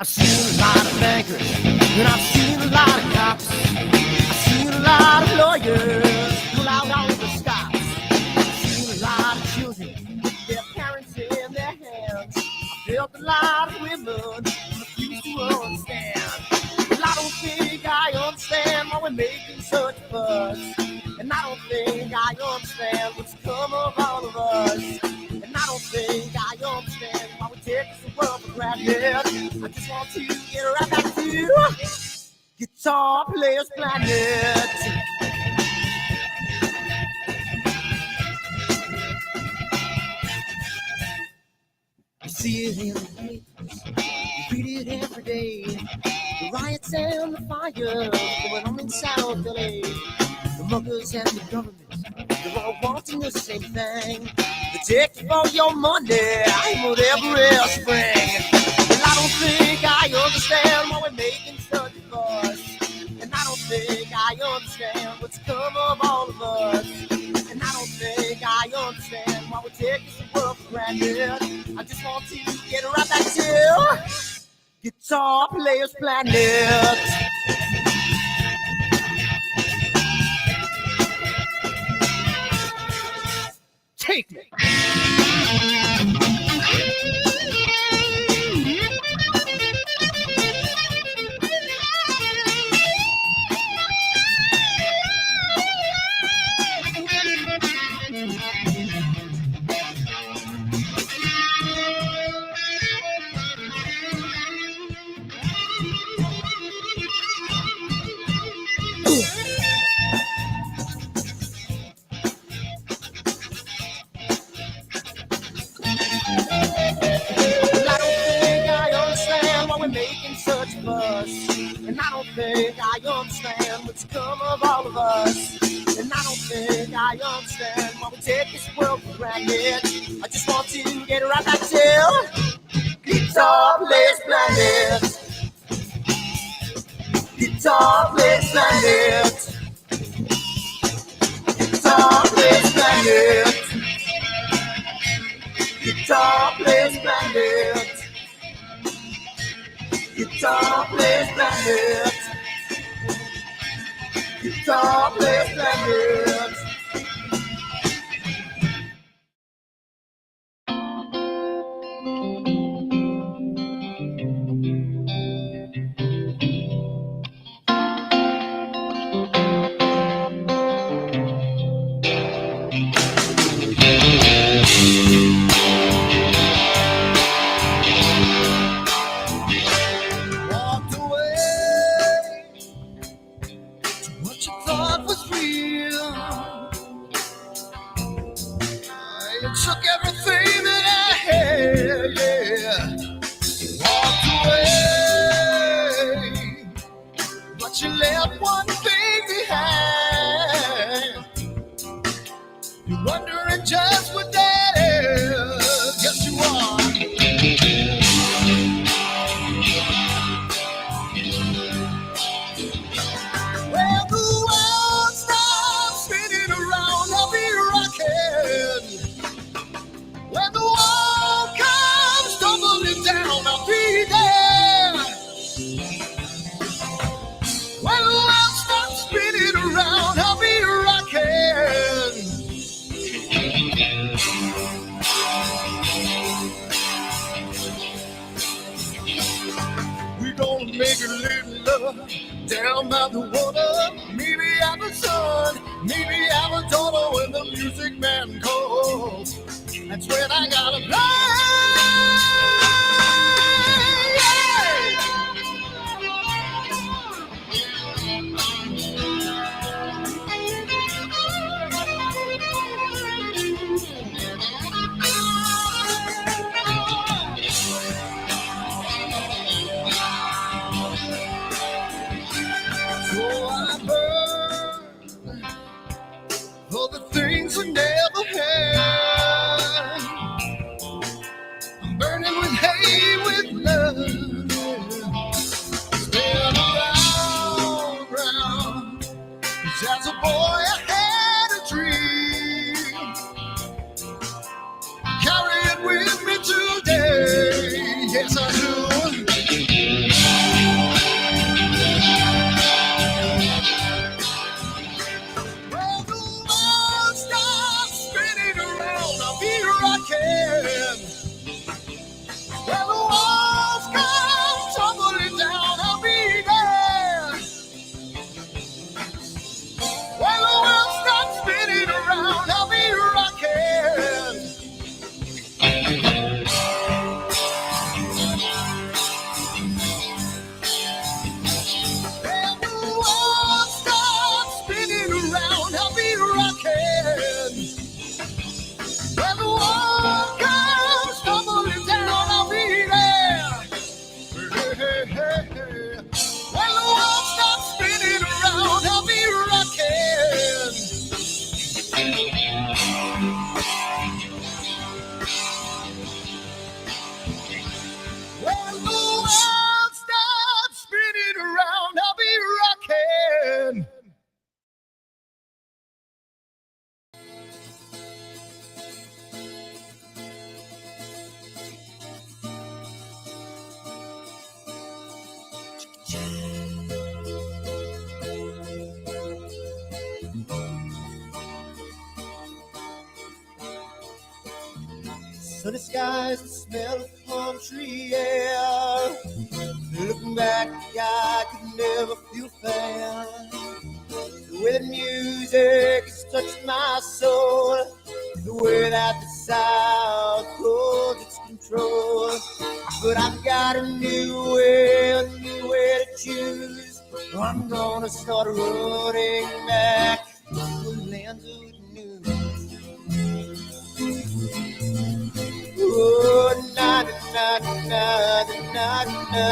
I've seen a lot of bankers, and I've seen a lot of cops. I've seen a lot of lawyers pull out all the stops. I've seen a lot of children with their parents in their hands. I've felt a lot of women who refuse to understand. Well, I don't think I understand why we're making such a fuss. And I don't think I understand what's come of all of us. And I don't think I understand why we take this world for granted. I just want to get right back to Guitar Players Planet. You see it in the papers, you read it every day. The riots and the fires going on in South LA. The muggers and the government, they're all wanting the same thing. They take all your money and whatever else bring. And I don't think I understand why we're making such a fuss. And I don't think I understand what's come of all of us. And I don't think I understand why we take this world for granted. I just want to get right back to Guitar Players Planet. Take me. And I don't think I understand what's come of all of us. And I don't think I understand why we take this world for granted. I just want to get right back to Guitar Players Planet. Guitar Players Planet. Guitar Players Planet. Guitar Players Planet. Guitar Players Planet. Guitar Players Planet. Down by the water, maybe I'm a son, maybe I'm a daughter. When the music man calls, that's when I gotta play. So I burn for the things I never had. Sunny skies, the smell of palm tree air. Looking back, I could never feel fair. The way the music has touched my soul, the way that the South holds its control. But I've got a new way to choose. I'm gonna start running back to the lands of the new. Oh, na na na na na na.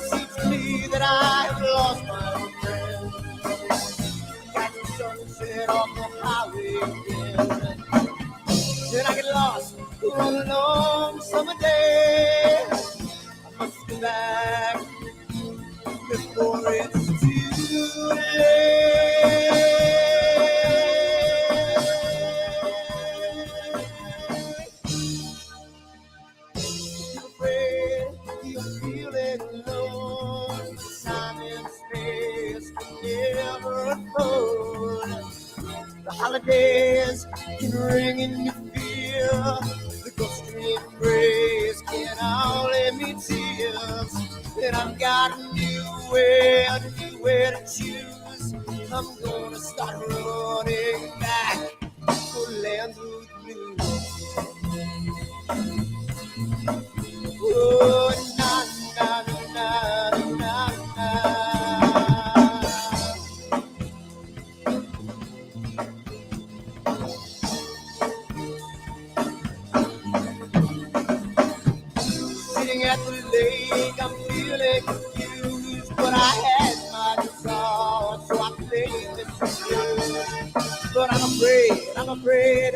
Seems to me that I have lost my old friend. Got the sunset off the highway again. Then I get lost on a long summer day. I must go back before it's too late. You're afraid, you're feeling alone. Time and space can never afford. The holidays can ring in your fear. The ghostly embrace can only mean tears. And I've got a new way to choose. I'm gonna start running back to the lands of the blue. Oh, na na na na na na. Sitting at the lake, I'm feeling confused, but I had my guitar, so I played this for you. But I'm afraid,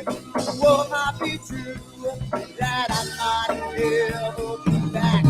what might be true, that I might never be back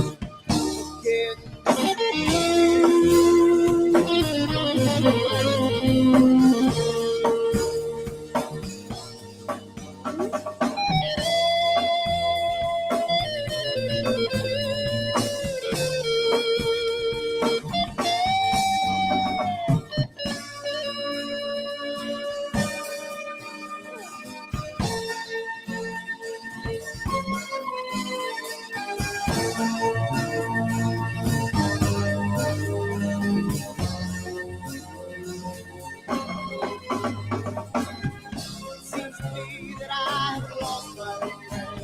Seems to me that I've lost my friend.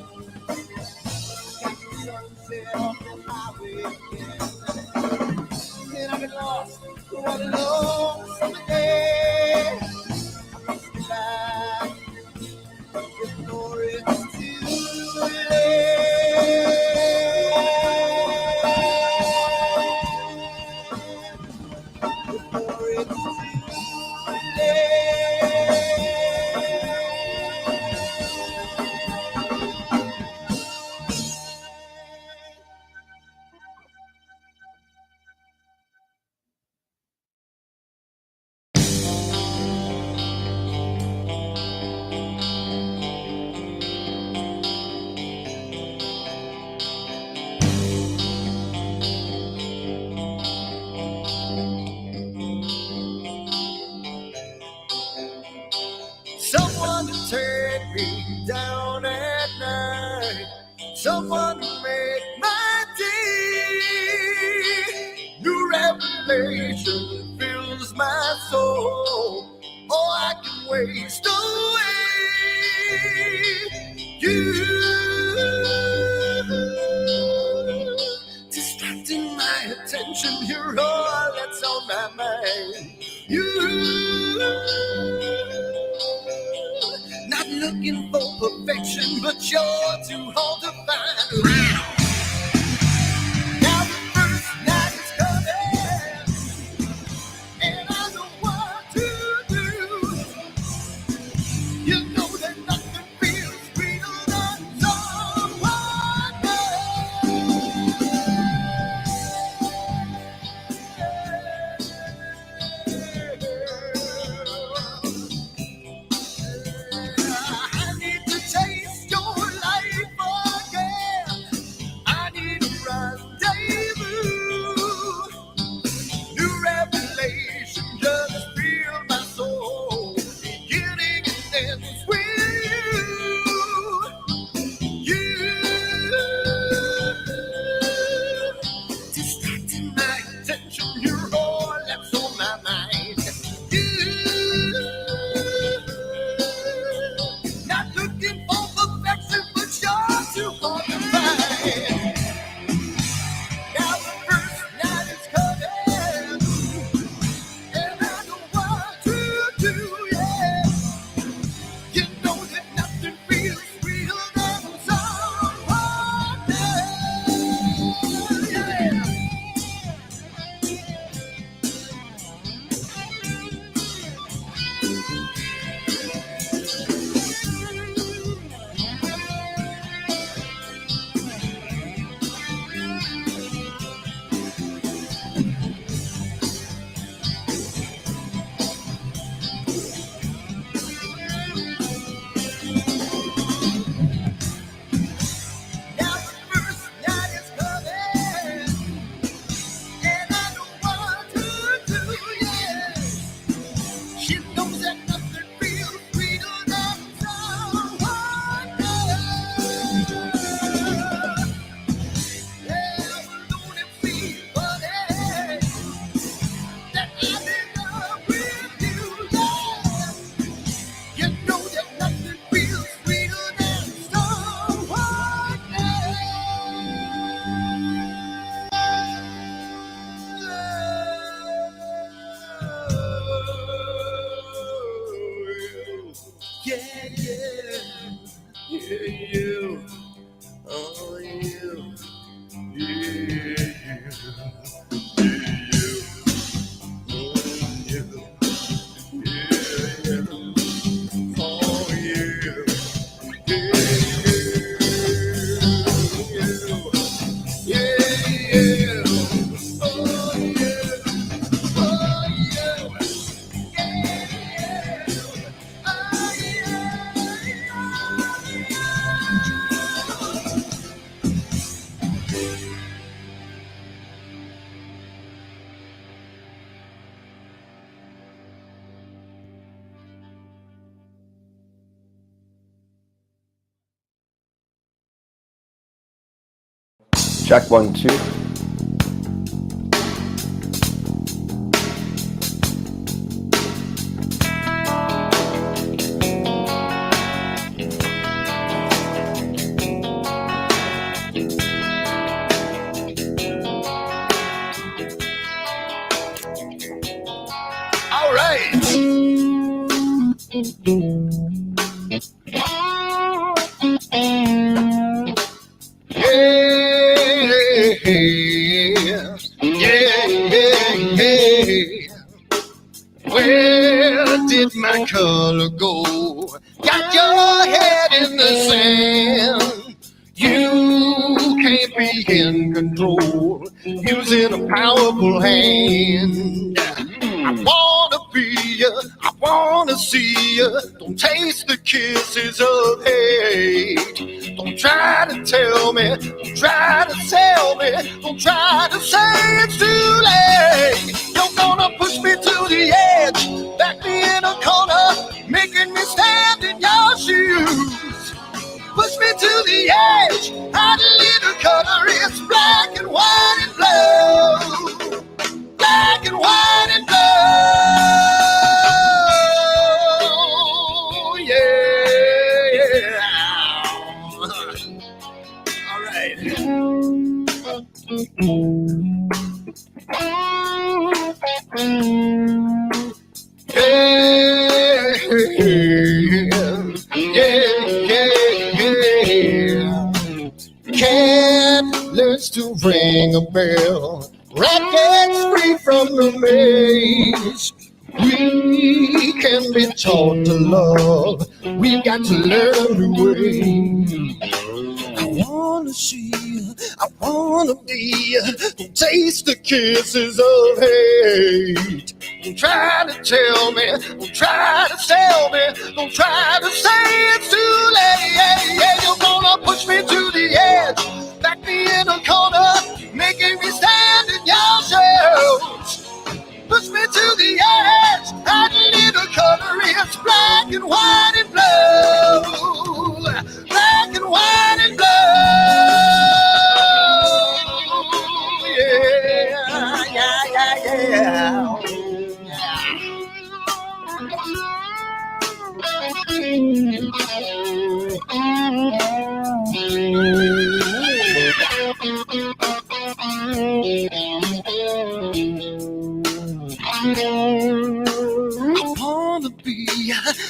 Got the sunset off the highway again. Then I get lost on a long summer day. I must be back before it's too late. Before it's too late. Someone to take me down at night. Someone to make my day. New revelation fills my soul. Oh, I can waste away. You distracting my attention. You're all that's on my mind. You not looking for perfection, but you're too hard to find. Now the first night is coming, and I know what to do. You know that nothing feels real than someone knows. Check 1, 2. All right. Where did my color go? Got your head in the sand. You can't be in control, using a powerful hand. I wanna be you, I wanna see you. Don't taste the kisses of hate. Don't try to tell me, don't try to sell me, don't try to say it's too late. You're gonna push me to the edge, back me in a corner, making me stand in your shoes. Push me to the edge, hide a little color, it's black and white and blue. Black and white and blue, yeah. All right. Cat learns to ring a bell. Rackets free from the maze. We can be taught to love. We've got to learn a new way. I wanna see you, I wanna be you. Don't taste the kisses of hate. Don't try to tell me, don't try to sell me, don't try to say it's too late. You're gonna push me to the edge, back me in a corner, making me stand in your shoes. Push me to the edge, add a little color, it's black and white and blue. Black and white and blue, yeah.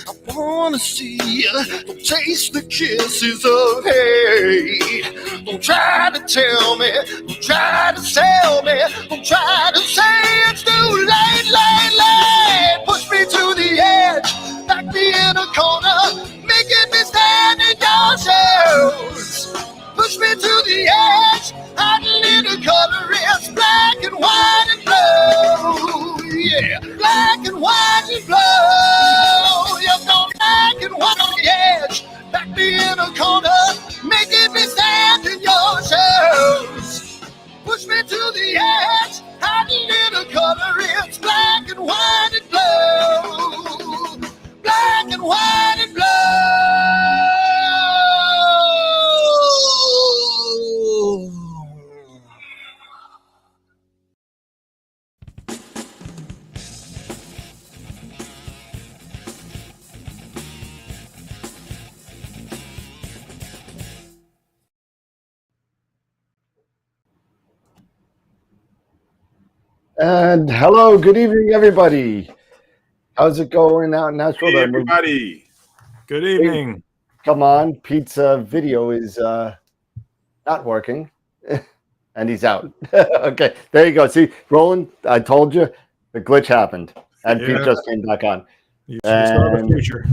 I wanna see you. Don't taste the kisses of hate. Don't try to tell me, don't try to sell me, don't try to say it's too late. Push me to the edge, back me in a corner, making me stand in your shoes. Push me to the edge, add a little color, it's black and white and blue. Yeah, black and white and blue. You're going black and white on the edge, back me in a corner, making me stand in your shoes. Push me to the edge, add a little color, it's black and white and blue. Black and white and blue. And hello, good evening, everybody. How's it going out in Nashville? Hey, everybody. Good evening. Come on, pizza video is not working. And he's out. Okay, there you go. See, Roland, I told you the glitch happened, and Pete Yeah, just came back on. you saw the And future.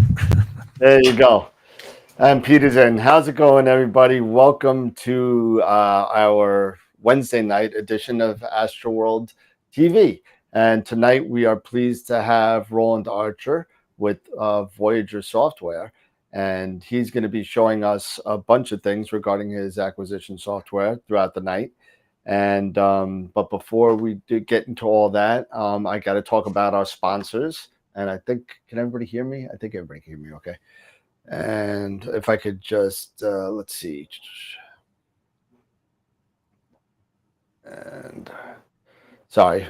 there you go. And Pete is in. How's it going, everybody? Welcome to our Wednesday night edition of AstroWorld TV. And tonight we are pleased to have Roland Archer with Voyager software. And he's going to be showing us a bunch of things regarding his acquisition software throughout the night. And but before we do get into all that, I got to talk about our sponsors. And I think, can everybody hear me? I think everybody can hear me okay. And if I could just, let's see. And sorry,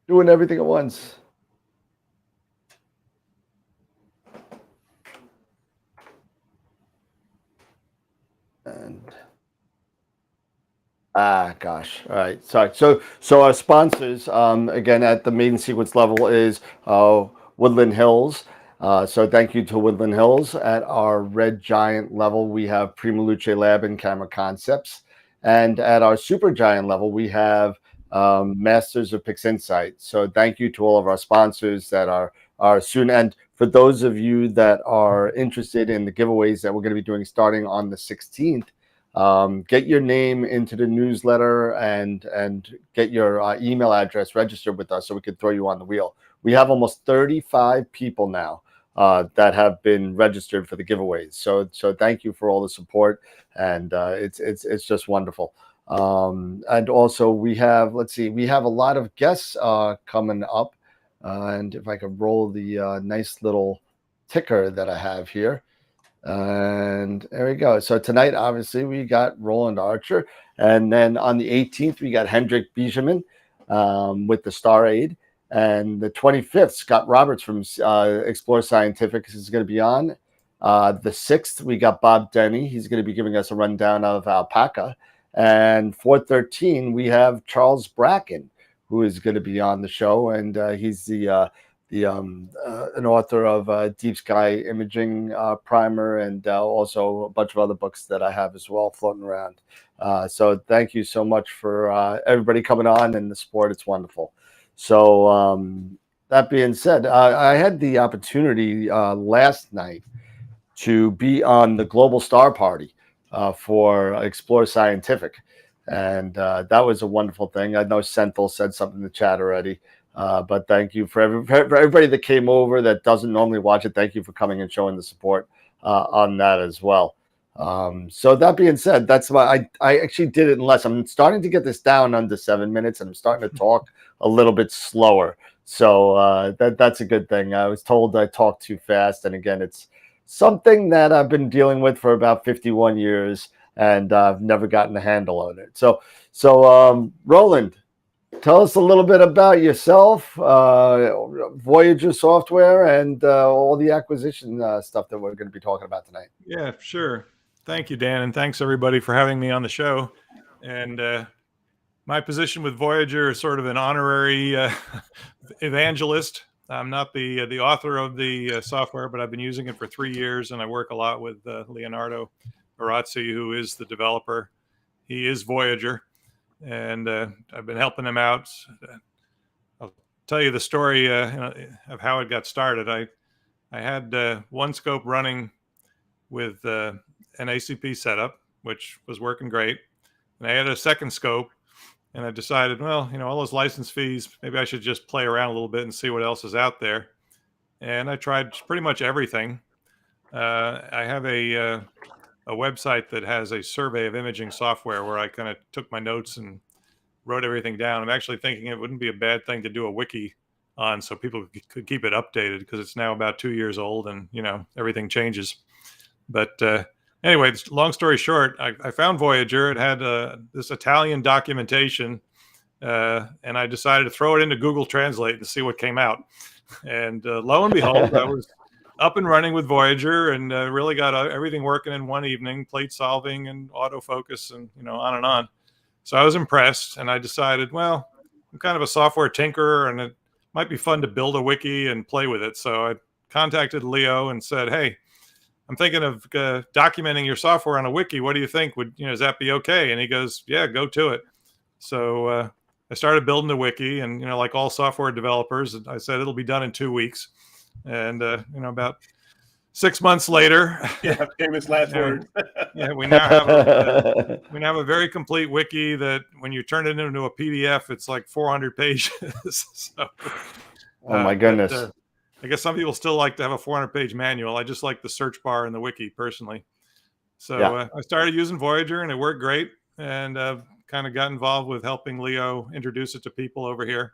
doing everything at once. And gosh, all right, sorry. So our sponsors, again, at the main sequence level is Woodland Hills. So thank you to Woodland Hills. At our Red Giant level, we have Prima Luce Lab and Camera Concepts. And at our Super Giant level, we have Masters of PixInsight. So thank you to all of our sponsors that are soon. And for those of you that are interested in the giveaways that we're going to be doing starting on the 16th, get your name into the newsletter and get your email address registered with us so we can throw you on the wheel. We have almost 35 people now that have been registered for the giveaways. So thank you for all the support, and it's just wonderful. And also we have, let's see, we have a lot of guests coming up, and if I could roll the nice little ticker that I have here. And there we go. So tonight, obviously, we got Roland Archer. And then on the 18th, we got Hendrik Bieseman with the Star Aid. And the 25th, Scott Roberts from Explore Scientific is going to be on. The 6th, we got Bob Denny. He's going to be giving us a rundown of Alpaca. And 4/13, we have Charles Bracken, who is going to be on the show. And he's an author of Deep Sky Imaging Primer, and also a bunch of other books that I have as well floating around. So thank you so much for everybody coming on and the support. It's wonderful. So that being said, I had the opportunity last night to be on the Global Star Party for Explore Scientific. And that was a wonderful thing. I know Senthil said something in the chat already. But thank you for everybody that came over that doesn't normally watch it. Thank you for coming and showing the support on that as well. So that being said, that's why I actually did it in less. I'm starting to get this down under 7 minutes, and I'm starting to talk a little bit slower. So that's a good thing. I was told I talk too fast, and again, it's something that I've been dealing with for about 51 years, and I've never gotten a handle on it. So Roland, tell us a little bit about yourself, Voyager software, and all the acquisition stuff that we're going to be talking about tonight. Yeah, sure. Thank you, Dan, and thanks everybody for having me on the show. And my position with Voyager is sort of an honorary evangelist. I'm not the author of the software, but I've been using it for 3 years, and I work a lot with Leonardo Arazzi, who is the developer. He is Voyager. And I've been helping him out. I'll tell you the story of how it got started. I had one scope running with an ACP setup, which was working great. And I had a second scope, and I decided, well, all those license fees, maybe I should just play around a little bit and see what else is out there. And I tried pretty much everything. I have a website that has a survey of imaging software where I kind of took my notes and wrote everything down. I'm actually thinking it wouldn't be a bad thing to do a wiki on so people could keep it updated, because it's now about 2 years old and, everything changes. But anyway, long story short, I found Voyager. It had this Italian documentation, and I decided to throw it into Google Translate and see what came out. And lo and behold, I was up and running with Voyager, and really got everything working in one evening, plate solving and autofocus and, on and on. So I was impressed, and I decided, well, I'm kind of a software tinkerer, and it might be fun to build a wiki and play with it. So I contacted Leo and said, hey, I'm thinking of documenting your software on a wiki. What do you think? Would does that be okay? And he goes, yeah, go to it. So I started building the wiki, and like all software developers, I said it'll be done in 2 weeks. And about 6 months later, Yeah, famous last words. yeah, we now have a very complete wiki that when you turn it into a PDF, it's like 400 pages. So, Oh my goodness. But, I guess some people still like to have a 400-page manual. I just like the search bar in the wiki personally. So I started using Voyager, and it worked great. And kind of got involved with helping Leo introduce it to people over here.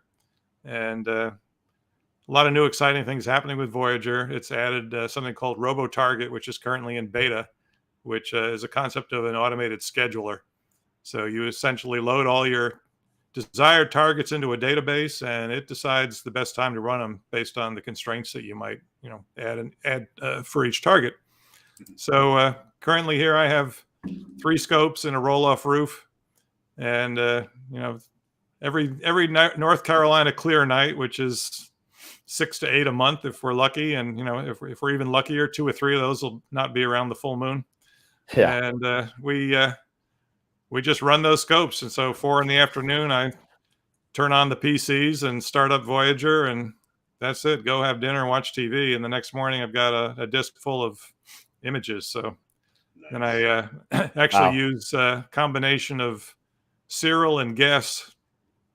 And a lot of new exciting things happening with Voyager. It's added something called RoboTarget, which is currently in beta, which is a concept of an automated scheduler. So you essentially load all your desired targets into a database, and it decides the best time to run them based on the constraints that you might, add for each target. So currently here I have 3 scopes and a roll-off roof, and every North Carolina clear night, which is 6 to 8 a month if we're lucky, and if we're even luckier, 2 or 3 of those will not be around the full moon. Yeah. And we just run those scopes. And so 4 p.m, I turn on the PCs and start up Voyager, and that's it. Go have dinner and watch TV. And the next morning I've got a disk full of images. So then I actually use a combination of Cyril and Guess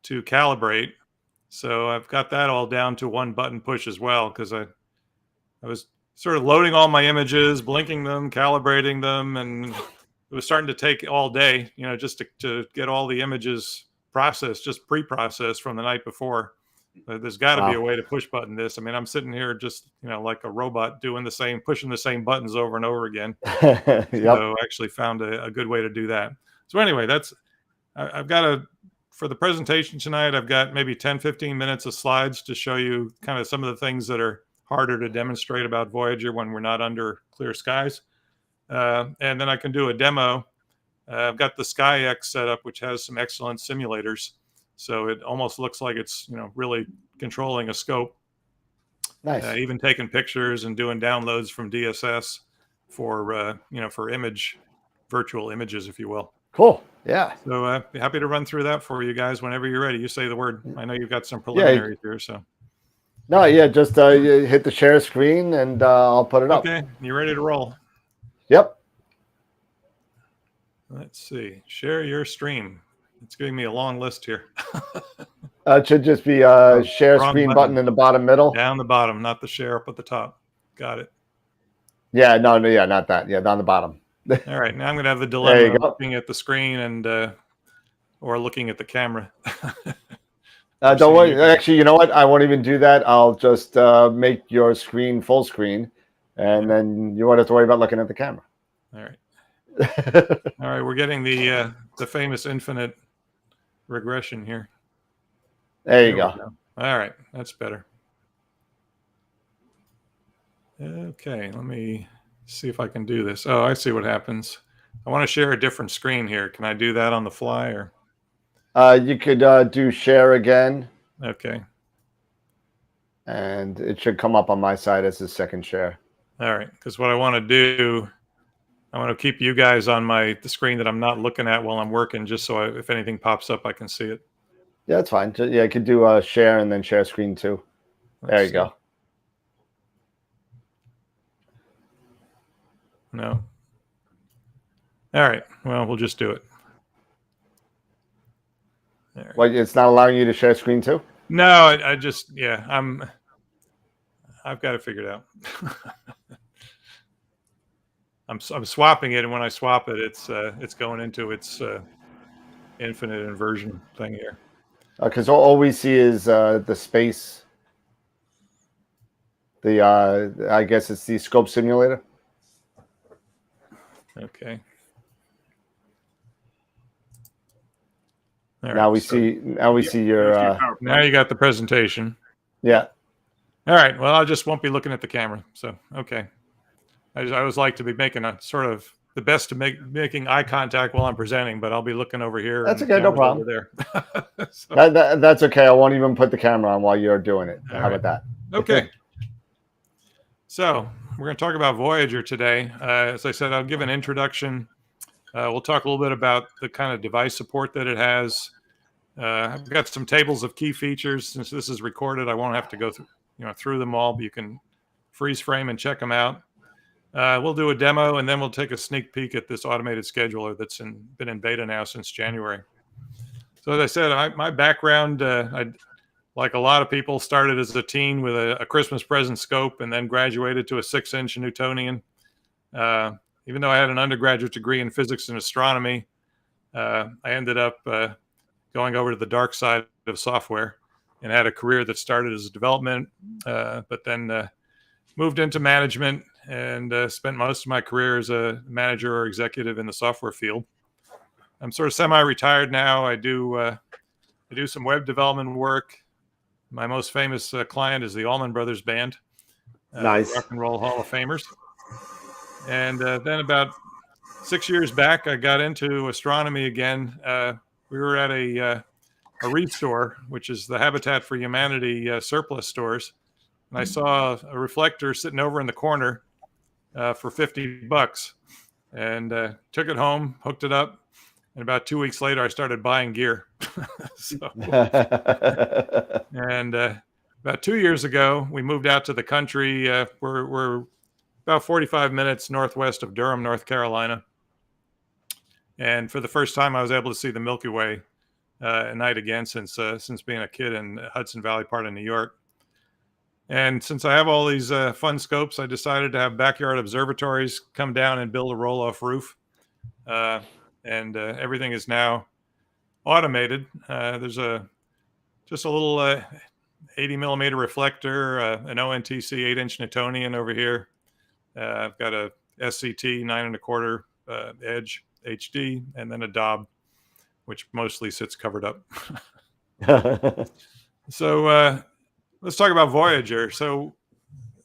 to calibrate. So I've got that all down to one button push as well, because I was sort of loading all my images, blinking them, calibrating them, and it was starting to take all day, just to get all the images processed, just pre-processed from the night before. There's got to be a way to push button this. I mean, I'm sitting here just, like a robot pushing the same buttons over and over again. Yep. So I actually found a good way to do that. So anyway, I've got for the presentation tonight, I've got maybe 10, 15 minutes of slides to show you kind of some of the things that are harder to demonstrate about Voyager when we're not under clear skies. And then I can do a demo. I've got the SkyX set up, which has some excellent simulators. So it almost looks like it's, really controlling a scope. Nice. Even taking pictures and doing downloads from DSS for, for virtual images, if you will. Cool. Yeah. So happy to run through that for you guys whenever you're ready. You say the word. I know you've got some preliminaries here. So. No, yeah, just you hit the share screen and I'll put it up. Okay. You ready to roll? Yep. Let's see. Share your stream. It's giving me a long list here. It should just be share screen button in the bottom middle. Down the bottom, not the share up at the top. Got it. Yeah, no, yeah, not that. Yeah, down the bottom. All right. Now I'm going to have the dilemma of looking at the screen and or looking at the camera. Don't worry. Actually, you know what? I won't even do that. I'll just make your screen full screen, and then you won't have to worry about looking at the camera. All right. All right, we're getting the famous infinite regression here. There you go. All right, that's better. Okay, let me see if I can do this. Oh, I see what happens. I want to share a different screen here. Can I do that on the fly, or? You could do share again. Okay. And it should come up on my side as the second share. All right, because what I want to do, I want to keep you guys on the screen that I'm not looking at while I'm working, just so if anything pops up, I can see it. Yeah, that's fine. Yeah, I could do share and then share screen too. There you go. No. All right. Well, we'll just do it. Right. Well, it's not allowing you to share screen too? No, I just, yeah, I've got it figured out. I'm swapping it, and when I swap it, it's going into its infinite inversion thing here. Because all we see is the space. I guess it's the scope simulator. Okay. Right, now we see your. Now you got the presentation. Yeah. All right. Well, I just won't be looking at the camera. So okay. I always like to be making a sort of the best to making eye contact while I'm presenting, but I'll be looking over here. That's okay. No problem. Over there. So, that's okay. I won't even put the camera on while you're doing it. How about that? Okay. So we're going to talk about Voyager today. As I said, I'll give an introduction. We'll talk a little bit about the kind of device support that it has. I've got some tables of key features. Since this is recorded, I won't have to go through them all, but you can freeze frame and check them out. We'll do a demo, and then we'll take a sneak peek at this automated scheduler that's been in beta now since January. So as I said, my background, like a lot of people, started as a teen with a Christmas present scope and then graduated to a 6-inch Newtonian. Even though I had an undergraduate degree in physics and astronomy, I ended up going over to the dark side of software and had a career that started as a development, but then moved into management and spent most of my career as a manager or executive in the software field. I'm sort of semi-retired now. I do some web development work. My most famous client is the Allman Brothers Band, Nice. Rock and Roll Hall of Famers. And then about 6 years back, I got into astronomy again. We were at a restore, which is the Habitat for Humanity surplus stores. And I saw a reflector sitting over in the corner for $50 and took it home, hooked it up. And about 2 weeks later, I started buying gear. And about 2 years ago, we moved out to the country. We're about 45 minutes northwest of Durham, North Carolina. And for the first time, I was able to see the Milky Way at night again since being a kid in Hudson Valley part of New York. And since I have all these fun scopes, I decided to have backyard observatories come down and build a roll-off roof. And everything is now automated. There's just a little 80 millimeter reflector, an ONTC 8-inch Newtonian over here. I've got a SCT 9 1/4 edge HD, and then a Dob, which mostly sits covered up. So let's talk about Voyager. So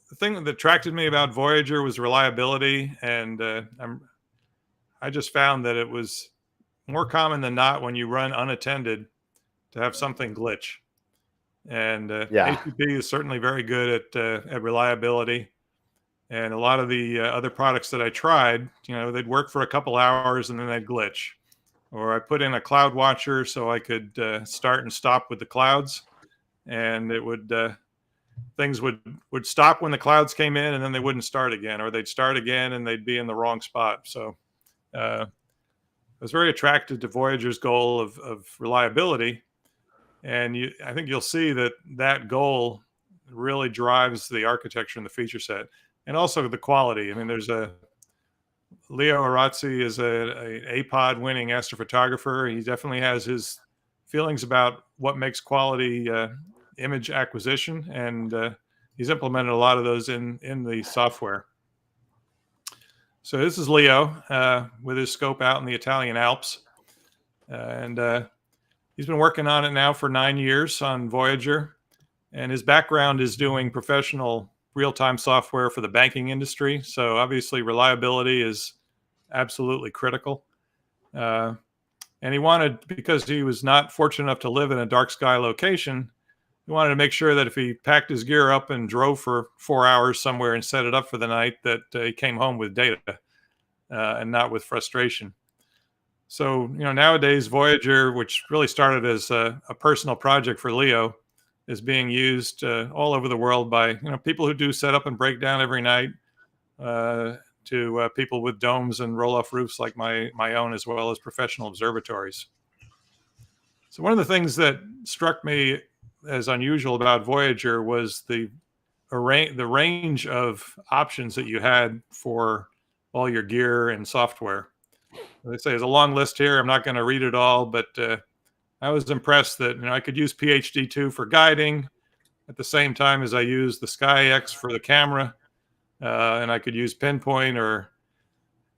the thing that attracted me about Voyager was reliability, and I just found that it was more common than not when you run unattended to have something glitch. And ACP is certainly very good at reliability. And a lot of the other products that I tried, they'd work for a couple hours and then they'd glitch. Or I put in a cloud watcher so I could start and stop with the clouds, and it would things would stop when the clouds came in, and then they wouldn't start again, or they'd start again and they'd be in the wrong spot. So I was very attracted to Voyager's goal of reliability, and I think you'll see that goal really drives the architecture and the feature set, and also the quality. I mean, there's Leo Arazzi is a APOD winning astrophotographer. He definitely has his feelings about what makes quality image acquisition, and he's implemented a lot of those in the software. So this is Leo with his scope out in the Italian Alps, and he's been working on it now for 9 years on Voyager, and his background is doing professional real-time software for the banking industry. So obviously reliability is absolutely critical. And he wanted, because he was not fortunate enough to live in a dark sky location, he wanted to make sure that if he packed his gear up and drove for 4 hours somewhere and set it up for the night, that he came home with data and not with frustration. So, nowadays Voyager, which really started as a personal project for Leo, is being used all over the world by people who do setup and breakdown every night, to people with domes and roll-off roofs like my own, as well as professional observatories. So one of the things that struck me as unusual about Voyager was the range of options that you had for all your gear and software. They say there's a long list here. I'm not going to read it all, but I was impressed that I could use PhD2 for guiding at the same time as I use the SkyX for the camera, and I could use Pinpoint or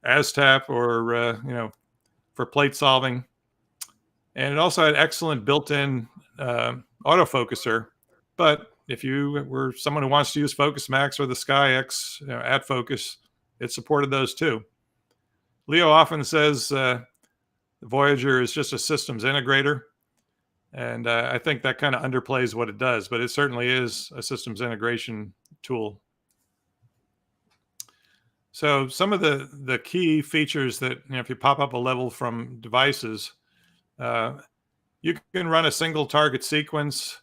ASTAP or for plate solving. And it also had excellent built-in autofocuser. But if you were someone who wants to use Focus Max or the SkyX at Focus, it supported those too. Leo often says Voyager is just a systems integrator. And I think that kind of underplays what it does, but it certainly is a systems integration tool. So some of the key features that, if you pop up a level from devices, you can run a single target sequence.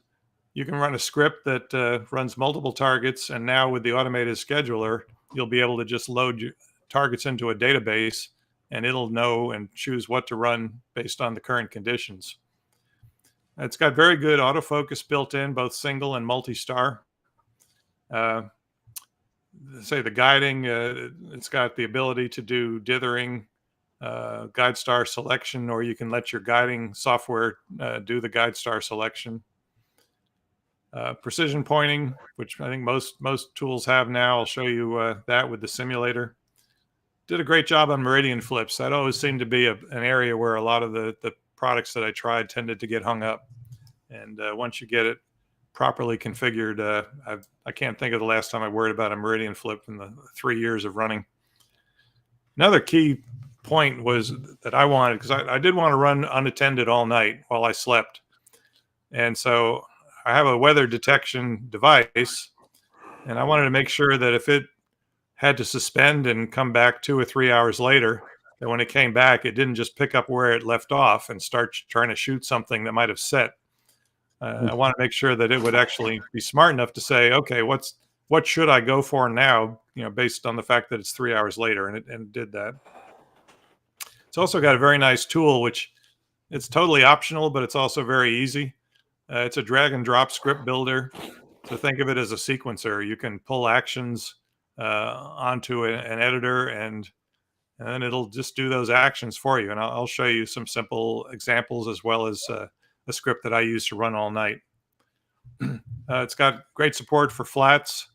You can run a script that runs multiple targets. And now with the automated scheduler, you'll be able to just load your targets into a database, and it'll know and choose what to run based on the current conditions. It's got very good autofocus built in, both single and multi-star. Say the guiding, it's got the ability to do dithering, guide star selection, or you can let your guiding software do the guide star selection. Precision pointing, which I think most tools have now. I'll show you that with the simulator. Did a great job on meridian flips. That always seemed to be an area where a lot of the products that I tried tended to get hung up. And once you get it properly configured, I can't think of the last time I worried about a meridian flip in the 3 years of running. Another key point was that I wanted, because I did want to run unattended all night while I slept. And so I have a weather detection device, and I wanted to make sure that if it had to suspend and come back 2 or 3 hours later, that when it came back, it didn't just pick up where it left off and start trying to shoot something that might have set. I want to make sure that it would actually be smart enough to say, okay, what should I go for now, based on the fact that it's 3 hours later, and it did that. It's also got a very nice tool, which it's totally optional, but it's also very easy. It's a drag and drop script builder. So think of it as a sequencer. You can pull actions onto an editor, and then it'll just do those actions for you. And I'll show you some simple examples, as well as a script that I use to run all night. It's got great support for flats.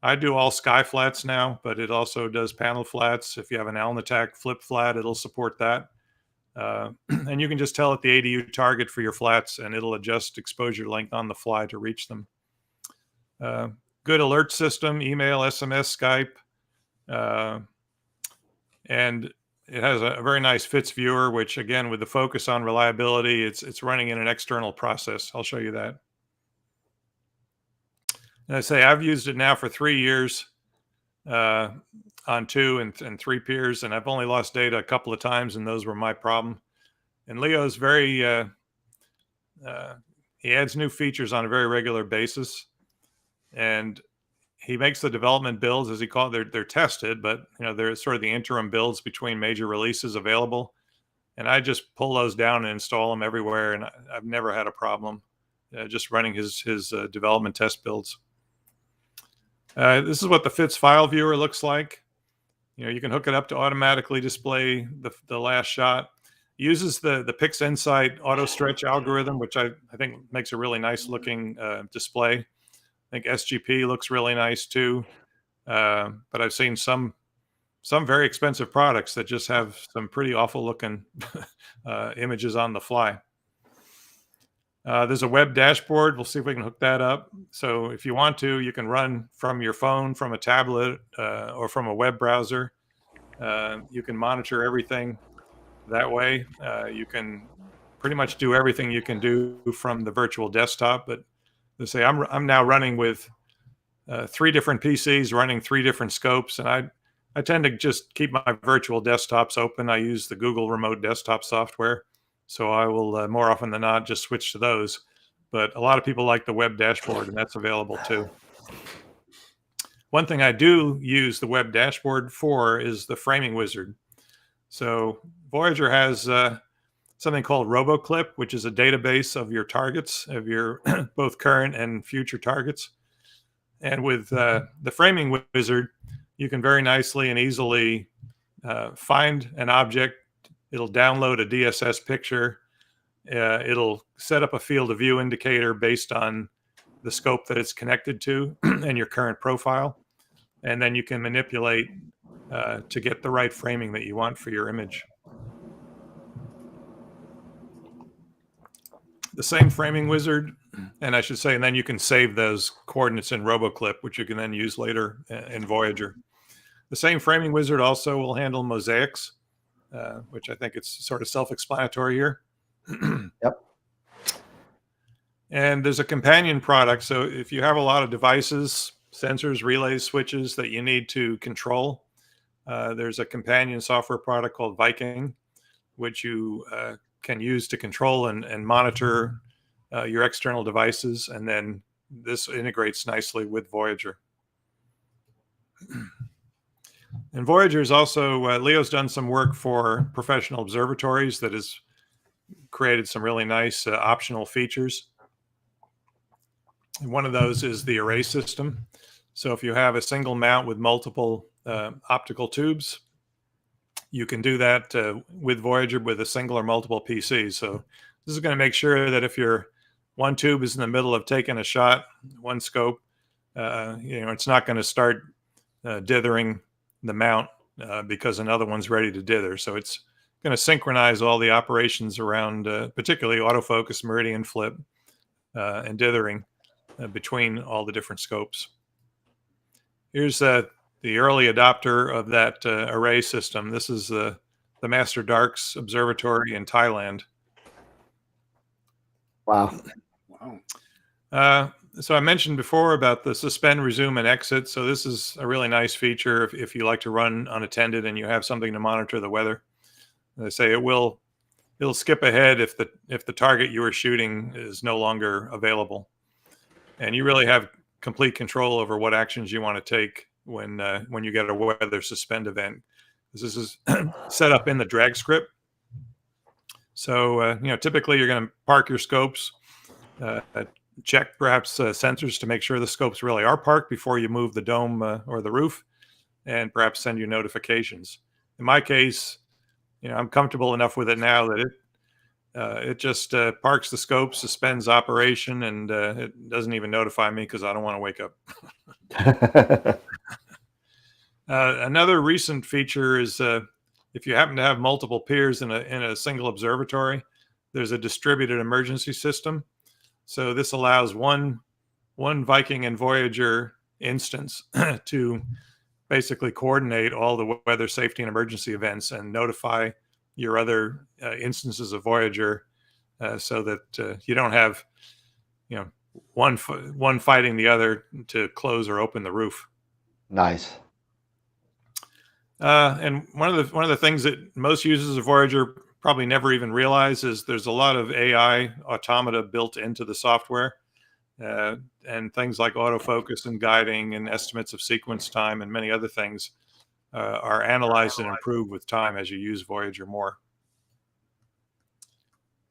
I do all sky flats now, but it also does panel flats. If you have an Alnitak flip flat, it'll support that. And you can just tell it the ADU target for your flats, and it'll adjust exposure length on the fly to reach them. Good alert system, email, SMS, Skype. And it has a very nice FITS viewer, which, again, with the focus on reliability, it's running in an external process. I'll show you that. And I say I've used it now for 3 years on 2 and 3 peers, and I've only lost data a couple of times, and those were my problem. And Leo's very, he adds new features on a very regular basis, and he makes the development builds, as he called it. They're tested, but they're sort of the interim builds between major releases available. And I just pull those down and install them everywhere, and I've never had a problem just running his development test builds. This is what the FITS file viewer looks like. You can hook it up to automatically display the last shot. It uses the PixInsight auto stretch algorithm, which I think makes a really nice looking display. I think SGP looks really nice too, but I've seen some very expensive products that just have some pretty awful looking images on the fly. There's a web dashboard. We'll see if we can hook that up. So if you want to, you can run from your phone, from a tablet, or from a web browser. You can monitor everything that way. You can pretty much do everything you can do from the virtual desktop, but let's say I'm now running with 3 different PCs running 3 different scopes, and I tend to just keep my virtual desktops open. I use the Google Remote Desktop software, so I will more often than not just switch to those. But a lot of people like the web dashboard, and that's available too. One thing I do use the web dashboard for is the framing wizard. So Voyager has something called RoboClip, which is a database of your targets, of your both current and future targets. And with the framing wizard, you can very nicely and easily find an object. It'll download a DSS picture. It'll set up a field of view indicator based on the scope that it's connected to and your current profile. And then you can manipulate to get the right framing that you want for your image. The same framing wizard, and I should say, and then you can save those coordinates in RoboClip, which you can then use later in Voyager. The same framing wizard also will handle mosaics, which I think it's sort of self-explanatory here. Yep. And there's a companion product. So if you have a lot of devices, sensors, relays, switches that you need to control, There's a companion software product called Viking, which you can use to control and monitor your external devices. And then this integrates nicely with Voyager. And Voyager is also, Leo's done some work for professional observatories that has created some really nice optional features. And one of those is the array system. So if you have a single mount with multiple optical tubes, you can do that with Voyager with a single or multiple PCs. So this is going to make sure that if your one tube is in the middle of taking a shot, one scope, it's not going to start dithering the mount because another one's ready to dither. So it's going to synchronize all the operations around, particularly autofocus, meridian flip, and dithering between all the different scopes. Here's the early adopter of that array system. This is the Master Darks Observatory in Thailand. Wow. So I mentioned before about the suspend, resume, and exit. So this is a really nice feature if you like to run unattended and you have something to monitor the weather. They say it'll skip ahead if the target you were shooting is no longer available, and you really have complete control over what actions you want to take when you get a weather suspend event. This is set up in the drag script. So typically you're going to park your scopes, check perhaps sensors to make sure the scopes really are parked before you move the dome or the roof, and perhaps send you notifications. In my case, I'm comfortable enough with it now that it just parks the scope, suspends operation, and it doesn't even notify me because I don't want to wake up. Another recent feature is if you happen to have multiple peers in a single observatory, there's a distributed emergency system. So this allows one Viking and Voyager instance to basically coordinate all the weather, safety, and emergency events and notify your other instances of Voyager, so that you don't have one fighting the other to close or open the roof. Nice. And one of the things that most users of Voyager probably never even realize is there's a lot of AI automata built into the software, and things like autofocus and guiding and estimates of sequence time and many other things are analyzed and improved with time as you use Voyager more.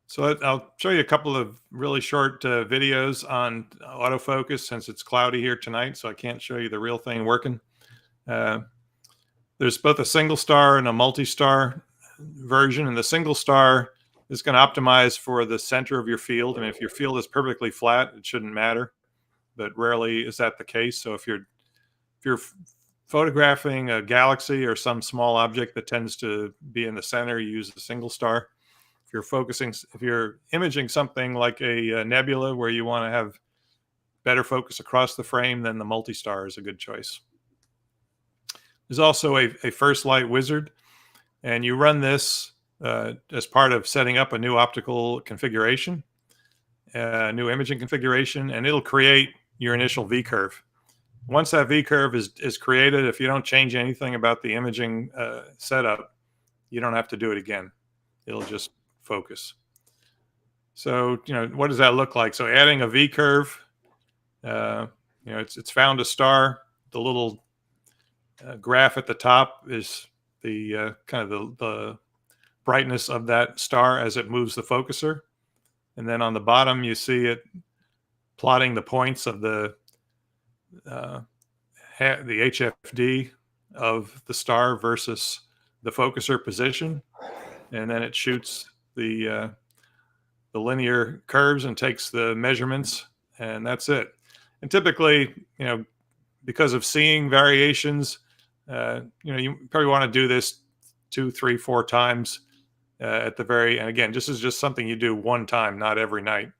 So I'll show you a couple of really short videos on autofocus, since it's cloudy here tonight, so I can't show you the real thing working. There's both a single star and a multi-star version, and the single star is going to optimize for the center of your field. I mean, if your field is perfectly flat, it shouldn't matter, but rarely is that the case. So if you're photographing a galaxy or some small object that tends to be in the center, you use the single star. If you're imaging something like a nebula where you want to have better focus across the frame, then the multi-star is a good choice. There's also a first light wizard, and you run this as part of setting up a new optical configuration, new imaging configuration, and it'll create your initial V-curve. Once that V-curve is created, if you don't change anything about the imaging setup, you don't have to do it again. It'll just focus. So, what does that look like? So adding a V-curve, it's found a star. The little graph at the top is the kind of the brightness of that star as it moves the focuser. And then on the bottom, you see it plotting the points of the HFD of the star versus the focuser position. And then it shoots the linear curves and takes the measurements, and that's it. And typically, because of seeing variations, you probably want to do this 2, 3, 4 times at the very, and again, this is just something you do one time, not every night.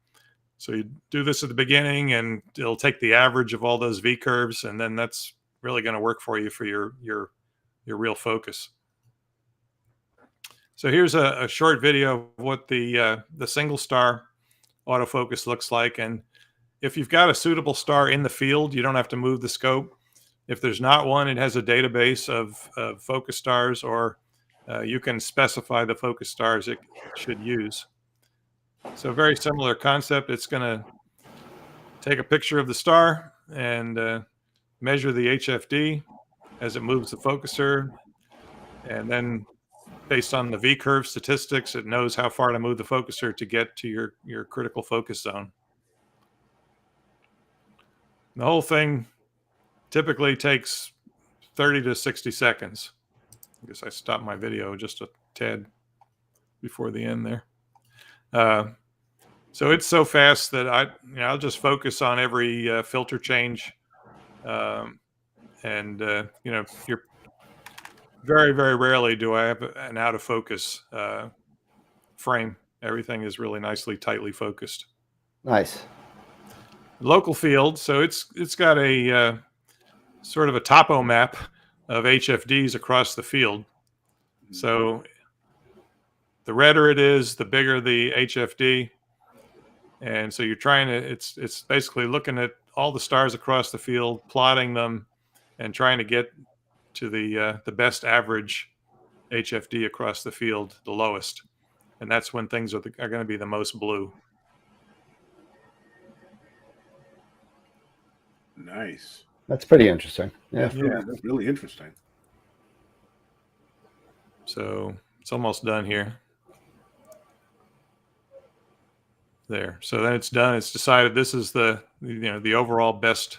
So you do this at the beginning, and it'll take the average of all those V curves, and then that's really going to work for you for your real focus. So here's a short video of what the single star autofocus looks like. And if you've got a suitable star in the field, you don't have to move the scope. If there's not one, it has a database of focus stars, or you can specify the focus stars it should use. So very similar concept. It's going to take a picture of the star and measure the HFD as it moves the focuser. And then based on the V-curve statistics, it knows how far to move the focuser to get to your critical focus zone. The whole thing typically takes 30 to 60 seconds. I guess I stopped my video just a tad before the end there. So it's so fast that I'll just focus on every filter change. You're very, very rarely do I have an out of focus frame. Everything is really tightly focused. Nice. Local field. So it's got a sort of a topo map of HFDs across the field. So the redder it is, the bigger the HFD. And so you're trying to, it's basically looking at all the stars across the field, plotting them, and trying to get to the best average HFD across the field, the lowest. And that's when things are going to be the most blue. Nice. That's pretty interesting. Yeah. Yeah, that's really interesting. So it's almost done here. There. So then it's done. It's decided this is the overall best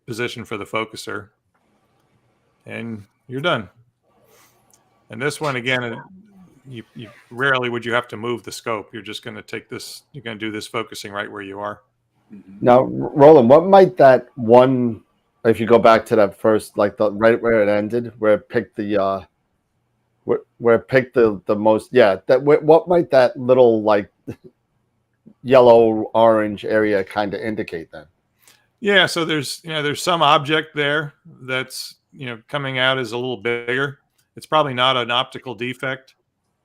position for the focuser, and you're done. And this one again, you rarely would you have to move the scope. You're just going to take this. You're going to do this focusing right where you are. Now, Roland, what might that one, if you go back to that first, like the right where it ended, where it picked the where it picked the most, what might that little like yellow orange area kind of indicate then? Yeah, so there's some object there that's coming out as a little bigger. It's probably not an optical defect.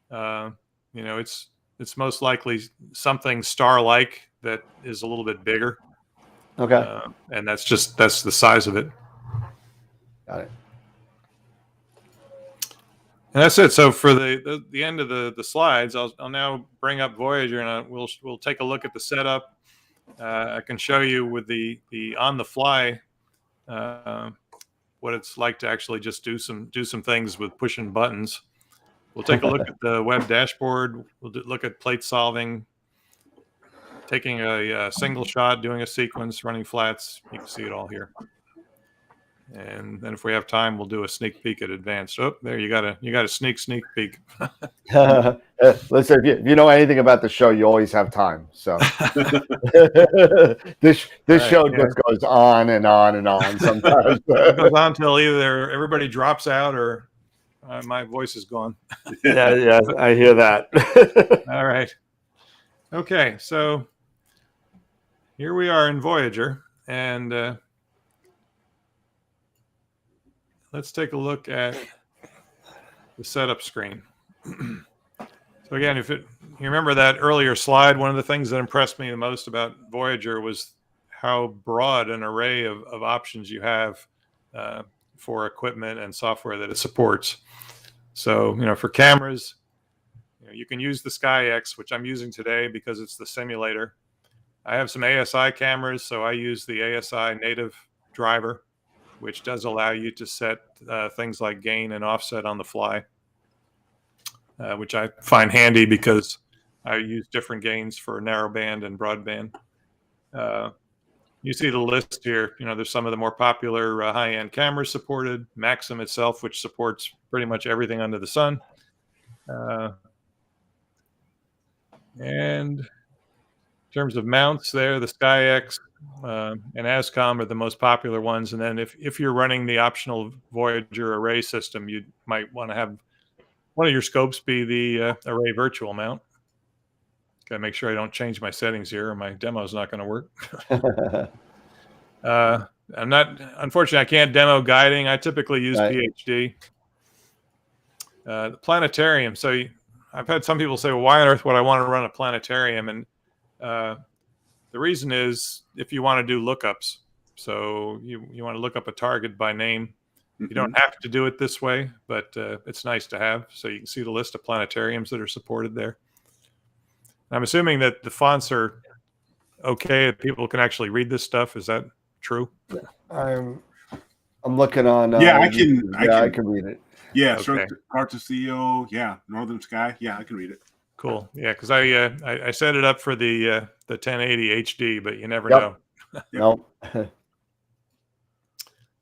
It's most likely something star-like that is a little bit bigger. Okay. And that's the size of it. Got it. And that's it. So for the end of the slides, I'll now bring up Voyager, and we'll take a look at the setup. I can show you with the on the fly what it's like to actually just do some things with pushing buttons. We'll take a look at the web dashboard. We'll look at plate solving, taking a single shot, doing a sequence, running flats. You can see it all here. And then if we have time, we'll do a sneak peek at advanced. Oh, there you got a sneak peek. Listen, if you know anything about the show, you always have time. So this show just goes on and on and on. Sometimes it goes on till either everybody drops out or my voice is gone. Yeah, I hear that. All right. Okay, so here we are in Voyager, and let's take a look at the setup screen. So again, you remember that earlier slide, one of the things that impressed me the most about Voyager was how broad an array of options you have for equipment and software that it supports. So, for cameras, you can use the SkyX, which I'm using today because it's the simulator. I have some ASI cameras, so I use the ASI native driver, which does allow you to set things like gain and offset on the fly, which I find handy because I use different gains for narrowband and broadband. You see the list here. There's some of the more popular high-end cameras supported. Maxim itself, which supports pretty much everything under the sun. And in terms of mounts there, the SkyX and ASCOM are the most popular ones. And then if you're running the optional Voyager array system, you might want to have one of your scopes be the array virtual mount. Got to make sure I don't change my settings here or my demo is not going to work. Unfortunately, I can't demo guiding. I typically use PhD. The planetarium. So I've had some people say, well, why on earth would I want to run a planetarium? And the reason is if you want to do lookups. So you want to look up a target by name. You Mm-hmm. don't have to do it this way, but it's nice to have. So you can see the list of planetariums that are supported there. I'm assuming that the fonts are okay. People can actually read this stuff. Is that true? I'm looking on. Yeah, YouTube. I can read it. Yeah, Okay. Cartesio. Yeah, Northern Sky. Yeah, I can read it. Cool. Yeah, because I set it up for the 1080 HD, but you never Yep. know. Nope.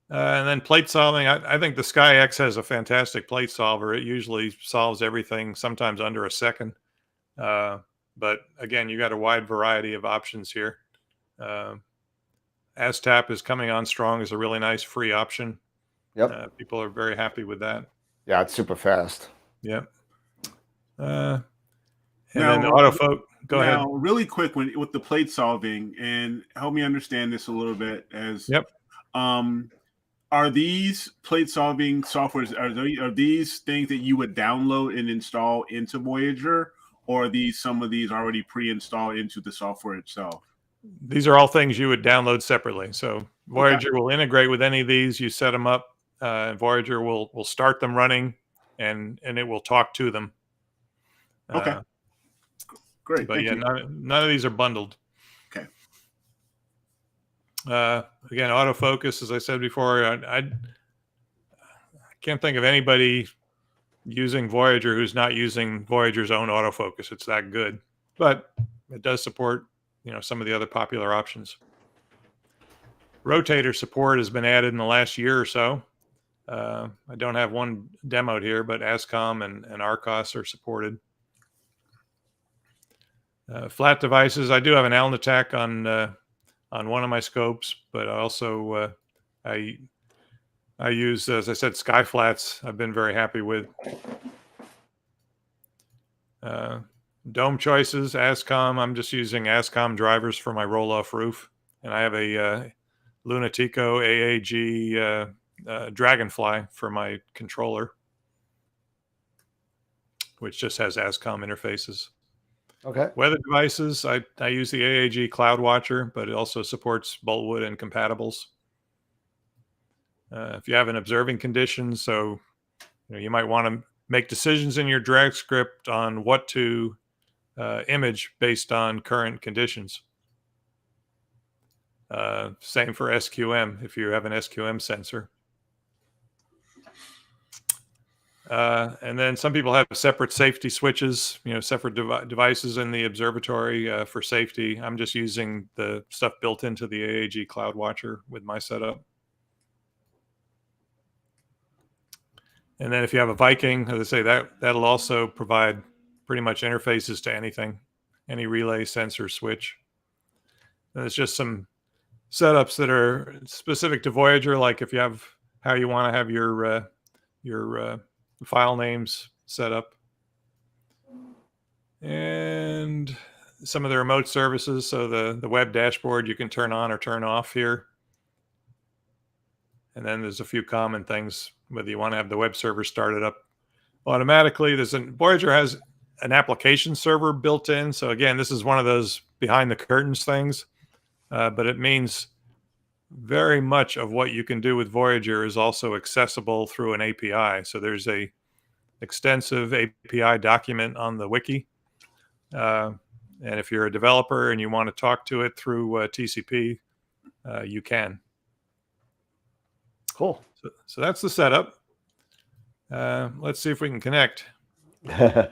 And then plate solving. I think the SkyX has a fantastic plate solver. It usually solves everything, sometimes under a second. But again, you got a wide variety of options here. ASTAP is coming on strong as a really nice free option. Yep. People are very happy with that. Yeah, it's super fast. Yep. And Now, then the autofocus. Go ahead. Now, really quick, with the plate solving, and help me understand this a little bit. As Yep. Are these plate solving softwares? Are these things that you would download and install into Voyager, or are these some of these already pre-installed into the software itself? These are all things you would download separately. So Voyager will integrate with any of these. You set them up, and Voyager will start them running, and it will talk to them. Okay. Great. But Thank yeah, you. none of these are bundled. Okay. Again, autofocus, as I said before, I can't think of anybody using Voyager who's not using Voyager's own autofocus. It's that good, but it does support, some of the other popular options. Rotator support has been added in the last year or so. I don't have one demoed here, but ASCOM and ARCOS are supported. Flat devices. I do have an Alnitak on one of my scopes, but also I use, as I said, Sky Flats. I've been very happy with. Dome choices, ASCOM. I'm just using ASCOM drivers for my roll-off roof, and I have a Lunatico AAG Dragonfly for my controller, which just has ASCOM interfaces. Okay. Weather devices, I use the AAG Cloud Watcher, but it also supports Boltwood and compatibles. If you have an observing condition, so you might want to make decisions in your drag script on what to image based on current conditions. Same for SQM if you have an SQM sensor. And then some people have separate safety switches, separate devices in the observatory for safety. I'm just using the stuff built into the AAG Cloud Watcher with my setup. And then if you have a Viking, as I say, that'll also provide pretty much interfaces to anything, any relay, sensor, switch. And it's just some setups that are specific to Voyager, like if you have how you want to have your file names set up, and some of the remote services. So the web dashboard you can turn on or turn off here. And then there's a few common things, whether you want to have the web server started up automatically. Voyager has an application server built in. So again, this is one of those behind the curtains things, but it means very much of what you can do with Voyager is also accessible through an API. So there's a extensive API document on the wiki. And if you're a developer and you want to talk to it through TCP, you can. Cool. So that's the setup. Let's see if we can connect. So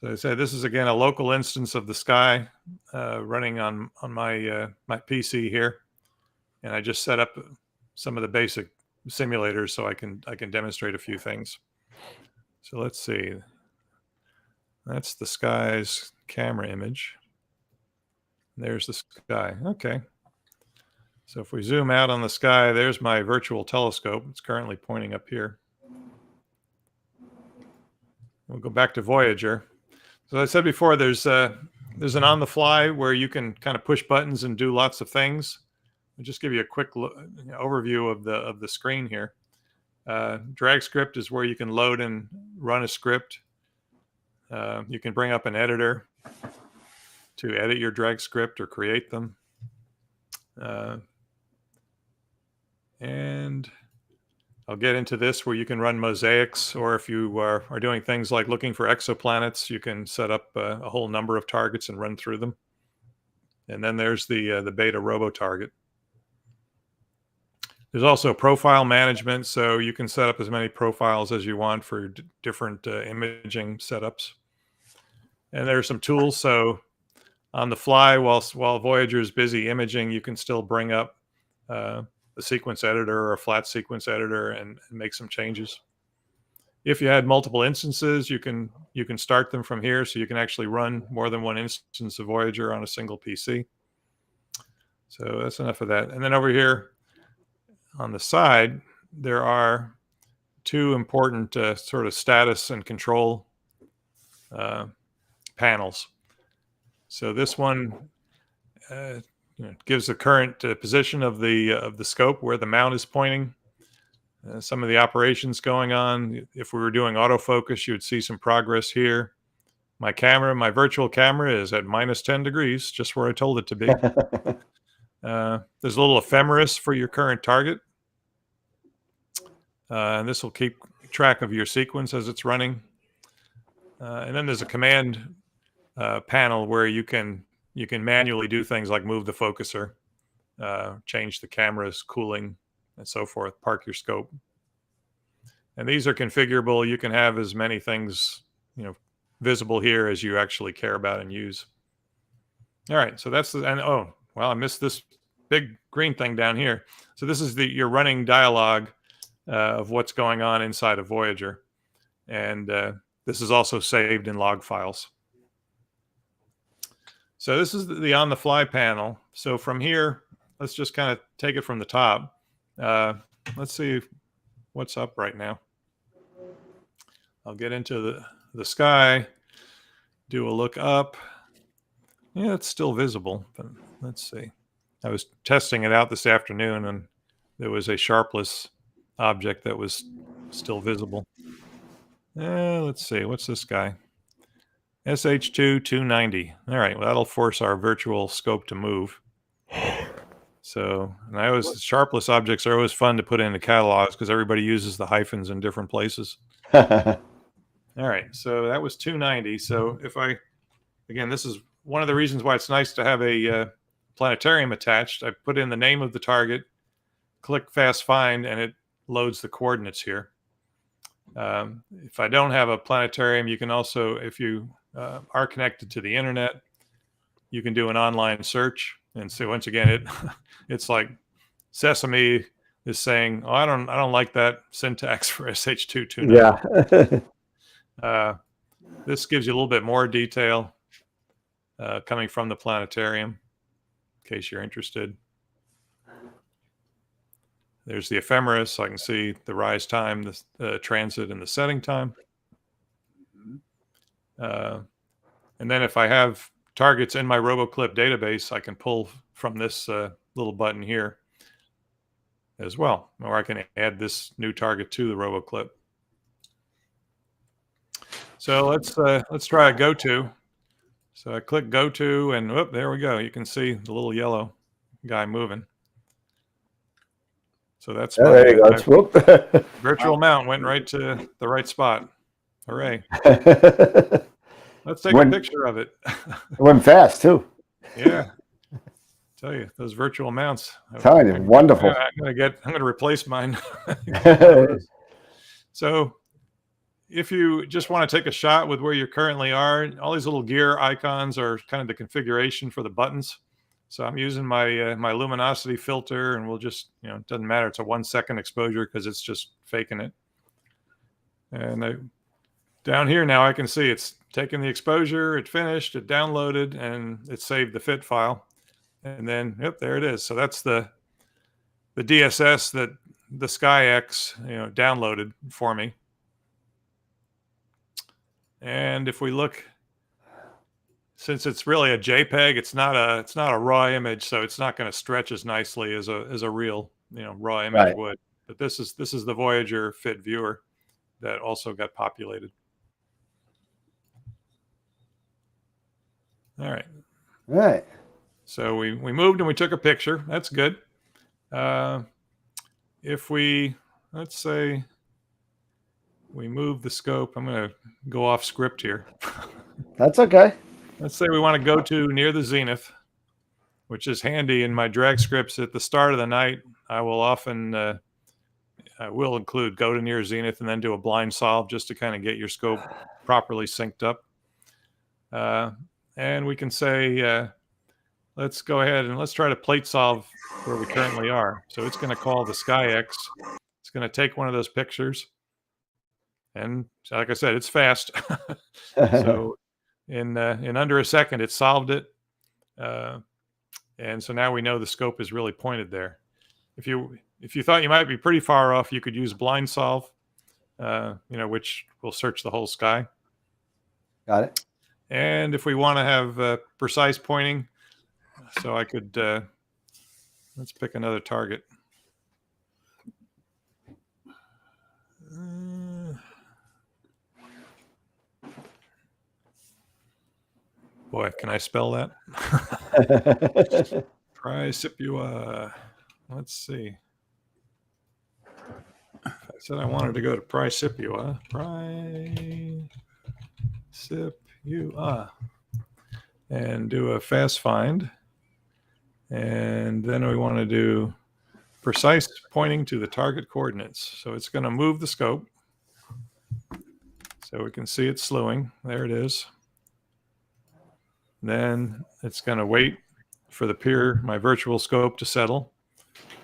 I said, this is again a local instance of the Sky running on my my PC here, and I just set up some of the basic simulators so I can demonstrate a few things. So let's see. That's the Sky's camera image. There's the Sky. Okay. So if we zoom out on the Sky, there's my virtual telescope. It's currently pointing up here. We'll go back to Voyager. So as I said before, there's an on-the-fly where you can kind of push buttons and do lots of things. I'll just give you a quick overview of the screen here. Drag script is where you can load and run a script. You can bring up an editor to edit your drag script or create them. And I'll get into this where you can run mosaics, or if you are doing things like looking for exoplanets, you can set up a whole number of targets and run through them. And then there's the beta robo target. There's also profile management, so you can set up as many profiles as you want for different imaging setups. And there are some tools, so on the fly, while Voyager is busy imaging, you can still bring up a sequence editor or a flat sequence editor and make some changes. If you had multiple instances, you can start them from here, so you can actually run more than one instance of Voyager on a single PC. So that's enough of that. And then over here on the side, there are two important sort of status and control panels. So this one gives the current position of the scope, where the mount is pointing, some of the operations going on. If we were doing autofocus, you would see some progress here. My camera, my virtual camera, is at -10 degrees, just where I told it to be. There's a little ephemeris for your current target. And this will keep track of your sequence as it's running. And then there's a command panel where you can manually do things like move the focuser, change the camera's cooling, and so forth, park your scope. And these are configurable. You can have as many things, visible here as you actually care about and use. All right, so that's oh, well, I missed this big green thing down here. So this is your running dialogue of what's going on inside of Voyager. And this is also saved in log files. So this is the on-the-fly panel. So from here, let's just kind of take it from the top. Let's see what's up right now. I'll get into the sky, do a look up. Yeah, it's still visible, but let's see. I was testing it out this afternoon, and there was a sharpless object that was still visible. Let's see, what's this guy? SH2-290. All right, well, that'll force our virtual scope to move. So, and sharpless objects are always fun to put into catalogs because everybody uses the hyphens in different places. All right, so that was 290. So again, this is one of the reasons why it's nice to have a planetarium attached. I put in the name of the target, click fast find, and it loads the coordinates here. If I don't have a planetarium, you can also, if you are connected to the internet, you can do an online search. And so once again, it's like Sesame is saying, "Oh, I don't like that syntax for SH229." Yeah. This gives you a little bit more detail coming from the planetarium, in case you're interested. There's the ephemeris, so I can see the rise time, the transit, and the setting time. And then if I have targets in my RoboClip database, I can pull from this little button here as well, or I can add this new target to the RoboClip. So let's try a go to. So I click go to, and whoop, there we go. You can see the little yellow guy moving. So that's there you go. Whoop. Virtual mount went right to the right spot. Hooray. Let's take a picture of it. It went fast too. Yeah. Tell you, those virtual mounts. Telling you, wonderful. I'm gonna replace mine. So if you just want to take a shot with where you currently are, all these little gear icons are kind of the configuration for the buttons. So I'm using my luminosity filter, and we'll just, it doesn't matter. It's a 1 second exposure because it's just faking it. And down here now I can see it's taken the exposure, it finished, it downloaded, and it saved the fit file. And then, yep, there it is. So that's the DSS that the SkyX, downloaded for me. And if we look, since it's really a JPEG, it's not a raw image, so it's not going to stretch as nicely as a real, raw image would. But this is the Voyager fit viewer that also got populated. All right. Right. So we moved and we took a picture. That's good. if let's say we move the scope, I'm going to go off script here. That's okay. Let's say we want to go to near the zenith, which is handy in my drag scripts at the start of the night. I will often, I will include go to near zenith and then do a blind solve just to kind of get your scope properly synced up. And we can say, let's go ahead and let's try to plate solve where we currently are. So it's going to call the SkyX. It's going to take one of those pictures. And like I said, it's fast. So in under a second, it solved it. And so now we know the scope is really pointed there. If you thought you might be pretty far off, you could use blind solve, which will search the whole sky. Got it. And if we want to have precise pointing, so I could, let's pick another target. Boy, can I spell that? Precipua. Let's see. I said I wanted to go to Precipua. Precipua. And do a fast find. And then we want to do precise pointing to the target coordinates. So it's going to move the scope. So we can see it slewing. There it is. Then it's going to wait for my virtual scope to settle.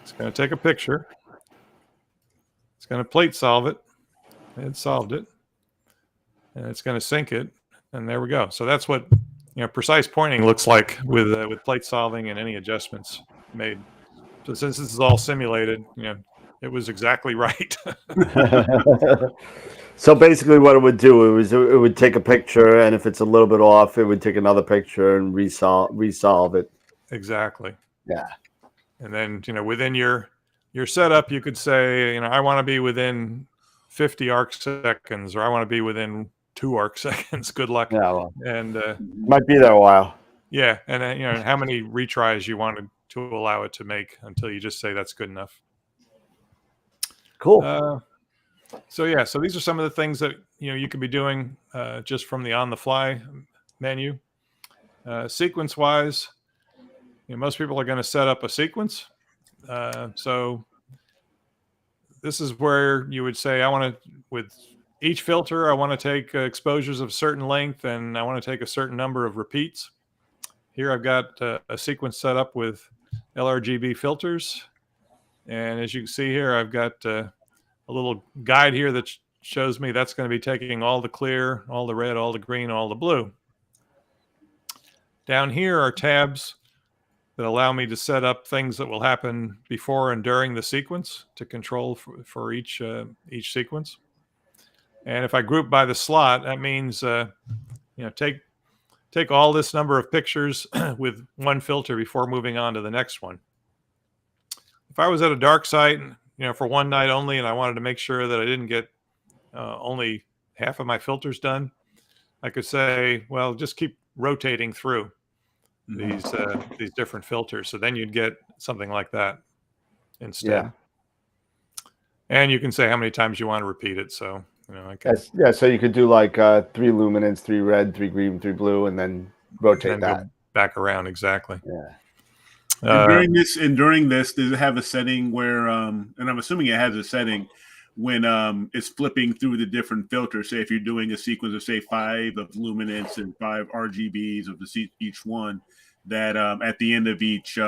It's going to take a picture. It's going to plate solve it. It solved it. And it's going to sync it. And there we go. So that's what precise pointing looks like with plate solving and any adjustments made. So since this is all simulated, it was exactly right. So basically what it would do is it would take a picture, and if it's a little bit off, it would take another picture and resolve it. Exactly. Yeah. And then, within your setup, you could say, I want to be within 50 arc seconds, or I want to be within 2 arc seconds. Good luck. Yeah. Well, and might be there a while. Yeah. And then, how many retries you wanted to allow it to make until you just say that's good enough. Cool. So these are some of the things that you could be doing just from the on-the-fly menu. Sequence-wise, most people are going to set up a sequence. So this is where you would say, with each filter, I want to take exposures of a certain length, and I want to take a certain number of repeats. Here I've got a sequence set up with LRGB filters. And as you can see here, I've got a little guide here that shows me that's going to be taking all the clear, all the red, all the green, all the blue. Down here are tabs that allow me to set up things that will happen before and during the sequence to control for each sequence. And if I group by the slot, that means take all this number of pictures with one filter before moving on to the next one. If I was at a dark site, for one night only, and I wanted to make sure that I didn't get only half of my filters done, I could say, well, just keep rotating through these different filters. So then you'd get something like that instead. Yeah. And you can say how many times you want to repeat it. So, so you could do like 3 luminance, 3 red, 3 green, 3 blue, and then rotate and then that. go back around. Exactly. Yeah. And during this, does it have a setting where, and I'm assuming it has a setting when it's flipping through the different filters? Say if you're doing a sequence of, say, 5 of luminance and 5 RGBs of each one, that at the end of each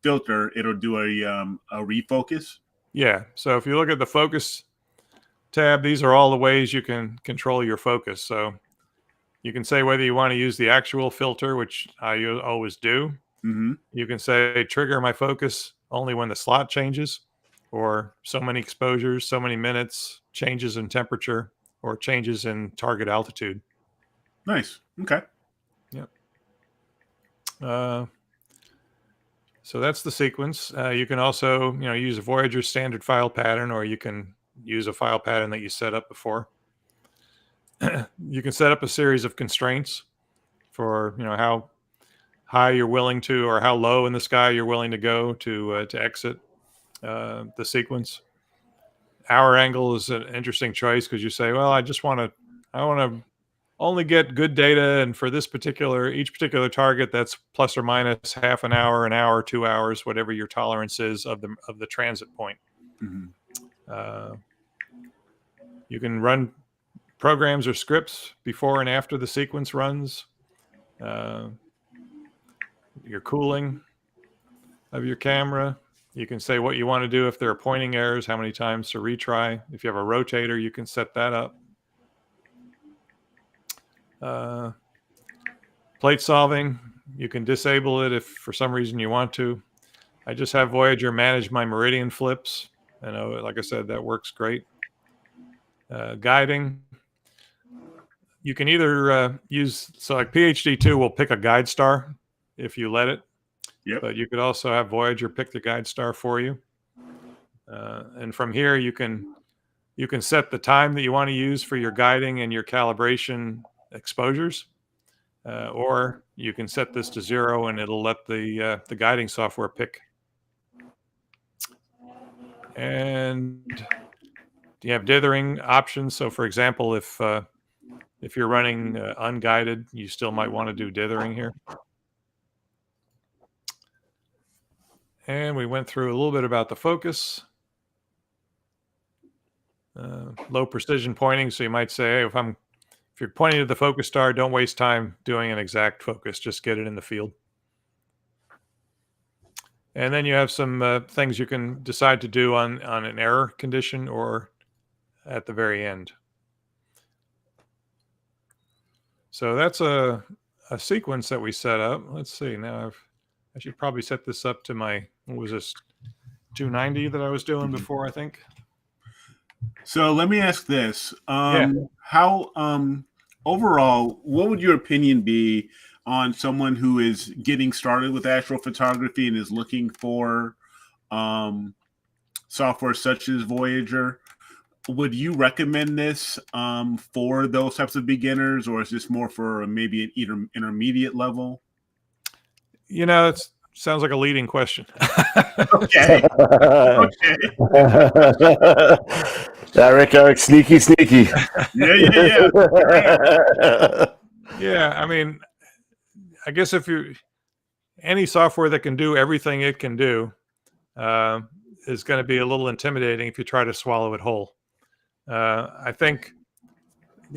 filter, it'll do a refocus. Yeah. So if you look at the focus tab, these are all the ways you can control your focus. So you can say whether you want to use the actual filter, which I always do. Mm-hmm. You can say trigger my focus only when the slot changes, or so many exposures, so many minutes, changes in temperature, or changes in target altitude. Nice. Okay. Yep. So that's the sequence. You can also, use a Voyager standard file pattern, or you can use a file pattern that you set up before. You can set up a series of constraints for, how high you're willing to, or how low in the sky you're willing to go to exit the sequence. hour angle is an interesting choice because you say, well, I want to only get good data, and for each particular target, that's plus or minus half an hour, 2 hours, whatever your tolerance is of the transit point. Mm-hmm. You can run programs or scripts before and after the sequence runs. Your cooling of your camera. You can say what you want to do if there are pointing errors, how many times to retry. If you have a rotator, you can set that up. Plate solving, you can disable it if for some reason you want to. I just have Voyager manage my meridian flips. I know, like I said, that works great. Guiding, you can either use, so like PhD2 will pick a guide star if you let it. Yep. But you could also have Voyager pick the guide star for you. And from here, you can set the time that you want to use for your guiding and your calibration exposures. Or you can set this to 0 and it'll let the guiding software pick. And you have dithering options. So for example, if you're running unguided, you still might want to do dithering here. And we went through a little bit about the focus. Low precision pointing. So you might say, hey, if you're pointing to the focus star, don't waste time doing an exact focus. Just get it in the field. And then you have some things you can decide to do on an error condition or at the very end. So that's a sequence that we set up. Let's see. Now I should probably set this up to my, what was this, 290 that I was doing before, I think. So let me ask this. Yeah. How, overall, what would your opinion be on someone who is getting started with astrophotography and is looking for software such as Voyager? Would you recommend this for those types of beginners, or is this more for maybe an intermediate level? You know, it sounds like a leading question. Okay. Okay. Eric, sneaky. Yeah. Yeah, I mean, I guess any software that can do everything it can do is going to be a little intimidating if you try to swallow it whole. I think,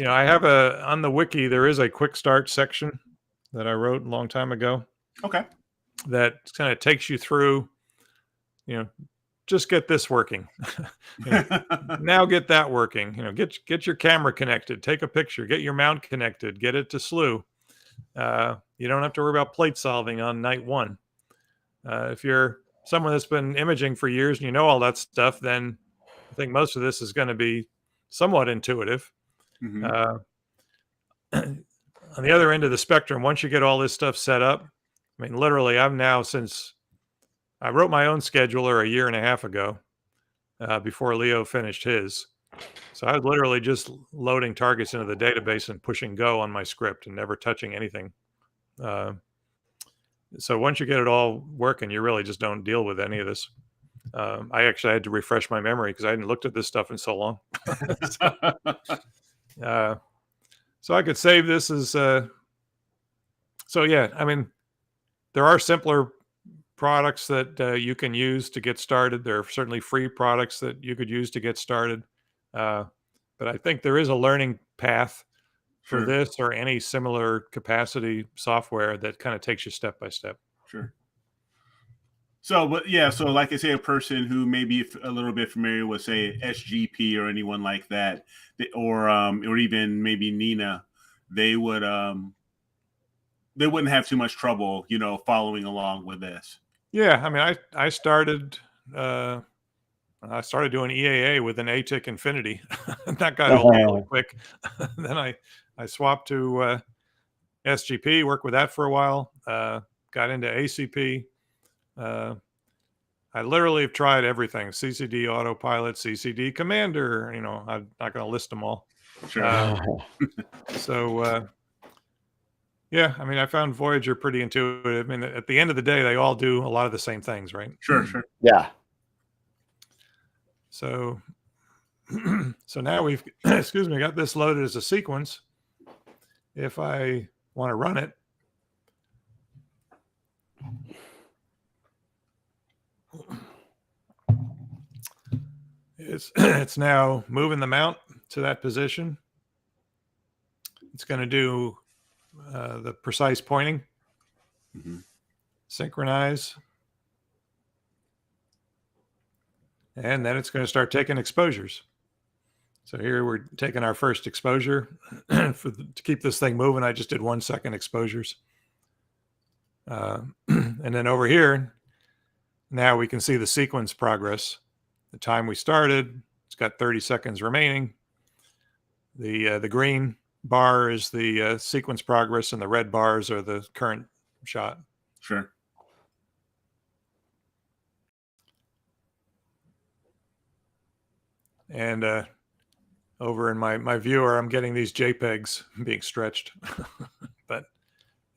I have on the wiki, there is a quick start section that I wrote a long time ago. Okay. That kind of takes you through, just get this working. Now get that working. Get your camera connected, take a picture, get your mount connected, get it to slew. You don't have to worry about plate solving on night 1. If you're someone that's been imaging for years and you know all that stuff, then I think most of this is going to be somewhat intuitive. Mm-hmm. On the other end of the spectrum, once you get all this stuff set up, I mean, literally, since I wrote my own scheduler a year and a half ago, before Leo finished his. So I was literally just loading targets into the database and pushing go on my script and never touching anything. So once you get it all working, you really just don't deal with any of this. I actually had to refresh my memory because I hadn't looked at this stuff in so long. So I could save this as... So yeah, I mean, there are simpler products that you can use to get started. There are certainly free products that you could use to get started. But I think there is a learning path for this or any similar capacity software that kind of takes you step by step. Sure. So like I say, a person who may be a little bit familiar with, say, SGP or anyone like that, or even maybe Nina, they wouldn't have too much trouble, following along with this. Yeah, I mean, I started doing EAA with an ATIC Infinity. That got old really quick. Then I swapped to SGP, worked with that for a while. Got into ACP. I literally have tried everything: CCD Autopilot, CCD Commander. I'm not going to list them all. Sure. Yeah, I mean, I found Voyager pretty intuitive. I mean, at the end of the day, they all do a lot of the same things, right? Sure. Yeah. So So now we've, excuse me, got this loaded as a sequence. If I want to run it, it's now moving the mount to that position. It's going to do the precise pointing, synchronize, and then it's going to start taking exposures. So here we're taking our first exposure. To keep this thing moving, I just did 1 second exposures. And then over here, now we can see the sequence progress. The time we started, it's got 30 seconds remaining. The green bar is the sequence progress, and the red bars are the current shot. Sure. And over in my viewer, I'm getting these JPEGs being stretched. But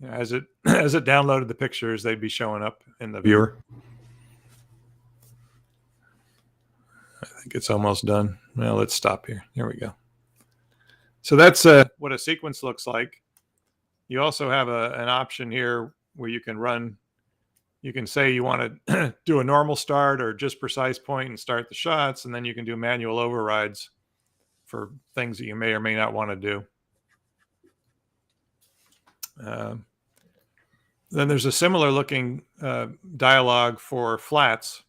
you know, as it downloaded the pictures, they'd be showing up in the viewer. I think it's almost done. Well, let's stop here. Here we go. So that's what a sequence looks like. You also have an option here where you can run. You can say you want to do a normal start or just precise point and start the shots, and then you can do manual overrides for things that you may or may not want to do. Then there's a similar looking dialog for flats.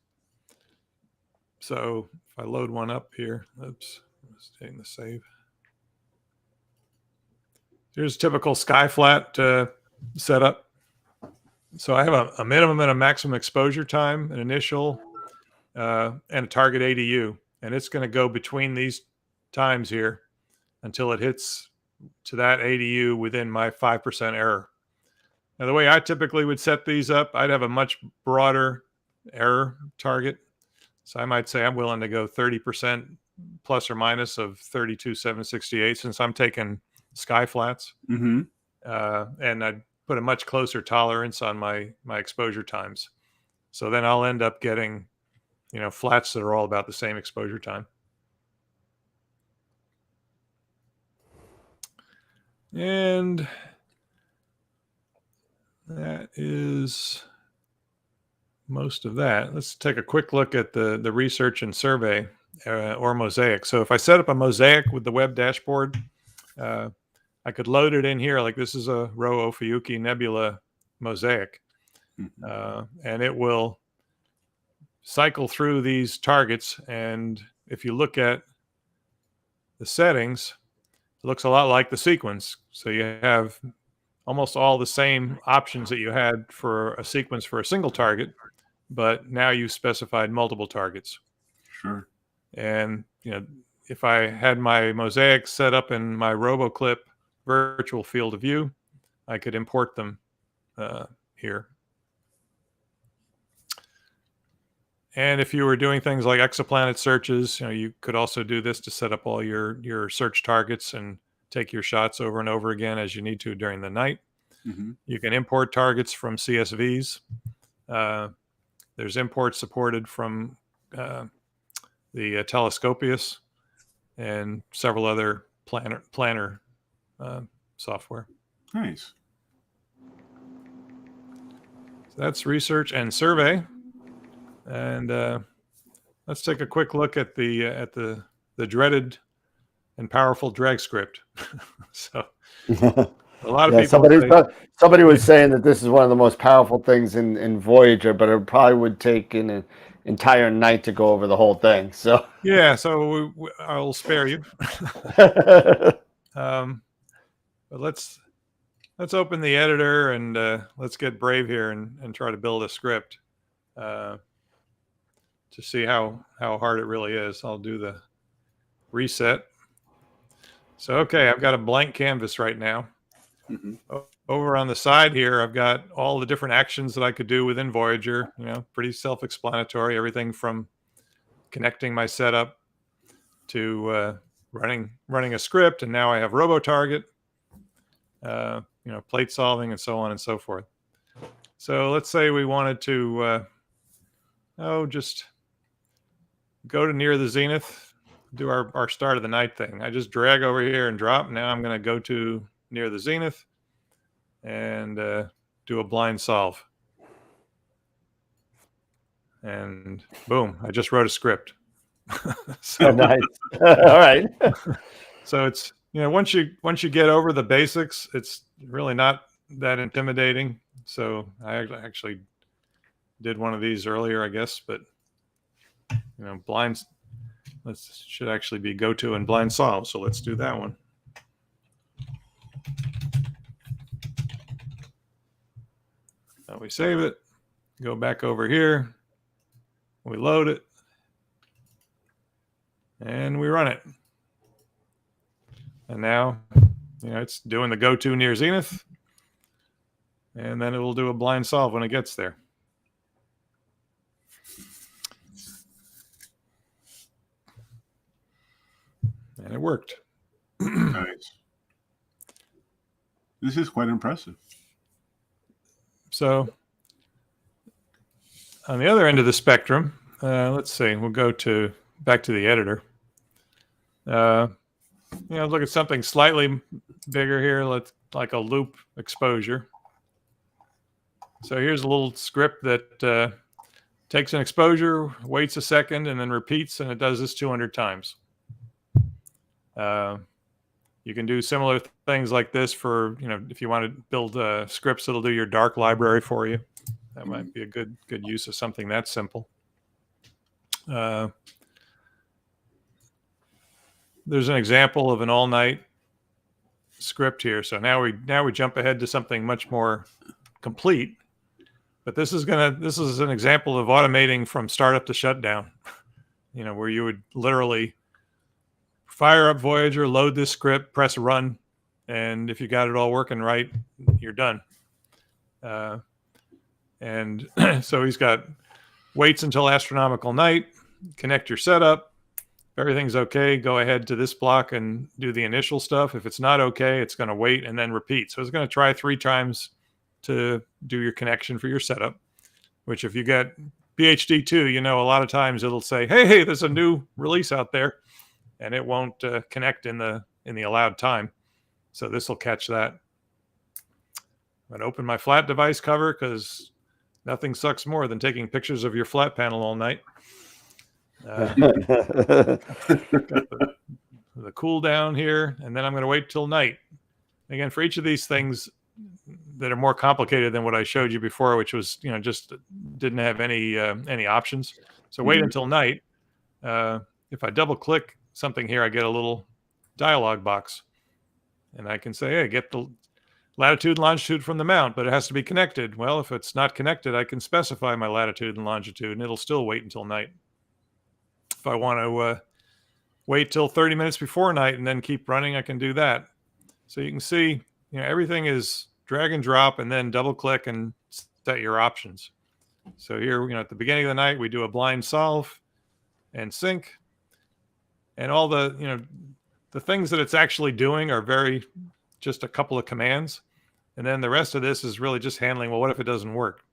So if I load one up here, oops, I'm just taking the save. Here's a typical sky flat setup. So I have a minimum and a maximum exposure time, an initial, and a target ADU. And it's going to go between these times here until it hits to that ADU within my 5% error. Now, the way I typically would set these up, I'd have a much broader error target. So I might say I'm willing to go 30% plus or minus of 32,768 since I'm taking sky flats. And I'd put a much closer tolerance on my exposure times. So then I'll end up getting, you know, flats that are all about the same exposure time. And that is most of that. Let's take a quick look at the research and survey or mosaic. So if I set up a mosaic with the web dashboard, I could load it in here. Like this is a Rho Ophiuchi Nebula mosaic. And it will cycle through these targets. And if you look at the settings, it looks a lot like the sequence. So you have almost all the same options that you had for a sequence for a single target, but now you specified multiple targets. Sure. And, you know, if I had my mosaic set up in my RoboClip virtual field of view, I could import them here. And if you were doing things like exoplanet searches, you know, you could also do this to set up all your search targets and take your shots over and over again as you need to during the night. You can import targets from CSVs. There's imports supported from the Telescopius and several other planner software. Nice. So that's research and survey. And let's take a quick look at the dreaded and powerful drag script. So a lot of people somebody was saying that this is one of the most powerful things in Voyager, but it probably would take an entire night to go over the whole thing. So yeah, so I'll spare you. But let's open the editor and let's get brave here and try to build a script to see how hard it really is. I'll do the reset. So, okay, I've got a blank canvas right now. Over on the side here, I've got all the different actions that I could do within Voyager, you know, pretty self-explanatory, everything from connecting my setup to running a script. And now I have RoboTarget, you know, plate solving and so on and so forth. So let's say we wanted to, just go to near the zenith, do our start of the night thing. I just drag over here and drop. Now I'm going to go to near the zenith and do a blind solve. And boom, I just wrote a script. So nice. All right. So it's, once you get over the basics, it's really not that intimidating. So I actually did one of these earlier, I guess, but blinds, should actually be go to and blind solve. So let's do that one. Now we save it, go back over here, we load it, and we run it. And now, it's doing the go to near zenith, and then it will do a blind solve when it gets there. And it worked. Nice. This is quite impressive. So on the other end of the spectrum, let's see, we'll go back to the editor. Look at something slightly bigger here, like a loop exposure. So here's a little script that takes an exposure, waits a second, and then repeats, and it does this 200 times. You can do similar things like this for, if you want to build scripts that'll do your dark library for you. That might be a good use of something that simple. There's an example of an all-night script here. So now we jump ahead to something much more complete. But this is an example of automating from startup to shutdown. Where you would literally fire up Voyager, load this script, press run, and if you got it all working right, you're done. And so he's got waits until astronomical night, connect your setup. If everything's okay, go ahead to this block and do the initial stuff. If it's not okay, it's going to wait and then repeat. So it's going to try 3 times to do your connection for your setup, which if you get PhD 2, a lot of times it'll say, hey, there's a new release out there. And it won't connect in the allowed time. So this will catch that. I'm going to open my flat device cover because nothing sucks more than taking pictures of your flat panel all night. Got the cool down here, and then I'm going to wait till night. Again, for each of these things that are more complicated than what I showed you before, which was just didn't have any options. So wait until night. If I double click something here, I get a little dialog box, and I can say, hey, get the latitude and longitude from the mount, but it has to be connected. Well, if it's not connected, I can specify my latitude and longitude, and it'll still wait until night. If I want to wait till 30 minutes before night and then keep running, I can do that. So you can see, everything is drag and drop and then double click and set your options. So here, at the beginning of the night, we do a blind solve and sync. And all the things that it's actually doing are just a couple of commands. And then the rest of this is really just handling, well, what if it doesn't work?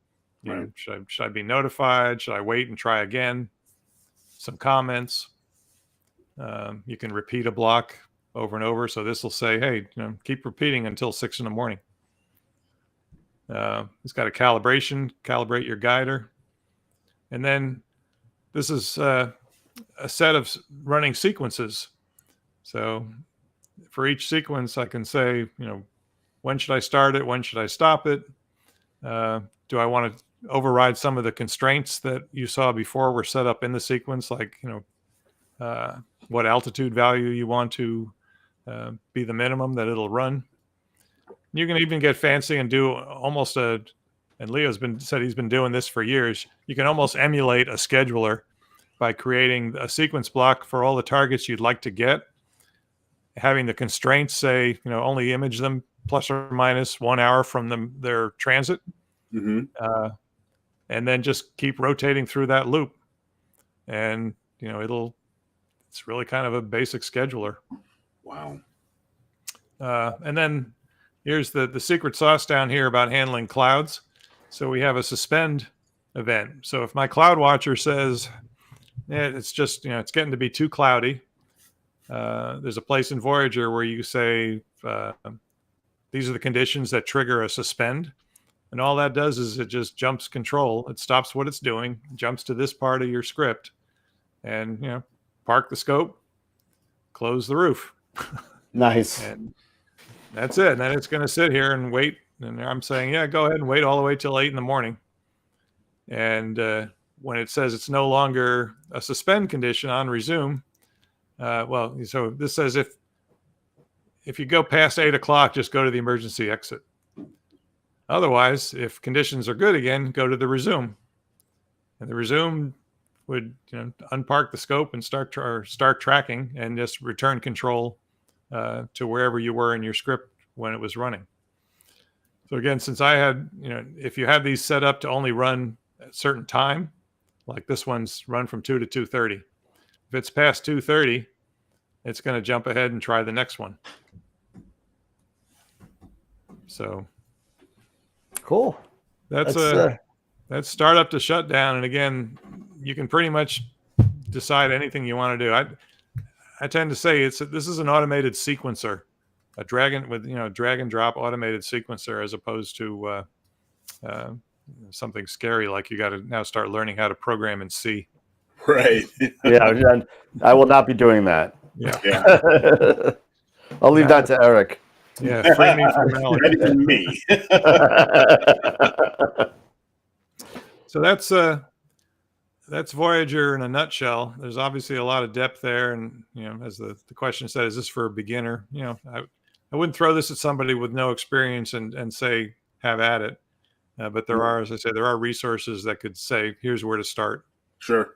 Right. Should I be notified? Should I wait and try again? Some comments. You can repeat a block over and over. So this will say, hey, keep repeating until 6 a.m. It's got a calibrate your guider. And then this is a set of running sequences. So for each sequence, I can say, when should I start it? When should I stop it? Do I want to override some of the constraints that you saw before were set up in the sequence, like, what altitude value you want to be the minimum that it'll run. You can even get fancy and do almost and Leo's said he's been doing this for years. You can almost emulate a scheduler by creating a sequence block for all the targets you'd like to get, having the constraints say, only image them plus or minus 1 hour from their transit. Mm-hmm. And then just keep rotating through that loop. And, it's really kind of a basic scheduler. Wow. And then here's the secret sauce down here about handling clouds. So we have a suspend event. So if my cloud watcher says, it's just, it's getting to be too cloudy, there's a place in Voyager where you say, these are the conditions that trigger a suspend. And all that does is it just jumps control. It stops what it's doing, jumps to this part of your script, and, park the scope, close the roof. Nice. And that's it. And then it's going to sit here and wait. And I'm saying, yeah, go ahead and wait all the way till 8 in the morning. And when it says it's no longer a suspend condition on resume, so this says if you go past 8 o'clock, just go to the emergency exit. Otherwise, if conditions are good again, go to the resume. And the resume would unpark the scope and start tracking and just return control to wherever you were in your script when it was running. So again, since I had, if you have these set up to only run at a certain time, like this one's run from 2 to 2:30. If it's past 2:30, it's going to jump ahead and try the next one. So cool. That's startup to shutdown. And again, you can pretty much decide anything you want to do. I tend to say this is an automated sequencer, a drag and drop automated sequencer, as opposed to something scary like you got to now start learning how to program in C. Right. Yeah, I will not be doing that. Yeah. I'll leave that to Eric. Yeah, free me from knowledge. Not even me. So that's Voyager in a nutshell. There's obviously a lot of depth there, and as the question said, is this for a beginner? I wouldn't throw this at somebody with no experience and say have at it. But there are, as I say, there are resources that could say here's where to start. Sure.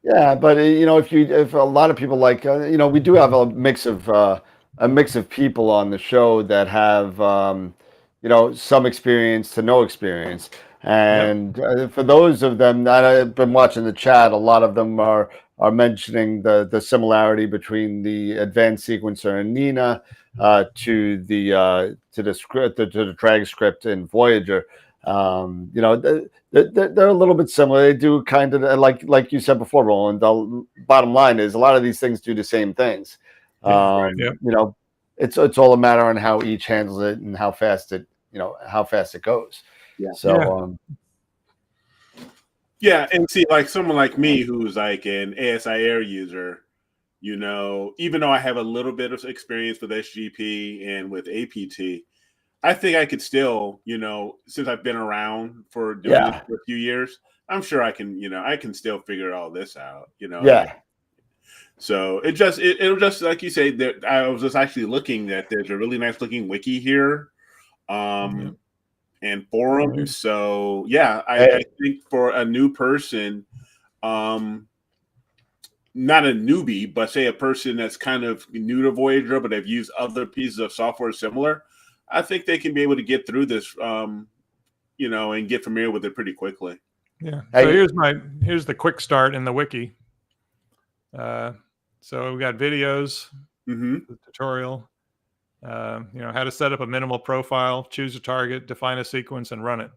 Yeah, but if a lot of people like we do have a mix of people on the show that have some experience to no experience. And for those of them that I've been watching the chat, a lot of them are mentioning the similarity between the advanced sequencer in Nina to the script, to the drag script in Voyager. They're a little bit similar. They do kind of like you said before, Roland. The bottom line is a lot of these things do the same things. It's all a matter on how each handles it and how fast it goes. Yeah. So, and see, like someone like me who's like an ASI Air user, even though I have a little bit of experience with SGP and with APT, I think I could still, since I've been around for doing this for a few years, I'm sure I can still figure all this out, Yeah. So it'll just like you say, that I was just actually looking that there's a really nice looking wiki here. And forums. So I think for a new person, not a newbie, but say a person that's kind of new to Voyager, but have used other pieces of software similar, I think they can be able to get through this, and get familiar with it pretty quickly. Yeah. So here's the quick start in the wiki. So we got videos, the tutorial. How to set up a minimal profile, choose a target, define a sequence, and run it.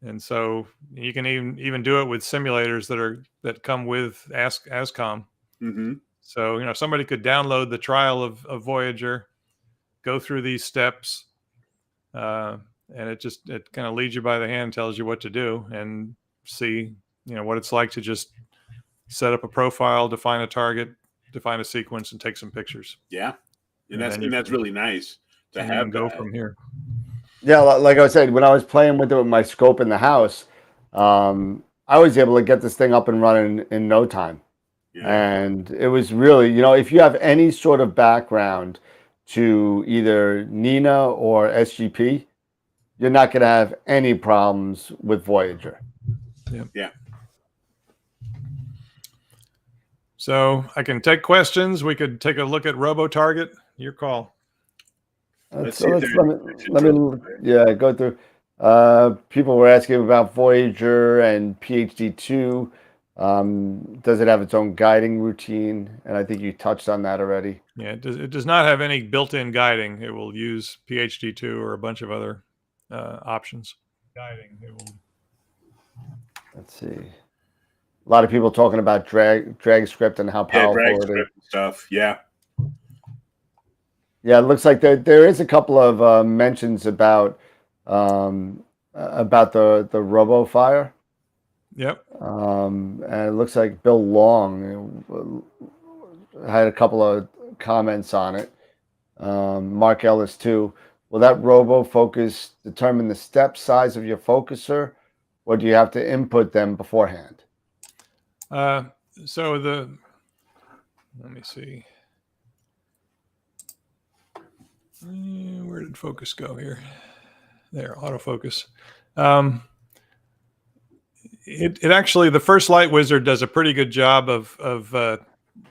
And so you can even do it with simulators that come with ASCOM. So somebody could download the trial of Voyager, go through these steps, and it kind of leads you by the hand, tells you what to do, and see what it's like to just set up a profile, define a target, define a sequence, and take some pictures. Yeah. And that's really nice to have. Go from here. Yeah, like I said, when I was playing with it with my scope in the house, I was able to get this thing up and running in no time. Yeah. And it was really, if you have any sort of background to either Nina or SGP, you're not going to have any problems with Voyager. Yeah. So I can take questions. We could take a look at RoboTarget. Your call. Let me go through. People were asking about Voyager and PhD2. Does it have its own guiding routine? And I think you touched on that already. Yeah, it does not have any built-in guiding. It will use PhD2 or a bunch of other options. Guiding. Let's see. A lot of people talking about drag script and how Yeah, powerful drag it is. script and stuff. Yeah. Yeah, it looks like there is a couple of mentions about the RoboFire. Yep. And it looks like Bill Long had a couple of comments on it. Mark Ellis too. Will that robo focus determine the step size of your focuser, or do you have to input them beforehand? So let me see. Where did focus go here? There, autofocus. It actually, the First Light Wizard does a pretty good job of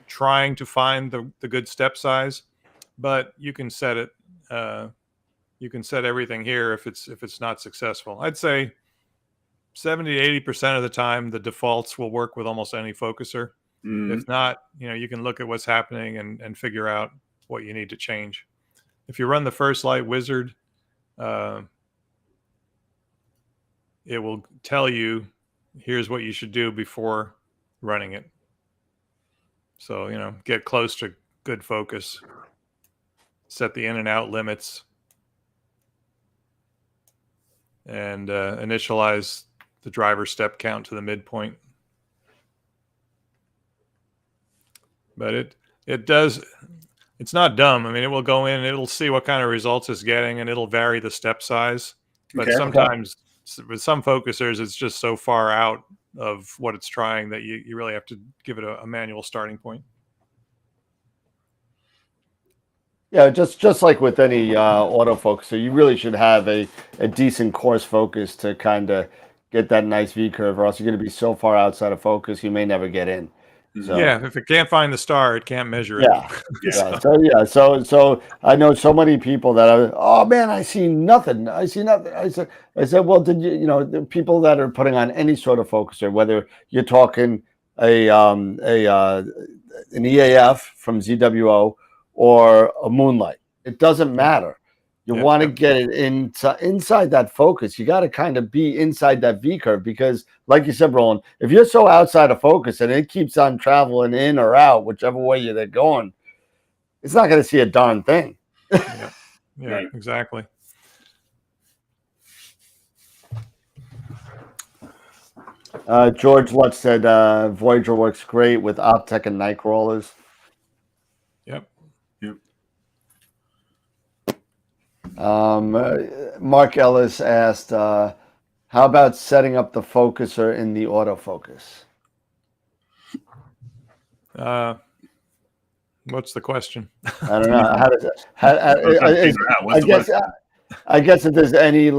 trying to find the good step size, but you can set it. You can set everything here if it's not successful. I'd say 70 to 80% of the time, the defaults will work with almost any focuser. If not, you can look at what's happening and figure out what you need to change. If you run the First Light Wizard, it will tell you, here's what you should do before running it. So, get close to good focus, set the in and out limits, and initialize the driver step count to the midpoint. But it does, it's not dumb. I mean, it will go in, it'll see what kind of results it's getting, and it'll vary the step size. But sometimes with some focusers, it's just so far out of what it's trying that you really have to give it a manual starting point. Yeah, just like with any autofocuser, you really should have a decent coarse focus to kind of get that nice V curve, or else you're going to be so far outside of focus you may never get in. So, yeah, if it can't find the star, it can't measure it. So I know so many people that are, oh man, I see nothing. I said, well, did you, the people that are putting on any sort of focuser, whether you're talking an EAF from ZWO or a Moonlight, it doesn't matter. You want to get it inside that focus. You got to kind of be inside that V curve, because like you said, Roland, if you're so outside of focus and it keeps on traveling in or out, whichever way they're going, it's not going to see a darn thing. Yeah, right. Exactly. George Lutz said Voyager works great with Optech and night crawlers. Yep. Mark Ellis asked, how about setting up the focuser in the autofocus? What's the question? I don't know. How does I guess if there's any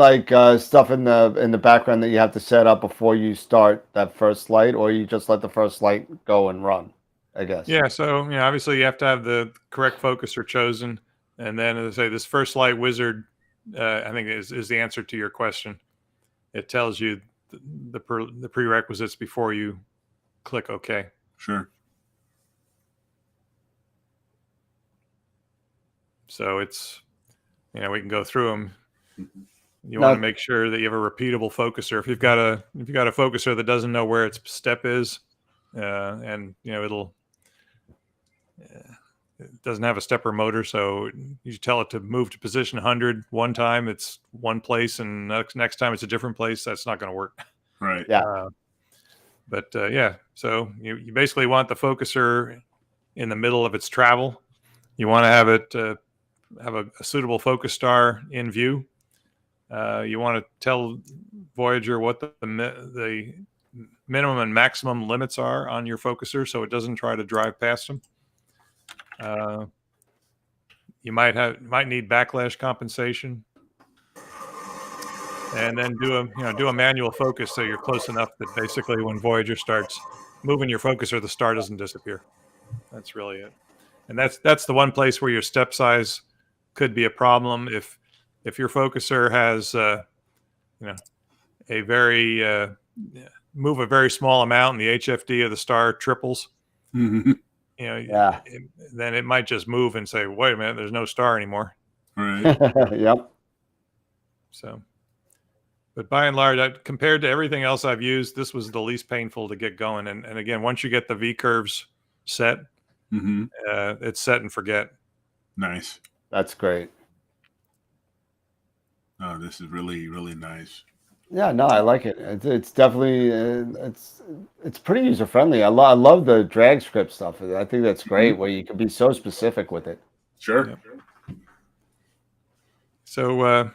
stuff in the background that you have to set up before you start that first light, or you just let the first light go and run, I guess. Yeah. So obviously you have to have the correct focuser chosen. And then, as I say, this First Light Wizard, I think, is the answer to your question. It tells you the prerequisites before you click OK. Sure. So it's, we can go through them. You want to make sure that you have a repeatable focuser. If you've got a focuser that doesn't know where its step is, and it doesn't have a stepper motor, so you tell it to move to position 100 one time, it's one place, and next time it's a different place. That's not going to work. Right. Yeah. So you basically want the focuser in the middle of its travel. You want to have it have a suitable focus star in view. You want to tell Voyager what the minimum and maximum limits are on your focuser, so it doesn't try to drive past them. You might need backlash compensation, and then do a manual focus so you're close enough that basically when Voyager starts moving your focuser, the star doesn't disappear. That's really it. And that's the one place where your step size could be a problem. If your focuser has move a very small amount and the HFD of the star triples, then it might just move and say, wait a minute, there's no star anymore. Right. Yep. So, But by and large, compared to everything else I've used, this was the least painful to get going. And again, once you get the V curves set, it's set and forget. Nice. That's great. Oh, this is really, really nice. Yeah, no, I like it. It's definitely it's pretty user friendly. I love the drag script stuff. I think that's great where you can be so specific with it. Sure. Yep. So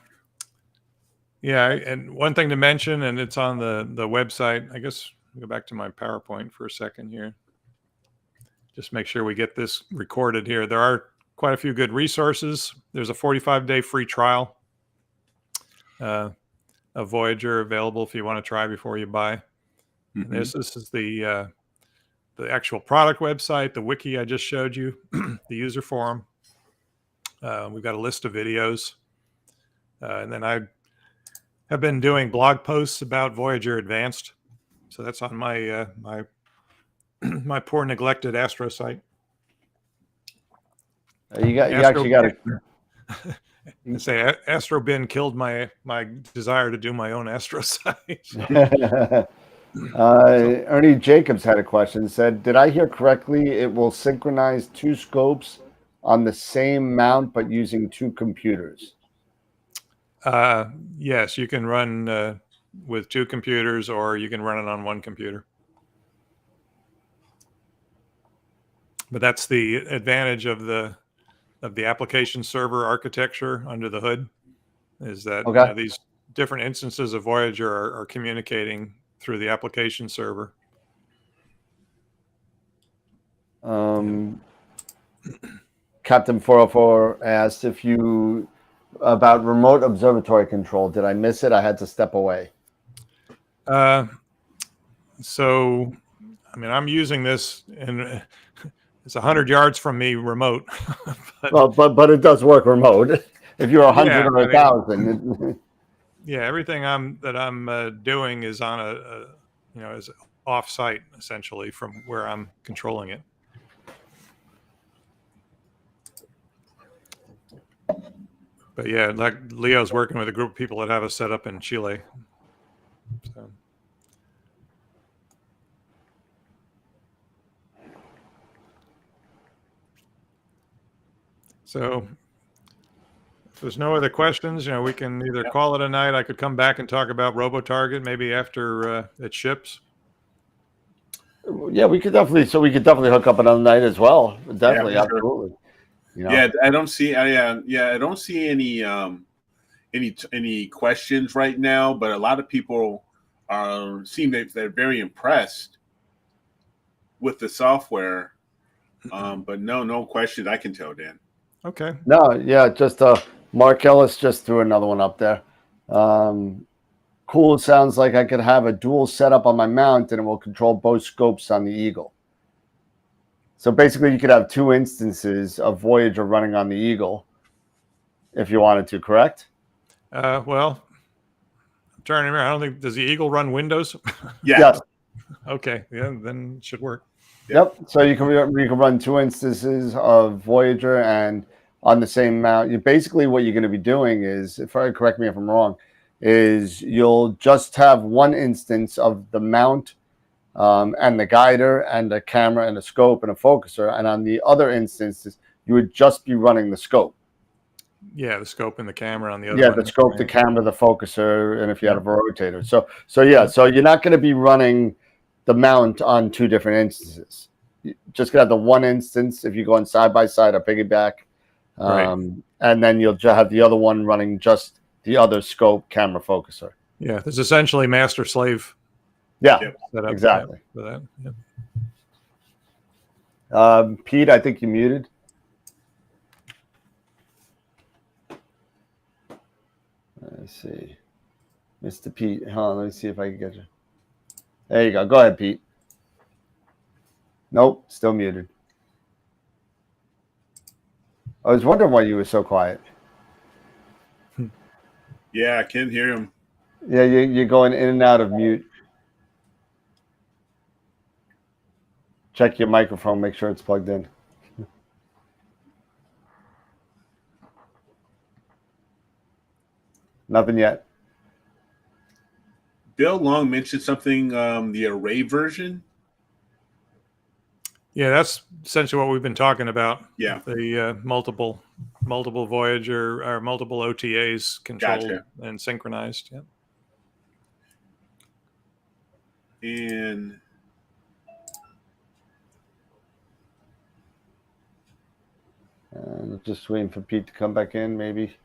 yeah, and one thing to mention, and it's on the website. I guess I'll go back to my PowerPoint for a second here. Just make sure we get this recorded here. There are quite a few good resources. There's a 45-day free trial of Voyager available if you want to try before you buy. And this is the actual product website, the wiki I just showed you, the user forum. We've got a list of videos. And then I have been doing blog posts about Voyager Advanced. So that's on my my poor neglected Astro site. You actually got to say AstroBin killed my desire to do my own Astro site. Ernie Jacobs had a question. Said, "Did I hear correctly? It will synchronize 2 scopes on the same mount, but using 2 computers." Yes, you can run with 2 computers, or you can run it on 1 computer. But that's the advantage of the application server architecture under the hood, is that these different instances of Voyager are communicating through the application server. Captain 404 asked about remote observatory control. Did I miss it? I had to step away. So, I mean, I'm using this, and it's 100 yards from me remote. but it does work remote. If you're 100 or 1,000. Yeah, everything I'm doing is on is off-site essentially from where I'm controlling it. But yeah, like Leo's working with a group of people that have a setup in Chile. So if there's no other questions, we can either call it a night. I could come back and talk about RoboTarget maybe after it ships. Yeah, we could definitely hook up another night as well. Definitely, absolutely. Sure. Yeah, I don't see. I don't see any questions right now. But a lot of people seem that they're very impressed with the software. But no questions I can tell, Dan. Okay. No, yeah, just Mark Ellis just threw another one up there. Cool. It sounds like I could have a dual setup on my mount and it will control both scopes on the Eagle. So basically you could have 2 instances of Voyager running on the Eagle if you wanted to, correct? Well, I'm trying to remember. I don't think, does the Eagle run Windows? Yeah. Yes. Okay. Yeah, then it should work. Yep. So you can run 2 instances of Voyager and on the same mount. Basically what you're going to be doing is, correct me if I'm wrong, is you'll just have 1 instance of the mount and the guider and the camera and the scope and a focuser, and on the other instances you would just be running the scope. Yeah, the scope and the camera on the other. Yeah, the scope, the camera, the focuser, and if you had a rotator. So you're not going to be running the mount on 2 different instances. You're just gonna have the 1 instance if you go on side by side or piggyback, and then you'll have the other one running just the other scope, camera, focuser. Yeah, there's essentially master slave. Yeah, setup exactly. For that. Yeah. Pete, I think you muted. Let's see, Mr. Pete. Hold on, let me see if I can get you. There you go. Go ahead, Pete. Nope, still muted. I was wondering why you were so quiet. Yeah, I can't hear him. Yeah, you're going in and out of mute. Check your microphone, make sure it's plugged in. Nothing yet. Bill Long mentioned something, the array version. Yeah, that's essentially what we've been talking about. Yeah. The multiple Voyager or multiple OTAs controlled Gotcha. and synchronized. Yeah. And Just waiting for Pete to come back in, maybe.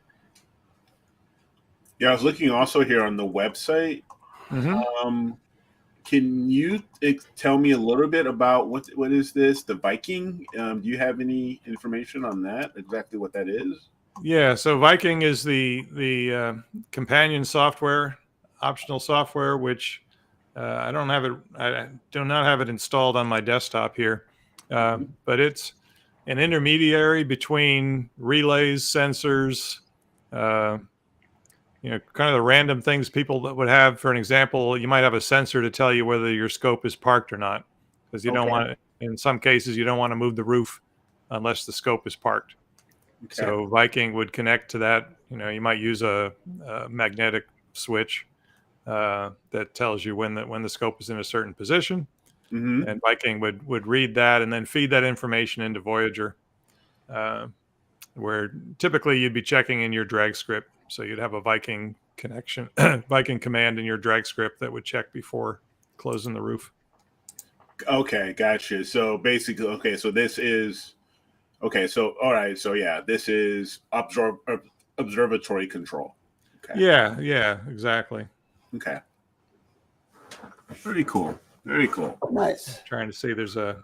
yeah, I was looking also here on the website. Mm-hmm. Can you tell me a little bit about what is this, the Viking? Do you have any information on that? Exactly what that is? Yeah. So Viking is the companion software, optional software, which I don't have it. I do not have it installed on my desktop here, but it's an intermediary between relays, sensors. Kind of the random things people that would have. For an example, you might have a sensor to tell you whether your scope is parked or not, because you don't want, in some cases, you don't want to move the roof unless the scope is parked. Okay. So Viking would connect to that. You might use a magnetic switch that tells you when the scope is in a certain position, and Viking would read that and then feed that information into Voyager, where typically you'd be checking in your drag script. So you'd have a Viking connection, Viking command in your drag script that would check before closing the roof. Okay, gotcha. So basically, okay, so this is, okay, so all right, so yeah, this is observatory control. Okay. Yeah, exactly. Okay. Very cool. Very cool. Nice. Trying to see, there's a,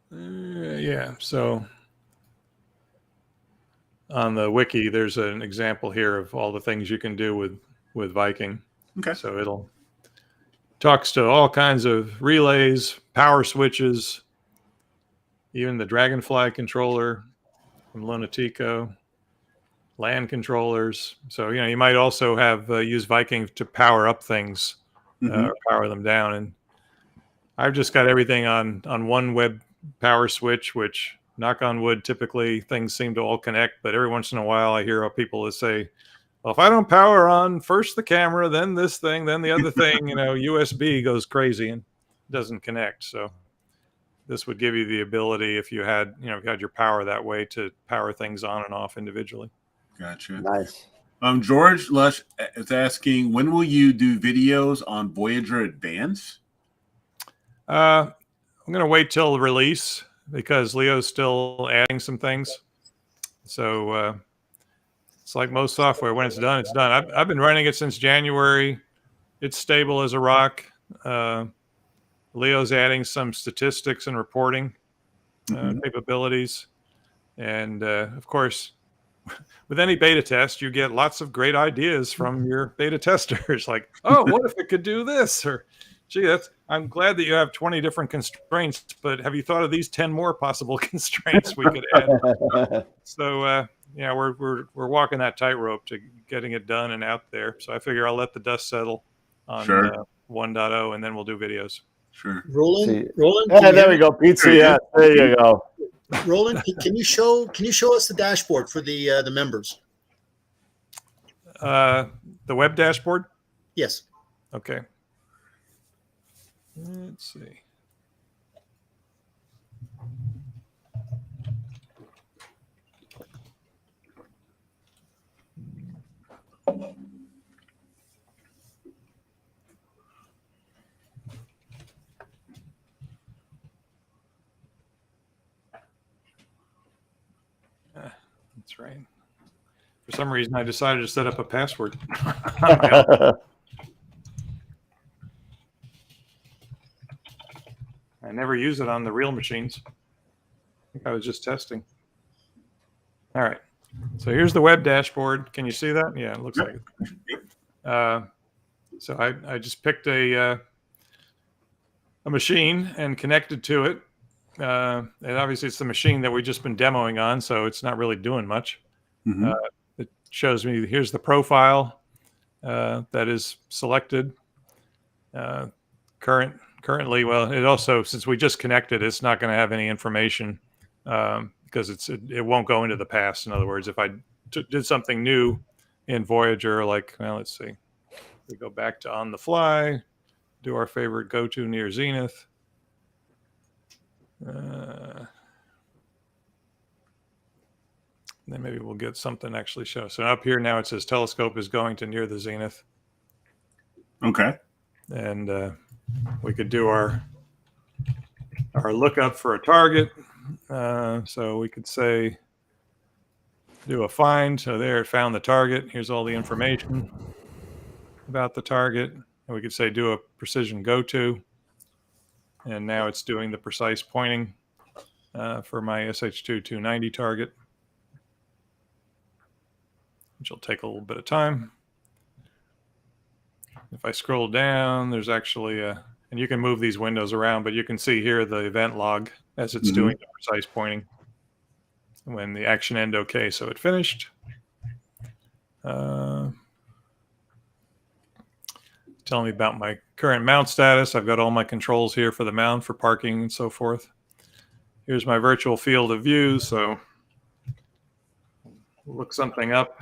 yeah, so on the wiki, there's an example here of all the things you can do with Viking. Okay. So it'll talks to all kinds of relays, power switches, even the Dragonfly controller from Lunatico, LAN controllers. So you might also have use Viking to power up things or power them down. And I've just got everything on one web power switch, which, knock on wood, typically things seem to all connect, but every once in a while I hear people that say, well, if I don't power on first the camera, then this thing, then the other thing, USB goes crazy and doesn't connect. So this would give you the ability, if you had your power that way, to power things on and off individually. Gotcha. Nice. George Lush is asking, when will you do videos on Voyager Advance? I'm going to wait till the release, because Leo's still adding some things. So it's like most software. When it's done, it's done. I've been running it since January. It's stable as a rock. Leo's adding some statistics and reporting capabilities. And of course, with any beta test, you get lots of great ideas from your beta testers. Like, oh, what if it could do this? Or, gee, I'm glad that you have 20 different constraints, but have you thought of these 10 more possible constraints we could add? So, we're walking that tightrope to getting it done and out there. So I figure I'll let the dust settle on 1.0, and then we'll do videos. Sure. Roland. Yeah, there we go. Pizza. Yeah, there you go. Roland, can you show us the dashboard for the members? The web dashboard? Yes. Okay. Let's see. That's right. For some reason, I decided to set up a password. I never use it on the real machines. I think I was just testing. All right. So here's the web dashboard. Can you see that? Yeah, it looks like it. So I just picked a machine and connected to it. And obviously it's the machine that we've just been demoing on, so it's not really doing much. It shows me, here's the profile that is selected. Currently, well, it also, since we just connected, it's not going to have any information because it won't go into the past. In other words, if I did something new in Voyager, like, well, let's see, We go back to on the fly, do our favorite go to near zenith. Then maybe we'll get something actually show. So up here now it says telescope is going to near the zenith. Okay. And we could do our lookup for a target. So we could say, do a find. So there it found the target. Here's all the information about the target. And we could say, do a precision go to. And now it's doing the precise pointing for my SH2 290 target, which will take a little bit of time. If I scroll down, there's actually a, and you can move these windows around, but you can see here the event log as it's doing the precise pointing when the action end okay. So it finished. Telling me about my current mount status. I've got all my controls here for the mount, for parking and so forth. Here's my virtual field of view. So look something up.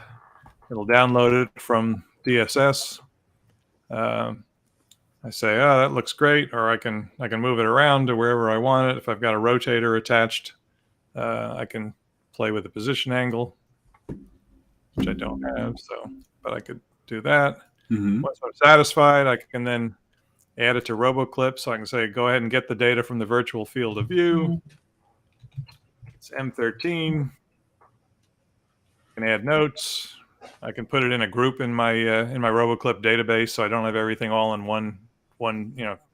It'll download it from DSS. I say, oh, that looks great, or I can move it around to wherever I want it. If I've got a rotator attached, I can play with the position angle, which I don't have. So, but I could do that. Once I'm satisfied, I can then add it to RoboClip. So I can say, go ahead and get the data from the virtual field of view. It's M13. I can add notes. I can put it in a group in my RoboClip database, so I don't have everything all in one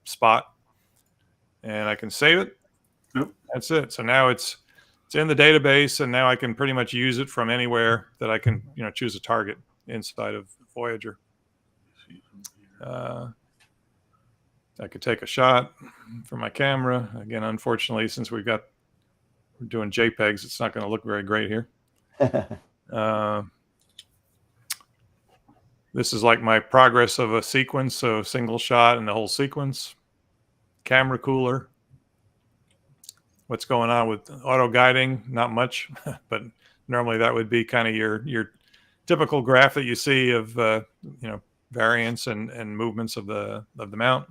spot. And I can save it. Yep. That's it. So now it's in the database, and now I can pretty much use it from anywhere that I can choose a target inside of Voyager. I could take a shot from my camera. Again, unfortunately, since we're doing JPEGs, it's not going to look very great here. This is like my progress of a sequence, so single shot and the whole sequence. Camera cooler. What's going on with auto guiding? Not much, but normally that would be kind of your typical graph that you see of variance and movements of the mount.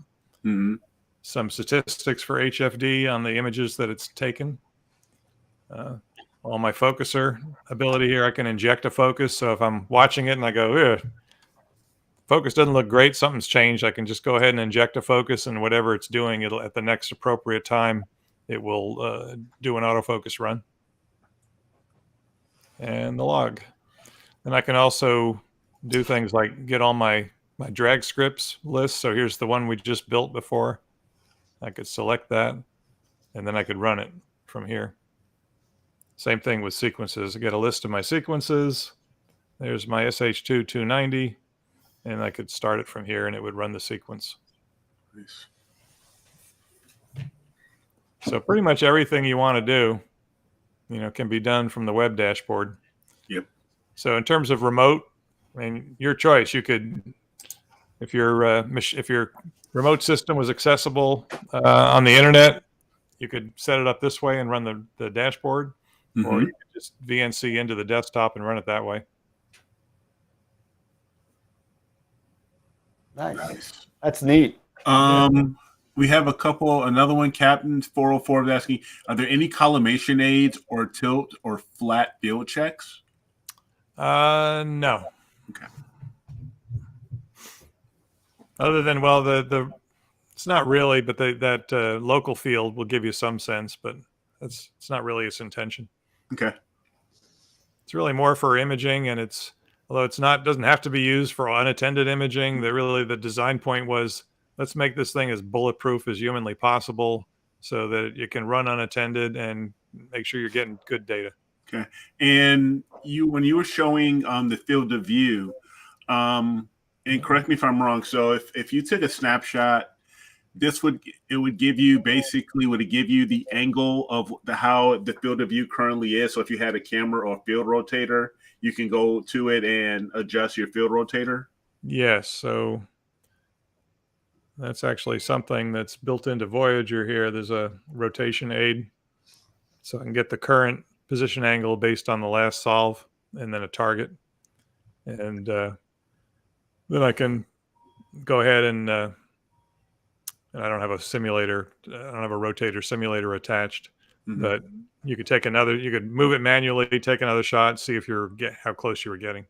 Some statistics for HFD on the images that it's taken. All my focuser ability here, I can inject a focus. So if I'm watching it and I go, focus doesn't look great, something's changed, I can just go ahead and inject a focus, and whatever it's doing, it'll at the next appropriate time, it will do an autofocus run. And the log. And I can also do things like get all my drag scripts list. So here's the one we just built before. I could select that, and then I could run it from here. Same thing with sequences. I get a list of my sequences. There's my SH2 290, and I could start it from here, and it would run the sequence. Nice. So pretty much everything you want to do, can be done from the web dashboard. Yep. So in terms of remote, I mean, your choice. You could, if your remote system was accessible on the internet, you could set it up this way and run the dashboard, or you could just VNC into the desktop and run it that way. Nice. That's neat. We have another one, Captain 404 is asking, are there any collimation aids or tilt or flat field checks? No. Okay. Other than, well, it's not really, but that local field will give you some sense, but it's not really its intention. Okay. It's really more for imaging, and although doesn't have to be used for unattended imaging. The design point was, let's make this thing as bulletproof as humanly possible so that you can run unattended and make sure you're getting good data. Okay. And when you were showing the field of view, and correct me if I'm wrong, so if you took a snapshot, would it give you the angle of how the field of view currently is? So if you had a camera or a field rotator, you can go to it and adjust your field rotator? Yes. So that's actually something that's built into Voyager here. There's a rotation aid. So I can get the current position angle based on the last solve and then a target. And then I can go ahead and I don't have a simulator. I don't have a rotator simulator attached, but you could take another. You could move it manually, take another shot, see if how close you were getting.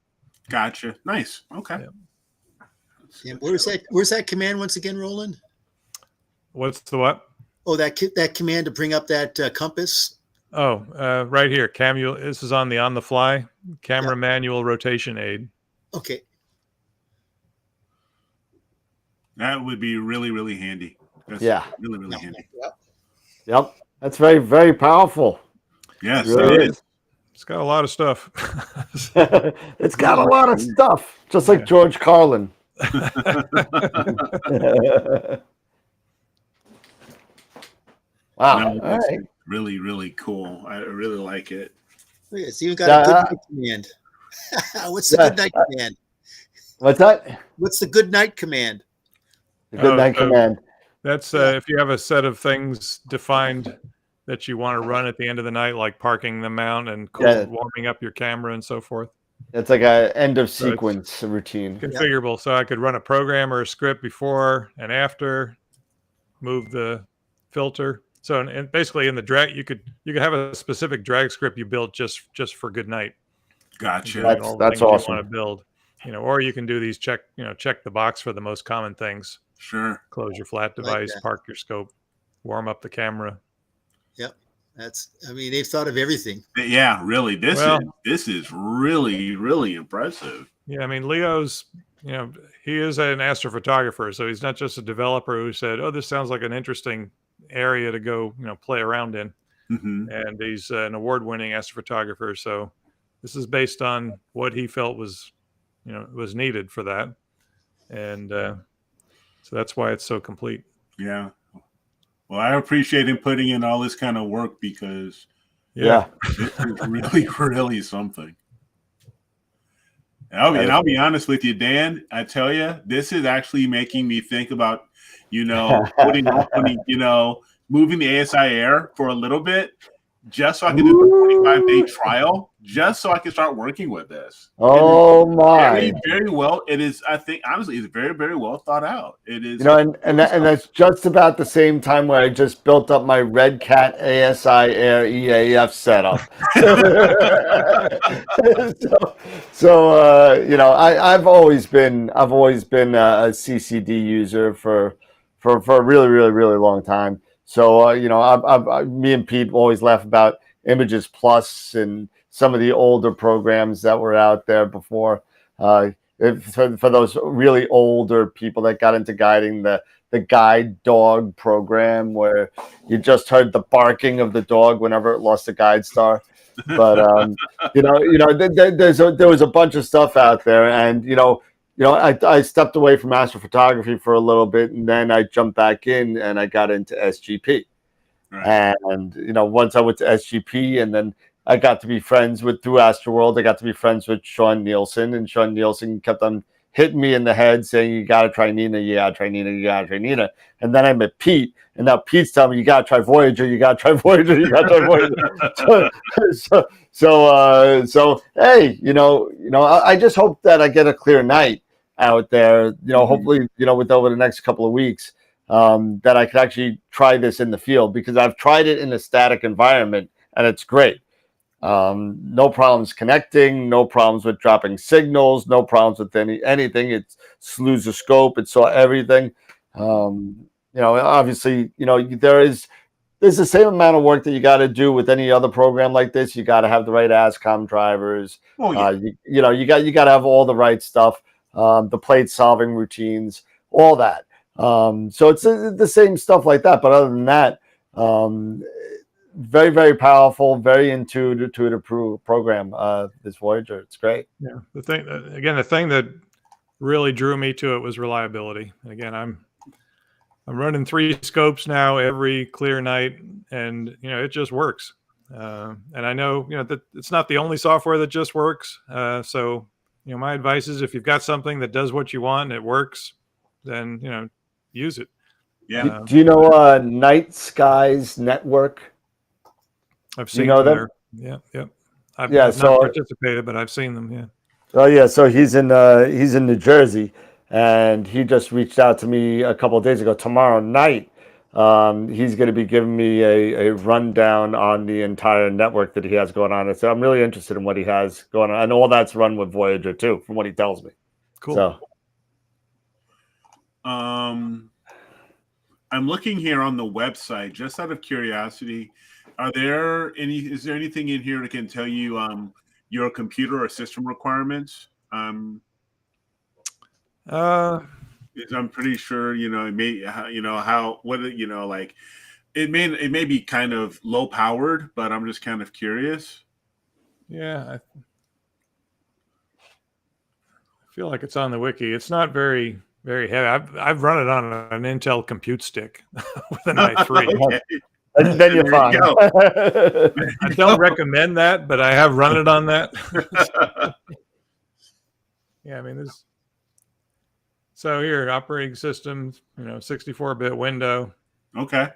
Gotcha. Nice. Okay. Yeah. And where's that command once again, Roland? What's the what? Oh, that command to bring up that compass. Oh, right here. This is on the fly camera manual rotation aid. Okay. That would be really, really handy. That's really, really handy. Yep. That's very, very powerful. Yes, it really is. It's got a lot of stuff. It's got a lot of stuff, just like George Carlin. Wow. No, all right. Really, really cool. I really like it. It's even got a good night command. What's the good night command? What's that? What's the good night command? The good night command. That's if you have a set of things defined that you want to run at the end of the night, like parking them out and warming up your camera and so forth. It's like a end of sequence routine. Configurable. So I could run a program or a script before and after, move the filter. So and basically in the drag, you could have a specific drag script you built just for good night. Gotcha. That's awesome. You want to build, or you can do these check the box for the most common things. Sure. Close your flat device, park your scope, warm up the camera. Yep. They've thought of everything. Yeah, really. This is really, really impressive. Yeah, Leo's, he is an astrophotographer, so he's not just a developer who said, "Oh, this sounds like an interesting area to go, play around in." And he's an award-winning astrophotographer, so this is based on what he felt was needed for that, and so that's why it's so complete. Yeah. Well, I appreciate him putting in all this kind of work because this is really, really something. And I'll be honest with you, Dan. I tell you, this is actually making me think about, moving the ASI Air for a little bit, just so I can do the 45-day trial, just so I can start working with this. Oh my! Very, very well. It is. I think honestly, it's very, very well thought out. It is. And that's just about the same time where I just built up my Red Cat ASI Air EAF setup. I've always been a CCD user for a really, really, really long time. So me and Pete always laugh about Images Plus and some of the older programs that were out there before. For those really older people that got into guiding, the guide dog program where you just heard the barking of the dog whenever it lost a guide star. But there was a bunch of stuff out there, and I stepped away from astrophotography for a little bit, and then I jumped back in and I got into SGP. Right. And once I went to SGP, and then I got to be friends through AstroWorld, I got to be friends with Sean Nielsen, and Sean Nielsen kept on hitting me in the head saying, "You got to try Nina, you got to try Nina, you got to try Nina." And then I met Pete, and now Pete's telling me, "You got to try Voyager, you got to try Voyager, you got to try Voyager." So hey, I just hope that I get a clear night out there. Hopefully, over the next couple of weeks, that I could actually try this in the field, because I've tried it in a static environment and it's great. No problems connecting, no problems with dropping signals, no problems with anything. It slews the scope, it saw everything. Obviously, there's the same amount of work that you got to do with any other program like this. You got to have the right ASCOM drivers. Oh, yeah. You got to have all the right stuff, the plate solving routines, all that. So it's the same stuff like that. But other than that, very, very powerful, very intuitive program. This Voyager, it's great. Yeah, the thing that really drew me to it was reliability. Again, I'm running 3 scopes now every clear night, and it just works. And I know that it's not the only software that just works. So my advice is, if you've got something that does what you want and it works, then use it. Yeah. Do you know Night Skies Network? I've seen them. Yeah. I've not participated, but I've seen them. Yeah. Oh yeah. So he's in New Jersey, and he just reached out to me a couple of days ago. Tomorrow night, he's going to be giving me a rundown on the entire network that he has going on. And so I'm really interested in what he has going on, and all that's run with Voyager too, from what he tells me. Cool. So, I'm looking here on the website just out of curiosity. Is there anything in here that can tell you your computer or system requirements? I'm pretty sure it may like it may be kind of low powered, but I'm just kind of curious. Yeah, I feel like it's on the wiki. It's not very heavy. I've run it on an Intel compute stick with an i3. Okay. and then you're fine. I don't recommend that, but I have run it on that. Yeah, I mean, this. So here, operating system, 64-bit window. Okay.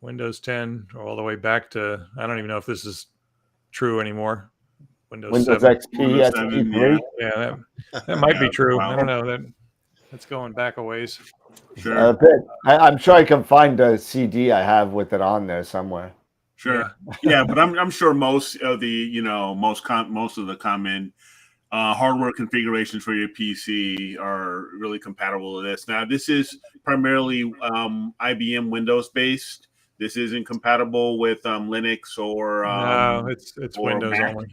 Windows 10 all the way back to, I don't even know if this is true anymore. Windows 7. XP, Windows 7, Yeah, that might be true. Wow. I don't know. That's going back a ways. Sure. a bit. I'm sure I can find a CD I have with it on there somewhere. Sure. Yeah, but I'm sure most of the most of the common hardware configurations for your PC are really compatible with this. Now, this is primarily IBM Windows based. This isn't compatible with Linux or no, it's or Windows Mac. only.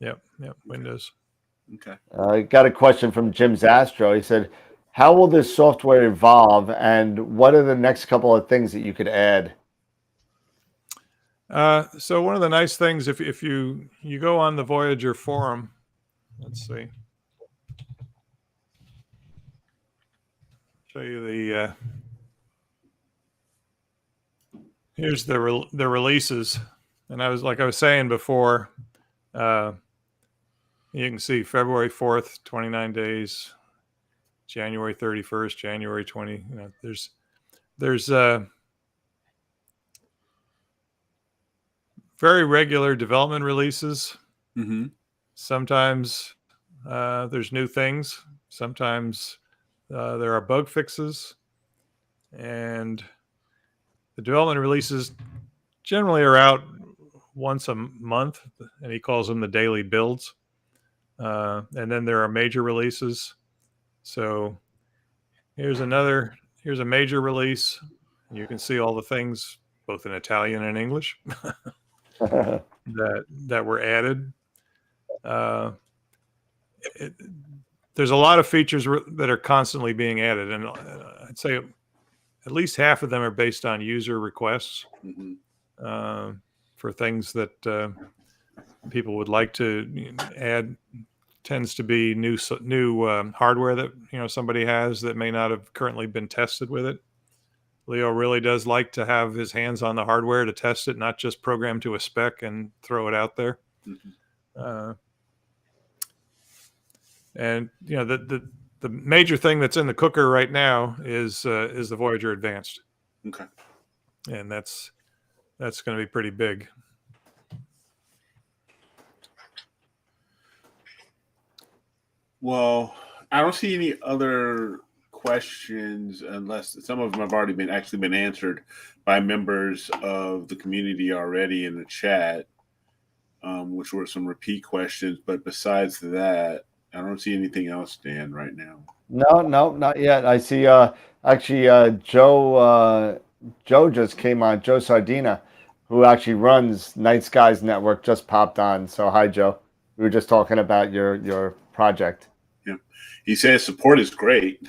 Yep, Windows. Okay. I got a question from Jim's Astro. He said, "How will this software evolve, and what are the next couple of things that you could add?" So one of the nice things, if you go on the Voyager forum, let's see, show you the here's the releases, and I was saying before, you can see February 4th, 29 days, January 31st, January 20. There's very regular development releases. Mm-hmm. Sometimes there's new things. Sometimes there are bug fixes, and the development releases generally are out once a month, and he calls them the daily builds. And then there are major releases. So here's a major release. You can see all the things, both in Italian and English, that were added. There's a lot of features that are constantly being added, and I'd say at least half of them are based on user requests for things that people would like to add. Tends to be new hardware that somebody has that may not have currently been tested with it. Leo really does like to have his hands on the hardware to test it, not just program to a spec and throw it out there. And the major thing that's in the cooker right now is the Voyager Advanced. Okay. And that's going to be pretty big. Well, I don't see any other questions unless some of them have already been answered by members of the community already in the chat, which were some repeat questions. But besides that, I don't see anything else, Dan, right now. No, not yet. I see. Actually, Joe just came on. Joe Sardina, who actually runs Night Skies Network, just popped on. So hi, Joe. We were just talking about your project. Yeah, he says support is great.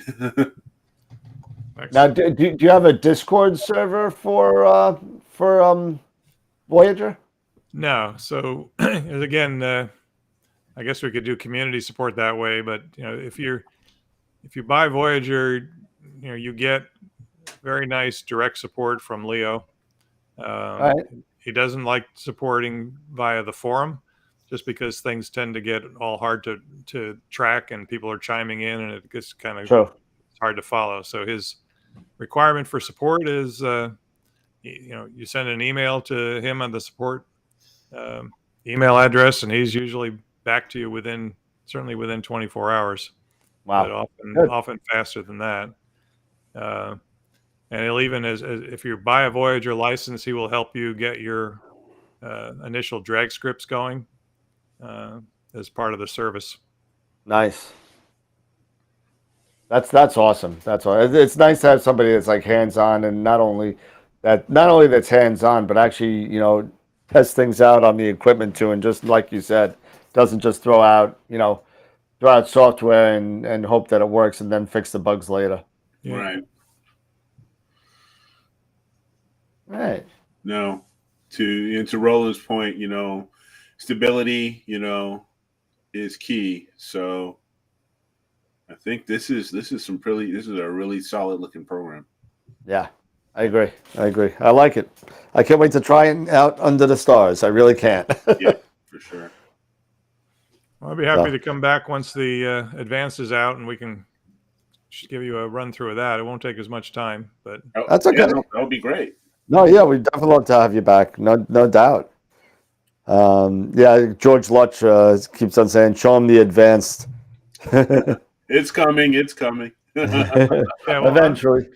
Now, do you have a Discord server for Voyager? No. So again, I guess we could do community support that way. But if you buy Voyager, you get very nice direct support from Leo. Right. He doesn't like supporting via the forum, just because things tend to get all hard to track, and people are chiming in, and it gets kind of hard to follow. So his requirement for support is, you send an email to him on the support email address, and he's usually back to you certainly within 24 hours. Wow. but often faster than that. And he'll even, as if you buy a Voyager license, he will help you get your initial drag scripts going as part of the service. Nice. That's awesome. That's all. It's nice to have somebody that's like hands-on, and not only that's hands-on, but actually, test things out on the equipment too, and just like you said, doesn't just throw out software and hope that it works and then fix the bugs later. Yeah. Right. Right. No. To Roland's point, stability, is key. So I think this is a really solid looking program. Yeah, I agree. I like it. I can't wait to try it out under the stars. I really can't. Yeah, for sure. Well, I'll be happy to come back once the advanced is out, and we can just give you a run through of that. It won't take as much time, but that's okay. Yeah, that would be great. No, yeah, we'd definitely love to have you back. No doubt. Yeah, George Lutch keeps on saying, "Show him the advanced." It's coming. It's coming. Yeah, well, eventually.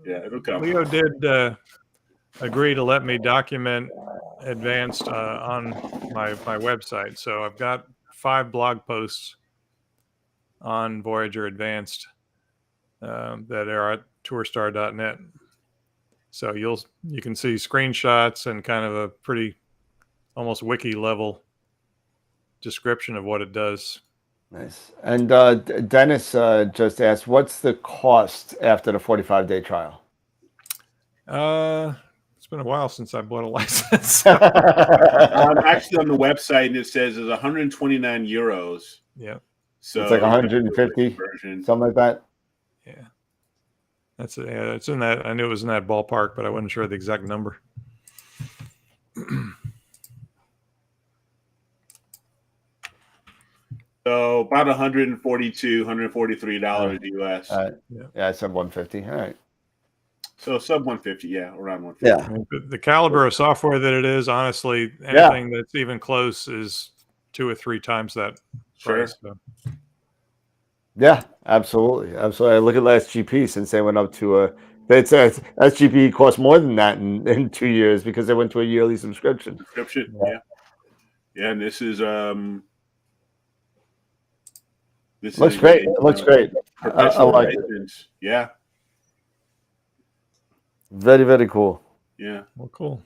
Yeah, it'll come. Leo did agree to let me document advanced on my website. So I've got 5 blog posts on Voyager Advanced that are at tourstar.net. So you can see screenshots and kind of a pretty almost wiki level description of what it does. Nice. And Dennis just asked, what's the cost after the 45-day trial? It's been a while since I bought a license. I'm actually on the website, and it says it's 129 euros. Yeah. So it's like 150, something like that. Yeah. It's in that. I knew it was in that ballpark, but I wasn't sure the exact number. So about $142, $143 US. Yeah, I said 150. All right. So sub 150, yeah, around 150. Yeah. The caliber of software that it is, honestly, anything that's even close is 2 or 3 times that price. So. Yeah, absolutely. I look at last GP since they went up to SGP cost more than that in 2 years because they went to a yearly subscription. Yeah, and this is looks great. It looks great. I like it. Yeah. Very, very cool. Yeah. Well, cool.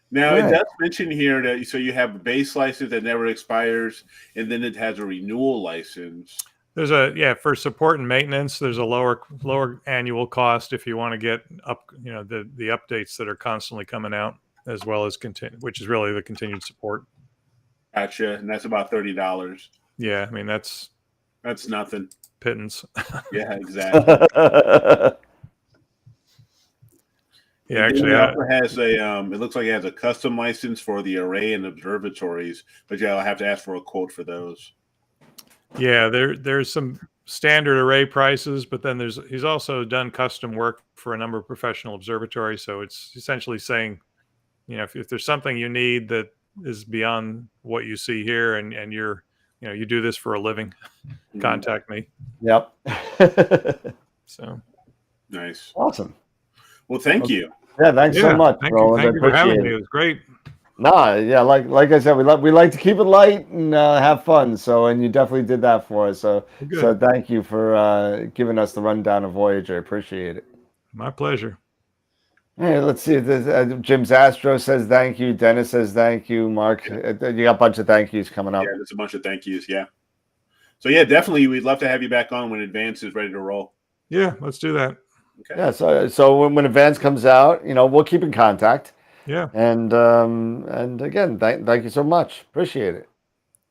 Now, it does mention here that so you have a base license that never expires, and then it has a renewal license. There's for support and maintenance, there's a lower annual cost if you want to get up, the updates that are constantly coming out, as well as which is really the continued support. Gotcha. And that's about $30. Yeah, I mean that's nothing. Pittance. Yeah, exactly. Yeah, actually, it also has it looks like it has a custom license for the array and observatories, but I'll have to ask for a quote for those. Yeah, there's some standard array prices, but then he's also done custom work for a number of professional observatories. So it's essentially saying, if there's something you need that is beyond what you see here, and you're, you do this for a living, contact me. Yep. So nice, awesome. Well, thank you. Yeah, thanks so much, Roland. Thank you for having me. It was great. No, yeah, like I said, we like to keep it light and have fun. So, and you definitely did that for us. So thank you for giving us the rundown of Voyager. Appreciate it. My pleasure. Hey, let's see. Jim's Astro says thank you. Dennis says thank you. Mark, you got a bunch of thank yous coming up. Yeah, there's a bunch of thank yous. Yeah. So yeah, definitely, we'd love to have you back on when Advance is ready to roll. Yeah, let's do that. Okay. Yeah. So when Advance comes out, we'll keep in contact. Yeah. And again, thank you so much. Appreciate it.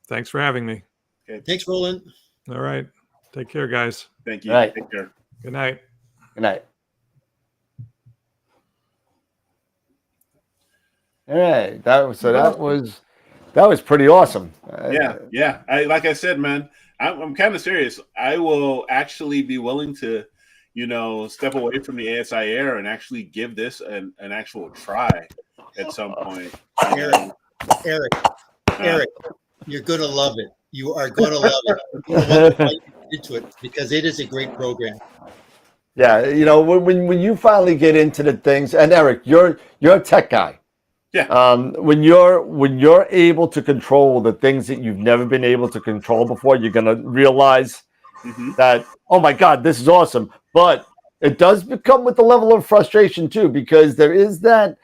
Thanks for having me. Okay. Thanks, Roland. All right. Take care, guys. Thank you. Right. Take care. Good night. Good night. All right. That was pretty awesome. Yeah. Like I said, man, I'm kind of serious. I will actually be willing to, step away from the ASI Air and actually give this an actual try at some point. Eric, you're gonna love it. You are gonna love it. into it because it is a great program. Yeah, you know, when you finally get into the things, and Eric, you're a tech guy. Yeah. When you're able to control the things that you've never been able to control before, you're gonna realize that, oh my God, this is awesome. But it does become with the level of frustration too, because there's that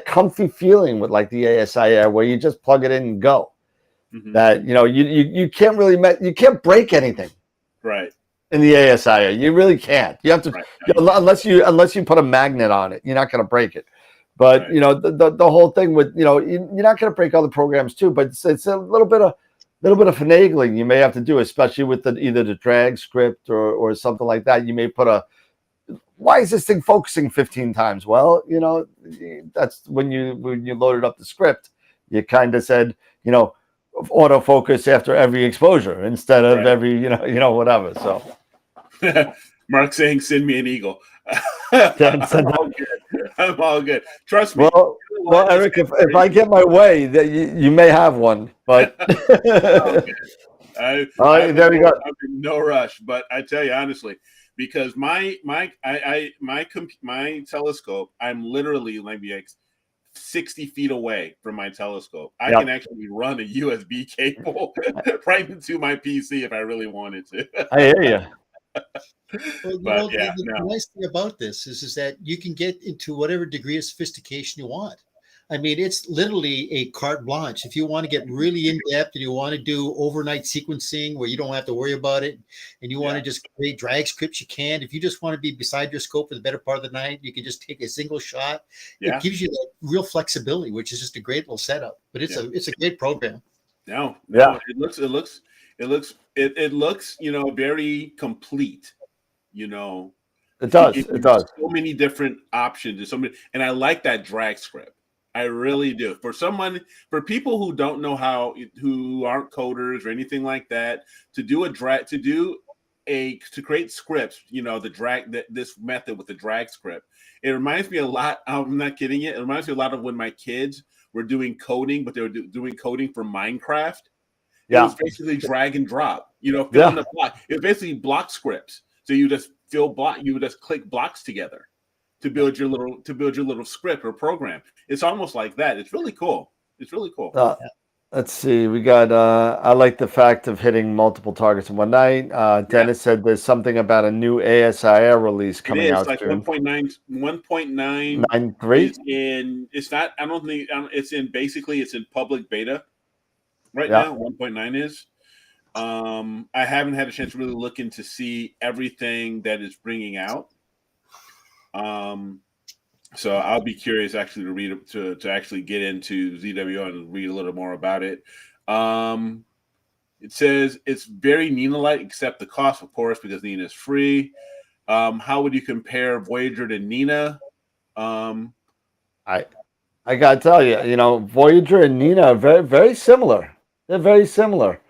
comfy feeling with like the ASI Air where you just plug it in and go. That, you know, you can't really you can't break anything. Right. In the ASI, you really can't. You have to, unless you put a magnet on it, you're not going to break it. But you know, the whole thing with, you know, you're not going to break other programs too. But it's a little bit of finagling you may have to do, especially with either the drag script or something like that. You may put why is this thing focusing 15 times? Well, you know, that's when you loaded up the script, you kind of said, you know, autofocus after every exposure instead of every, you know, whatever. So. Mark saying, "Send me an eagle." I'm all good. Trust me. Well, Eric, if I get my way, that you may have one, but there we go. I'm in no rush, but I tell you honestly, because my telescope, I'm literally like 60 feet away from my telescope. I can actually run a USB cable right into my PC if I really wanted to. I hear you. Well, the nice thing about this is that you can get into whatever degree of sophistication you want. I mean, it's literally a carte blanche. If you want to get really in depth and you want to do overnight sequencing where you don't have to worry about it, and you want to just create drag scripts, you can. If you just want to be beside your scope for the better part of the night, you can just take a single shot. It gives you that real flexibility, which is just a great little setup. But it's a great program. No, it looks, you know, very complete. You know, it does. It does. So many different options. And I like that drag script. I really do. For people who don't know who aren't coders or anything like that, to create scripts, you know, this method with the drag script, it reminds me a lot. I'm not kidding you. It reminds me a lot of when my kids were doing coding, but they were doing coding for Minecraft. It was basically drag and drop, you know, fill in the block. It was basically block scripts. So you just you would just click blocks together to build your little script or program. It's almost like that. It's really cool. Let's see. We got I like the fact of hitting multiple targets in one night. Dennis said there's something about a new ASIR release coming out like soon. 1.9. It's not, I don't think it's in public beta right now. 1.9 is. I haven't had a chance to really look into see everything that it's bringing out. So I'll be curious actually to read to actually get into ZWO and read a little more about it. It says it's very Nina-like, except the cost, of course, because Nina is free. How would you compare Voyager to Nina? I gotta tell you, you know, Voyager and Nina are very, very similar. They're very similar.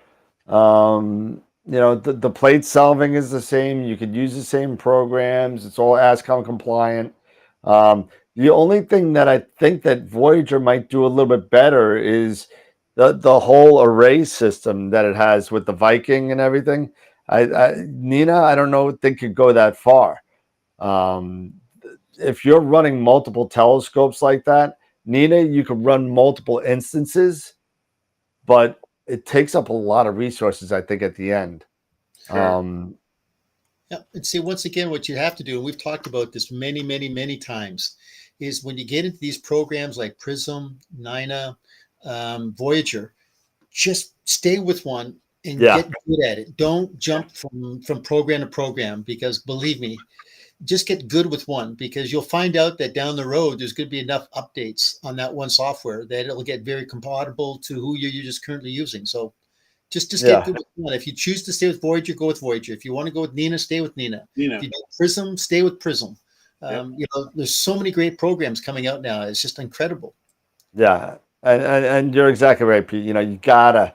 You know, the plate solving is the same. You could use the same programs. It's all ASCOM compliant. The only thing that I think that Voyager might do a little bit better is the whole array system that it has with the Viking and everything. Nina, I don't think could go that far. If you're running multiple telescopes like that, Nina, you could run multiple instances, but it takes up a lot of resources, I think, at the end. Sure. And see, once again, what you have to do, and we've talked about this many, many, many times, is when you get into these programs like Prism, Nina, Voyager, just stay with one and get good at it. Don't jump from program to program, because believe me, just get good with one, because you'll find out that down the road, there's going to be enough updates on that one software that it'll get very compatible to who you're just currently using. So just get good with one. If you choose to stay with Voyager, go with Voyager. If you want to go with Nina, stay with Nina. If you do Prism, stay with Prism. You know, there's so many great programs coming out now. It's just incredible. Yeah. And you're exactly right, Pete. You know, you gotta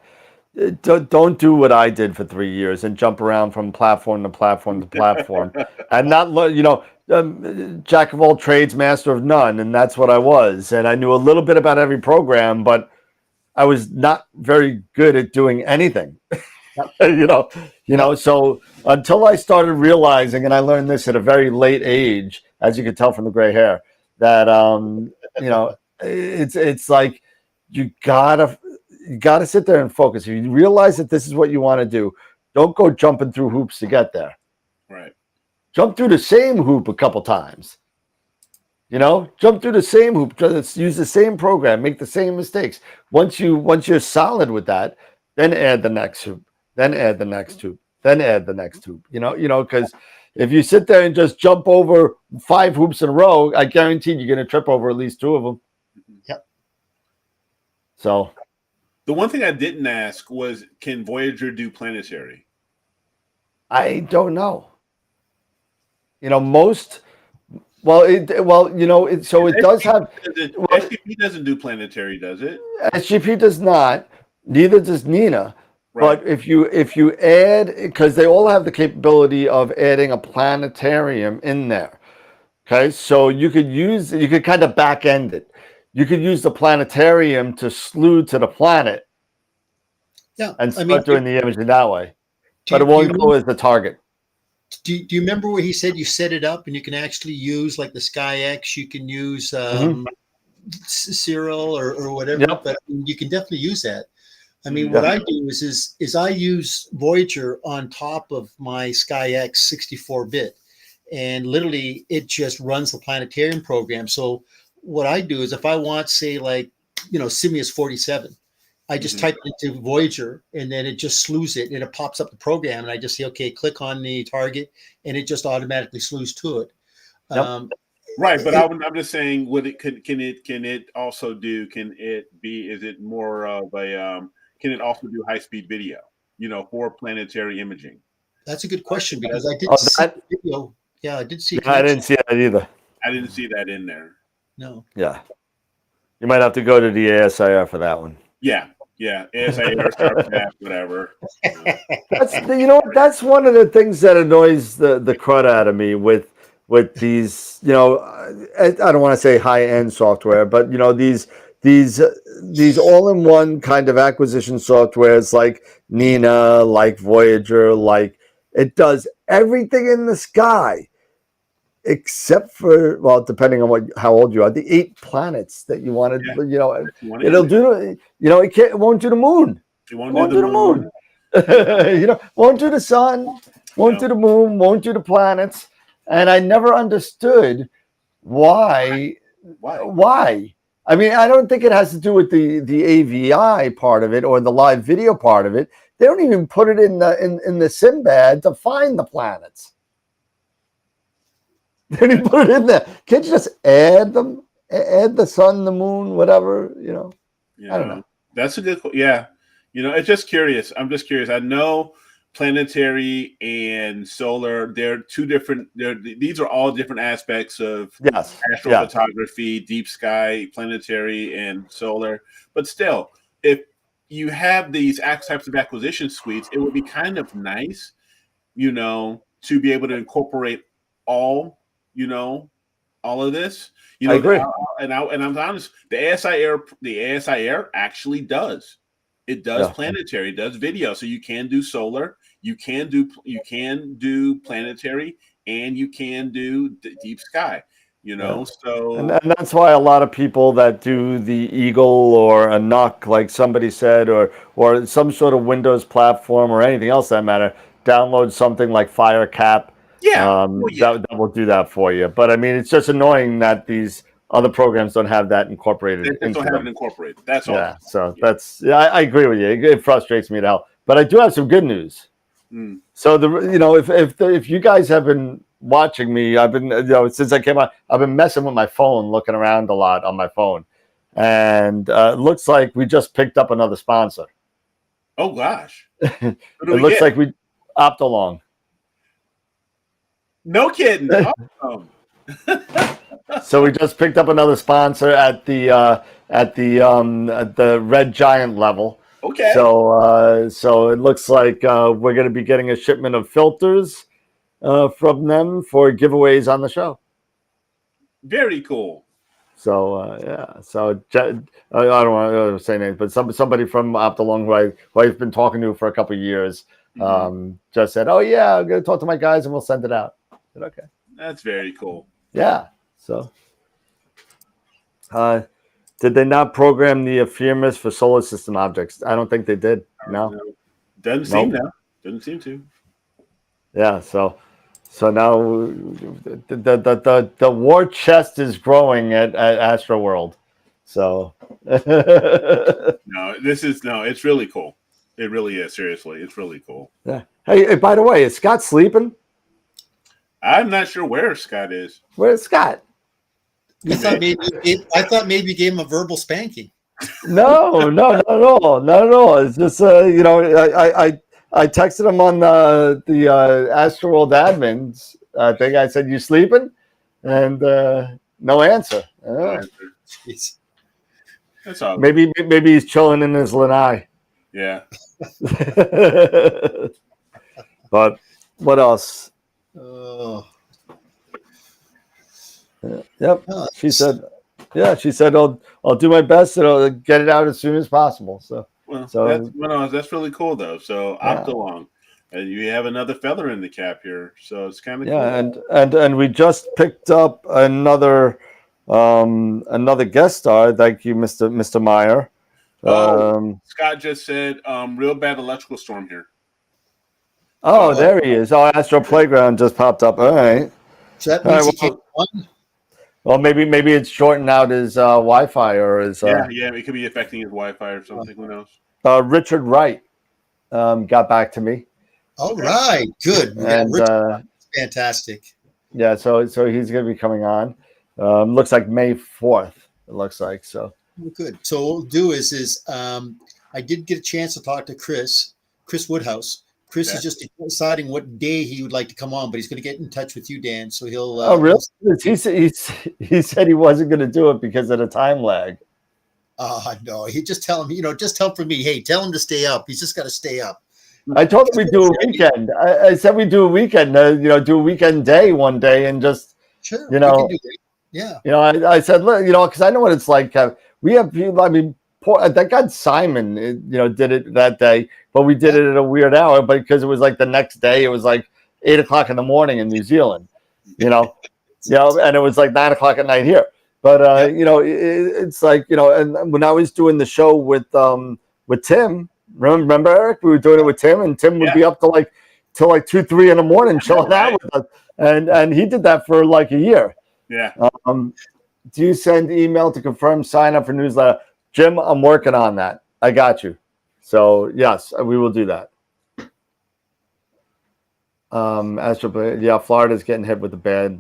don't do what I did for 3 years and jump around from platform to platform to platform and not learn, you know, jack of all trades, master of none. And that's what I was. And I knew a little bit about every program, but I was not very good at doing anything. So until I started realizing, and I learned this at a very late age, as you can tell from the gray hair, that it's like you gotta sit there and focus. If you realize that this is what you want to do, don't go jumping through hoops to get there. Right. Jump through the same hoop a couple times. Jump through the same hoop. Use the same program. Make the same mistakes. Once you're solid with that, then add the next hoop. Then add the next hoop. Then add the next hoop. Because if you sit there and just jump over 5 hoops in a row, I guarantee you're going to trip over at least 2 of them. Yep. So, the one thing I didn't ask was, can Voyager do planetary? I don't know. Most. It does have. SGP doesn't do planetary, does it? SGP does not. Neither does Nina. Right. But if you add, because they all have the capability of adding a planetarium in there. Okay, so you could kind of back end it. You could use the planetarium to slew to the planet. Yeah, and start doing the imaging that way. But it won't go as the target. Do you remember where he said you set it up and you can actually use like the SkyX, you can use Cyril or whatever, Yep. but you can definitely use that. I mean, what I do is I use Voyager on top of my SkyX 64-bit, and literally it just runs the planetarium program. So what I do is if I want, say, like, Simius 47, I just type it into Voyager and then it just slews it and it pops up the program and I just say, okay, click on the target and it just automatically slews to it. Yep. Right, but I'm just saying, can it also do? Is it more of a? Can it also do high speed video? For planetary imaging. That's a good question because I did see the video. Yeah, I did see. I didn't see that either. I didn't see that in there. No. Yeah, you might have to go to the ASIR for that one. Yeah, ASIR, whatever. That's one of the things that annoys the crud out of me with these, I don't want to say high-end software, but these all-in-one kind of acquisition softwares like Nina, like Voyager, like it does everything in the sky except for, well, depending on how old you are, the 8 planets that you wanted. It'll do. It won't do the moon. It won't do the moon. Won't do the sun. Won't do the moon. Won't do the planets. And I never understood why. I mean, I don't think it has to do with the AVI part of it or the live video part of it. They don't even put it in the Sinbad to find the planets. They didn't put it in there. Can't you just add them? Add the sun, the moon, whatever, I don't know. That's a good, it's just curious. I'm just curious. I know planetary and solar, they're two different, these are all different aspects of astrophotography, deep sky, planetary, and solar. But still, if you have these types of acquisition suites, it would be kind of nice, to be able to incorporate all of this. I agree. And I'm honest, the ASIR actually does. It does planetary, it does video. So you can do solar, you can do planetary, and you can do deep sky. So and that's why a lot of people that do the Eagle or a NUC, like somebody said, or some sort of Windows platform or anything else that matter, download something like FireCap. That will do that for you. But I mean, it's just annoying that these other programs don't have that incorporated. They don't have it incorporated. That's all. Yeah. So I agree with you. It frustrates me to hell. But I do have some good news. So if you guys have been watching me, I've been since I came on, I've been messing with my phone, looking around a lot on my phone, and it looks like we just picked up another sponsor. Oh gosh! It looks like we Optolong. No kidding. Awesome. So we just picked up another sponsor at the Red Giant level. Okay. So it looks like we're going to be getting a shipment of filters from them for giveaways on the show. Very cool. So yeah, so I don't want to say names, but somebody from Optalong who I've been talking to for a couple of years, just said, "Oh yeah, I'm gonna talk to my guys and we'll send it out." I said, okay, That's very cool. yeah. So, did they not program the ephemeris for solar system objects? I don't think they did. No, Doesn't seem now. Doesn't seem to. yeah. So now the war chest is growing at AstroWorld. So No, it's really cool. It really is. Seriously, it's really cool. yeah. Hey, by the way, is Scott sleeping? I'm not sure where Scott is. Where's Scott? I thought maybe you gave him a verbal spanking. No, not at all. Not at all. It's just I texted him on the AstroWorld admins thing. I said, "You sleeping?" And no answer. Jeez. That's all. Maybe he's chilling in his lanai. Yeah. But what else? Oh. Yep. Oh, She said, I'll do my best and I'll get it out as soon as possible. So That's really cool though. So Optalong, and you have another feather in the cap here. So it's kind of cool. and we just picked up another guest star. Thank you, Mr. Meyer. Scott just said, real bad electrical storm here. Oh, there he is. Oh, Astro Playground just popped up. All right. So that means he came on? Well, maybe it's shorting out his Wi-Fi or his. Yeah, it could be affecting his Wi-Fi or something. Who knows? Richard Wright got back to me. All right, good. And fantastic. yeah, so he's going to be coming on. Looks like May 4th. It looks like so. Oh, good. So what we'll do is I did get a chance to talk to Chris Woodhouse. Chris is just deciding what day he would like to come on, but he's going to get in touch with you, Dan. So he'll. Oh, really? He said he wasn't going to do it because of the time lag. No. He just tell him, just tell him for me. Hey, tell him to stay up. He's just got to stay up. I told him we'd do a weekend. I said we'd do a weekend. Do a weekend day one day and just. Sure. We can do that. Yeah. I said, look, because I know what it's like. We have people. I mean, that guy Simon, did it that day, but we did it at a weird hour. But because it was like the next day, it was like 8 o'clock in the morning in New Zealand, and it was like 9 o'clock at night here. But it's like and when I was doing the show with Tim, remember Eric? We were doing it with Tim, and Tim would be up till 2, 3 in the morning chilling out with us, and he did that for like a year. Yeah. Do you send email to confirm sign up for newsletter? Jim, I'm working on that. I got you. So yes, we will do that. Florida's getting hit with a bad.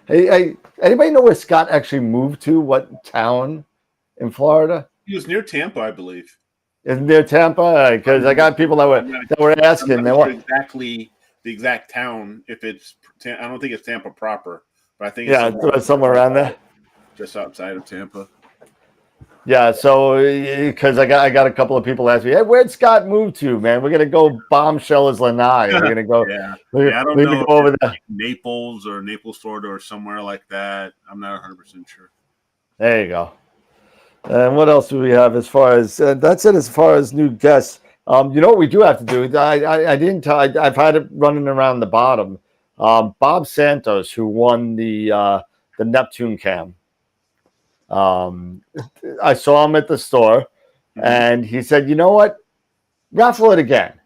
Hey, anybody know where Scott actually moved to? What town in Florida? He was near Tampa, I believe. Isn't near Tampa? Because I got people that were asking. I'm not sure exactly the exact town. If it's, I don't think it's Tampa proper, but I think it's somewhere around there. Just outside of Tampa. Yeah, so because I got a couple of people asking me, hey, where'd Scott move to, man? We're gonna go bombshell his lanai. We're gonna go. I don't know. Go over there. Naples, Florida, or somewhere like that. I'm not 100% sure. There you go. And what else do we have as far as that's it? As far as new guests, what we do have to do. I didn't tell. I've had it running around the bottom. Bob Santos, who won the Neptune Cam. I saw him at the store, and he said, "You know what? Raffle it again.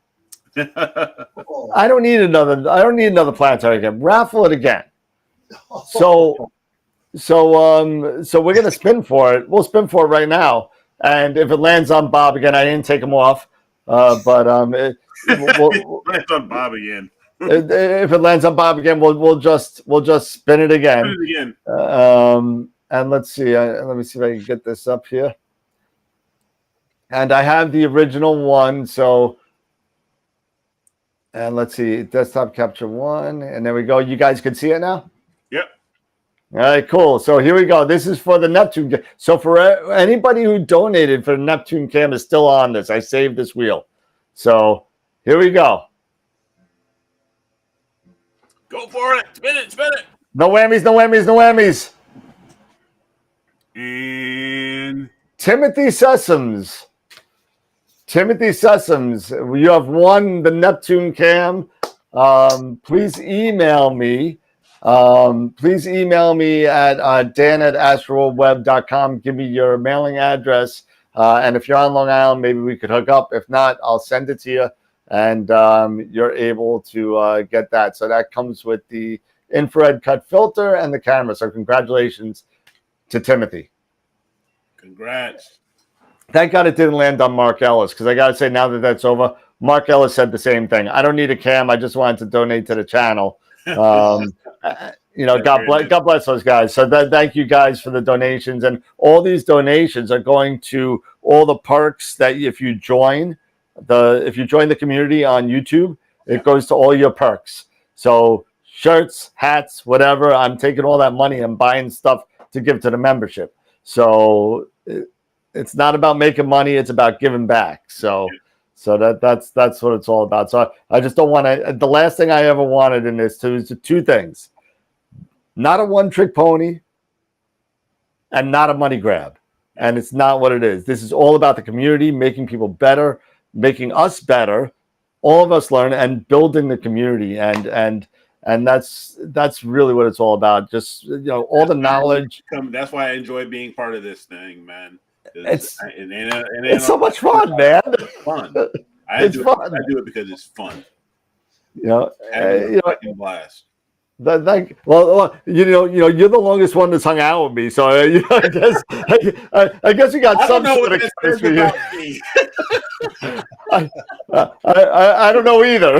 I don't need another planetary cam. Raffle it again." So we're gonna spin for it. We'll spin for it right now, and if it lands on Bob again, I didn't take him off, but lands on Bob again. If it lands on Bob again, we'll just spin it again. Spin it again. And let's see. Let me see if I can get this up here. And I have the original one. So, and let's see, desktop capture 1, and there we go. You guys can see it now. Yep. All right, cool. So here we go. This is for the Neptune. So for anybody who donated for the Neptune Cam is still on this. I saved this wheel. So here we go. Go for it. Spin it. No whammies, no whammies, no whammies. And Timothy Sessoms. Timothy Sessoms, you have won the Neptune cam. Please email me. Please email me at dan@astroworldweb.com. Give me your mailing address. And if you're on Long Island, maybe we could hook up. If not, I'll send it to you. And you're able to get that. So that comes with the infrared cut filter and the camera. So congratulations to Timothy. congrats. Thank God it didn't land on Mark Ellis, because I got to say, now that that's over, Mark Ellis said the same thing. I don't need a cam. I just wanted to donate to the channel. God bless those guys. So thank you guys for the donations. And all these donations are going to all the perks that if you join the community on YouTube, it goes to all your perks. So shirts, hats, whatever. I'm taking all that money and buying stuff to give to the membership. So it's not about making money. It's about giving back. So that's what it's all about. So I just don't want to. The last thing I ever wanted in this is two things: not a one-trick pony, and not a money grab. And it's not what it is. This is all about the community, making people better, making us better, all of us learn, and building the community. And that's really what it's all about. Just all the knowledge. That's why I enjoy being part of this thing, man. It's so much fun, man. It's fun. I do it because it's fun. Fucking blast. You're the longest one that's hung out with me, so I guess you got some sort of experience for you. I don't know either.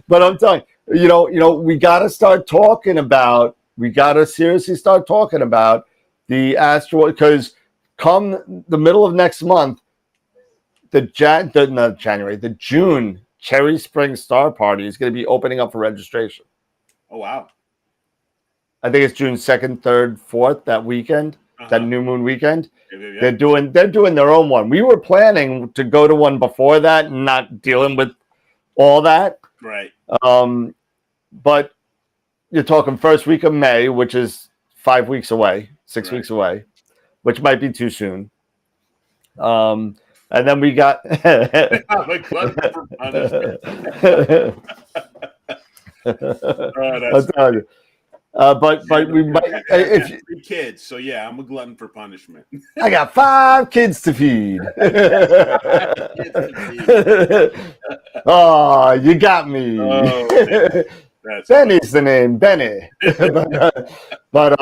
But I'm telling you, we got to start talking about. We got to seriously start talking about the AstroWorld, because come the middle of next month, the June Cherry Spring Star Party is going to be opening up for registration. Oh wow! I think it's June 2nd, 3rd, 4th, that weekend, that new moon weekend. Yeah. They're doing their own one. We were planning to go to one before that, and not dealing with all that. Right. But you're talking first week of May, which is 5 weeks away, 6 weeks away, which might be too soon. And then we got. I'll tell you. But we might. If three kids, so yeah, I'm a glutton for punishment. I got 5 kids to feed. Oh, you got me. Oh, Benny's the name, Benny. but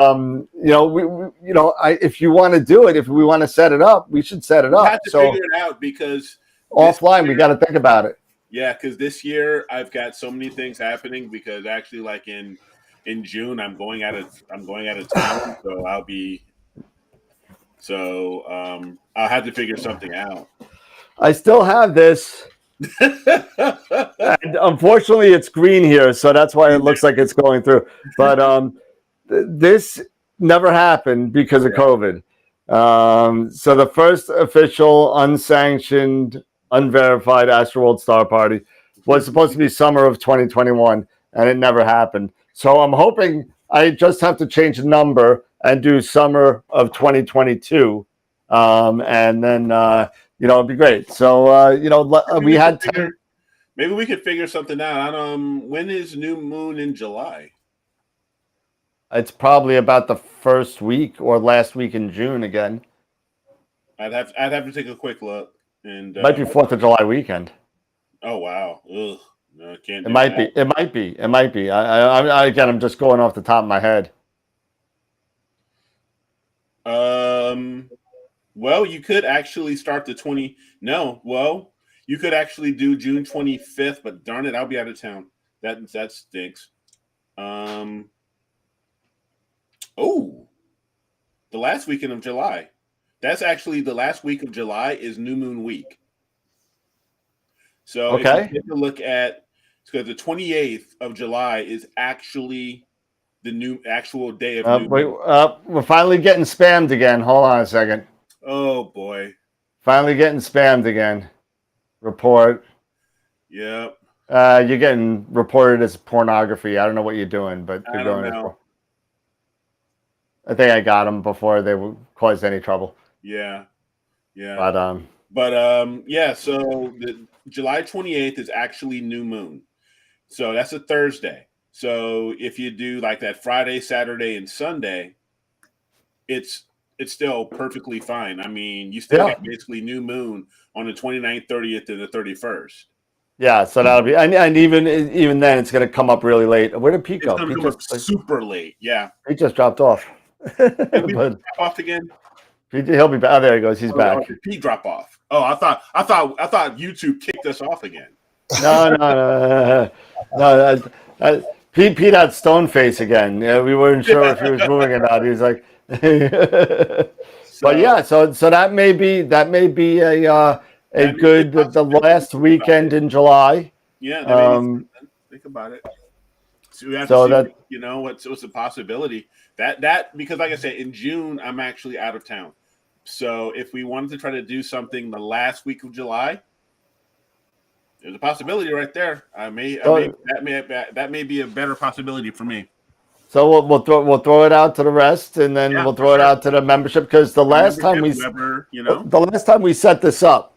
if you want to do it, if we want to set it up, we should set it up. We have to figure it out, because offline we got to think about it. Yeah, because this year I've got so many things happening. Because actually, like in June, I'm going out of town, so I'll have to figure something out. I still have this. And unfortunately, it's green here, so that's why it looks like it's going through. But this never happened because of COVID. So the first official, unsanctioned, unverified AstroWorld Star Party was supposed to be summer of 2021, and it never happened. So I'm hoping I just have to change the number and do summer of 2022, and then. It'd be great. So, we had 10. Maybe we could figure something out. When is new moon in July? It's probably about the first week or last week in June again. I'd have to take a quick look. And might be 4th of July weekend. Oh wow! Ugh. No, I can't. It might be. I'm just going off the top of my head. Well, you could actually start the 20. No, well, you could actually do June 25th, but darn it, I'll be out of town. That stinks. The last weekend of July. That's actually the last week of July is New Moon Week. So if you take a look at, because the 28th of July is actually the actual day of New Moon. We're finally getting spammed again. Hold on a second. Oh boy. Finally getting spammed again. Report. Yep. You're getting reported as pornography. I don't know what you're doing, but I you're don't going. know. I think I got them before they caused any trouble. Yeah. But Yeah. So the July 28th is actually new moon. So that's a Thursday. So if you do like that Friday, Saturday, and Sunday, it's still perfectly fine. I mean, you still Yeah. got basically new moon on the 29th, 30th, and the 31st. yeah, so that'll be and even then it's going to come up really late. Where did Pete It's go? going to Pete come up super late. Yeah. just dropped off. Did we But drop off again? he'll be back. Oh, there he goes. He's back. Did Pete drop off? Oh, I thought YouTube kicked us off again. No. Pete had stone face again. Yeah, we weren't sure if he was moving or not. He was like, but yeah. So that may be a good the last weekend in July. Yeah. That may be think about it. So we have to see, that what's the possibility that because like I said, in June I'm actually out of town. So if we wanted to try to do something the last week of July, there's a possibility right there. That may be a better possibility for me. So we'll throw it out to the rest, and then we'll throw it out to the membership because the last time we set this up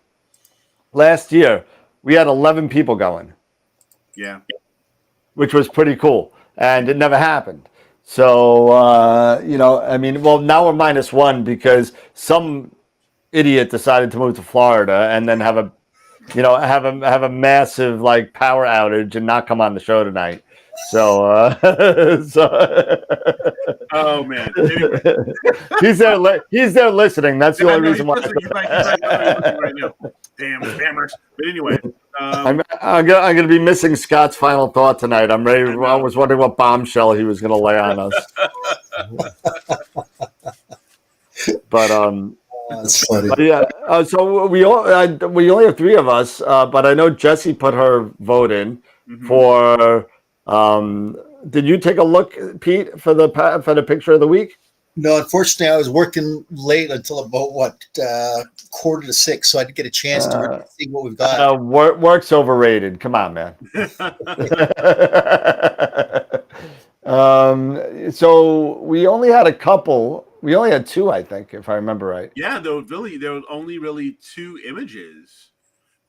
last year, we had 11 people going. Yeah. Which was pretty cool, and it never happened. So I mean, well, now we're -1 because some idiot decided to move to Florida and then have a massive like power outage and not come on the show tonight. So, oh man, anyway. he's there listening. That's the only reason why. He's like right now. Damn spammers. But anyway, I'm gonna be missing Scott's final thought tonight. I'm ready. I was wondering what bombshell he was gonna lay on us. But that's funny. But yeah, so we only have 3 of us, but I know Jesse put her vote in for. Did you take a look, Pete, for the picture of the week? No, unfortunately, I was working late until about 5:45, so I didn't get a chance to really see what we've got. Work's overrated. Come on, man. So we only had a couple. We only had 2, I think, if I remember right. Yeah, there was only really 2 images.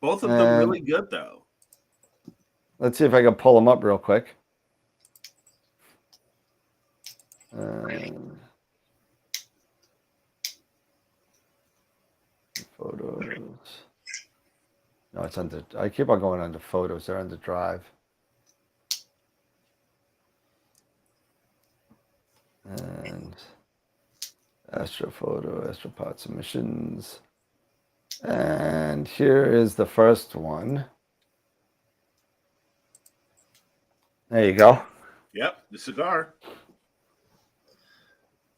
Both of them really good, though. Let's see if I can pull them up real quick. Photos. No, it's under. I keep on going under photos. They're under Drive. And Astrophoto, Astropod submissions. And here is the first one. There you go. Yep, the cigar.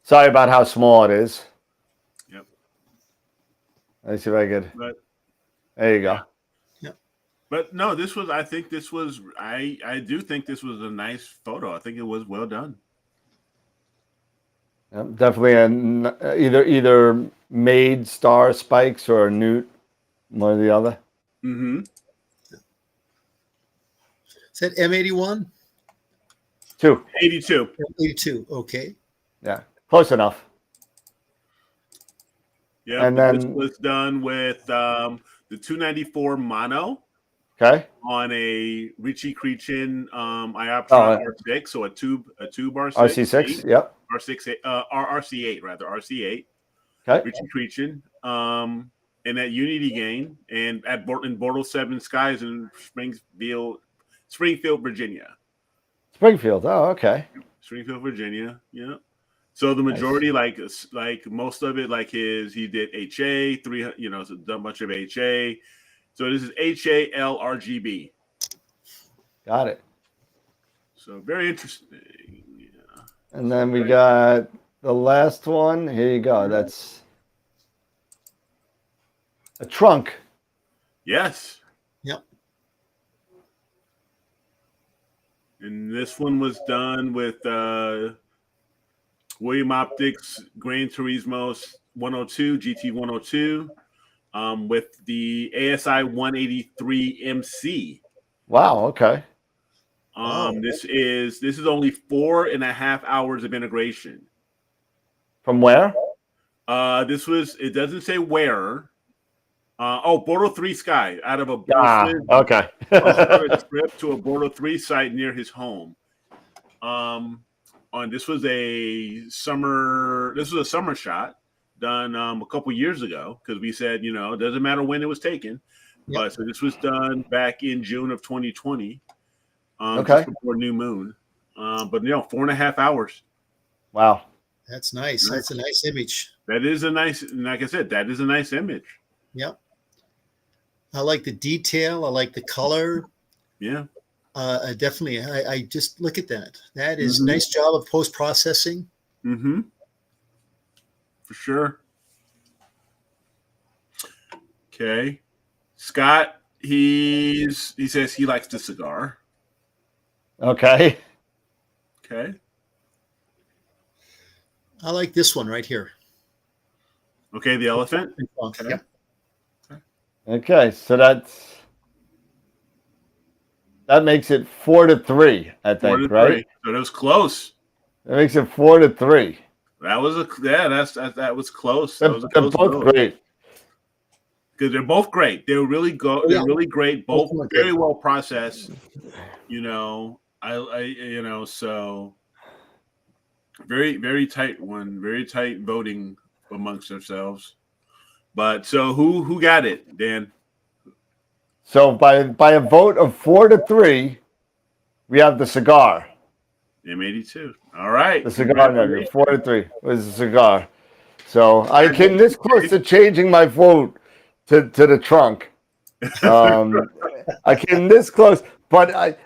Sorry about how small it is. Yep. Let's see if I could. There you go. Yep. But no, I do think this was a nice photo. I think it was well done. Yep, definitely either made star spikes or a newt, one or the other. Mm-hmm. Is that M81? 82. 82. Okay. Yeah, close enough. Yeah, and then this was done with the 294 mono. Okay. On a Richie Creechin Ioptron R6, so a tube R6. RC6, yep. R6, RC8 rather, RC8. Okay. Richie Creechin. And that Unity gain, and in Bortle 7 Skies in Springfield, Virginia. Springfield, oh, okay. Springfield, Virginia, yeah. So the majority, like most of it, like he did HA, 3, so done a bunch of HA. So this is HAL RGB. Got it. So very interesting. Yeah. And then we got the last one. Here you go. That's a trunk. Yes. Yep. And this one was done with William Optics Gran Turismo 102, GT 102. With the ASI 183 MC. Wow. Okay. This is only 4.5 hours of integration. From where? It doesn't say where. Bordeaux 3 Sky out of a Okay. posted on a trip to a Bordeaux 3 site near his home. This was a summer shot done a couple years ago, because we said, it doesn't matter when it was taken. Yep. But so this was done back in June of 2020. Okay. Just before new moon. But 4.5 hours. Wow. That's nice. That's a nice image. That is a nice, like I said, that is a nice image. Yep. I like the detail. I like the color. Yeah. Definitely. I just look at that. That is nice job of post-processing. Mm-hmm. For sure. Okay. Scott, he says he likes the cigar. Okay. Okay. I like this one right here. Okay, the elephant. Okay. Yep. Okay. So that makes it 4-3, I think, 4-3. right? So that was close. That makes it 4-3. That was that was close. That was a They're close both vote. great. Because they're both great. They're really They're really great. Both very well processed. So very, very tight one. Very tight voting amongst ourselves. But so who got it, Dan? So by a vote of 4-3, we have the cigar. M82. All right. The cigar number 4-3 was the cigar. So I came this close to changing my vote to the trunk. I came this close, but I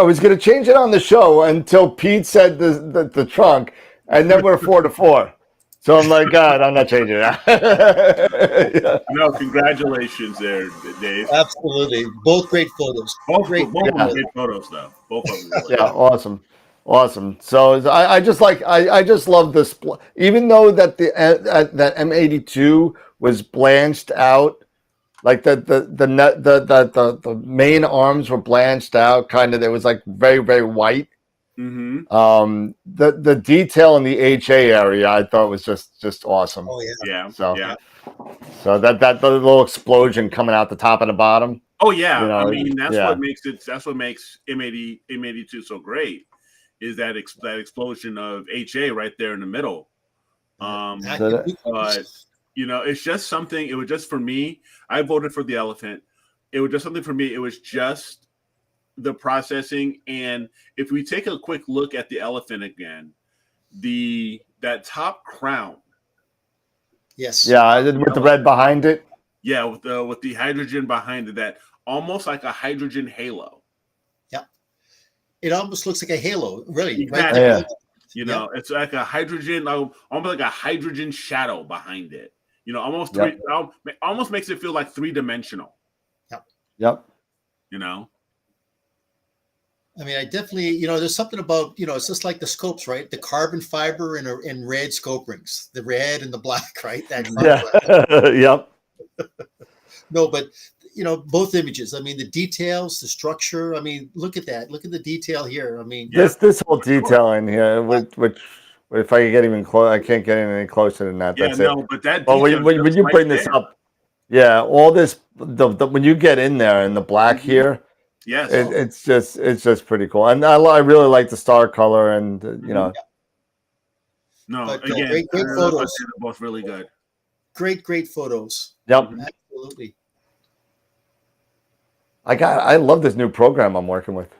was going to change it on the show until Pete said the trunk, and then we're 4-4. So I'm like, God, I'm not changing that. Yeah. No, congratulations there, Dave. Absolutely. Both great photos. Both great photos, though. Both of them. Yeah, awesome. So I just love this. Even though that that M82 was blanched out, like the main arms were blanched out, kind of. It was like very, very white. Mm-hmm. The detail in the HA area I thought was just awesome. Oh yeah. So that the little explosion coming out the top and the bottom. Oh yeah. I mean what makes M82 so great is that explosion of HA right there in the middle. But it's just something. It was just for me. I voted for the elephant. It was just something for me. It was just the processing. And if we take a quick look at the elephant again, that top crown. Yes. Yeah, with the red behind it. Yeah, with the hydrogen behind it, that almost like a hydrogen halo. Yeah. It almost looks like a halo, really. Exactly. Right Yeah. It's like a hydrogen, almost like a hydrogen shadow behind it. Almost almost makes it feel like 3-dimensional. Yep. I mean, I definitely, there's something about, it's just like the scopes, right? The carbon fiber and red scope rings, the red and the black, right? Yep. No, but both images. I mean, the details, the structure. I mean, look at that. Look at the detail here. I mean, this whole detail in here, which if I get even close, I can't get any closer than that. Yeah, That's no, it. but that. But when you bring this up, yeah, all this when you get in there in the black here. Yes, it's just pretty cool, and I really like the star color, and No, but, again, great photos. They're both really good. Great photos. Yep, absolutely. I love this new program I'm working with.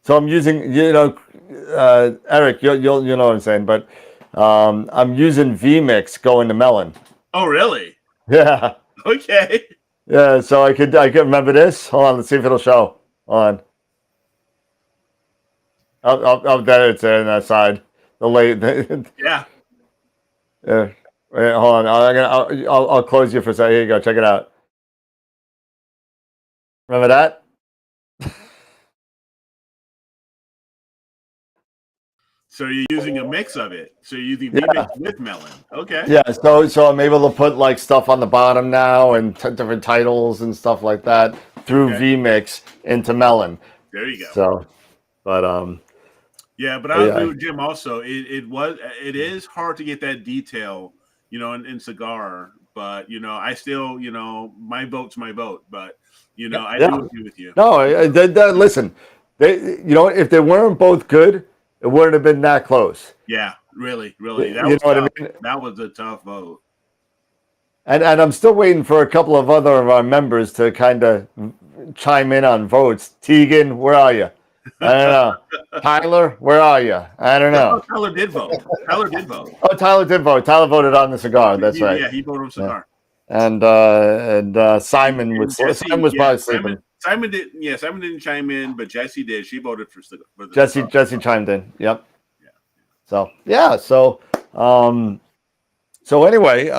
So I'm using, Eric, you'll know what I'm saying, but I'm using vMix going to Melon. Oh, really? Yeah. Okay. Yeah, so I could remember this. Hold on, let's see if it'll show. Hold on. Oh, there it's there on that side. The late. Yeah. Yeah. Wait, hold on. I'll close you for a second. Here you go. Check it out. Remember that? So you're using a mix of it. So you're using Yeah. vMix with Melon. Okay. Yeah, so I'm able to put like stuff on the bottom now and different titles and stuff like that through Okay. vMix into Melon. There you go. So, but Yeah, but I agree with Jim also. It is hard to get that detail, in cigar. But I still, my vote's my vote. But I do agree with you. No, listen, if they weren't both good, it wouldn't have been that close. Yeah, really. That You was know what I tough. mean? That was a tough vote. And I'm still waiting for a couple of other of our members to kind of chime in on votes. Tegan, where are you? I don't know. Tyler, where are you? I don't know. Tyler did vote. Oh, Tyler did vote. Tyler voted on the cigar. That's right. Yeah, he voted on cigar. And Simon was probably sleeping. Simon didn't chime in, but Jesse did. She voted for the Jesse chimed in. Yep. Yeah. So yeah. So anyway,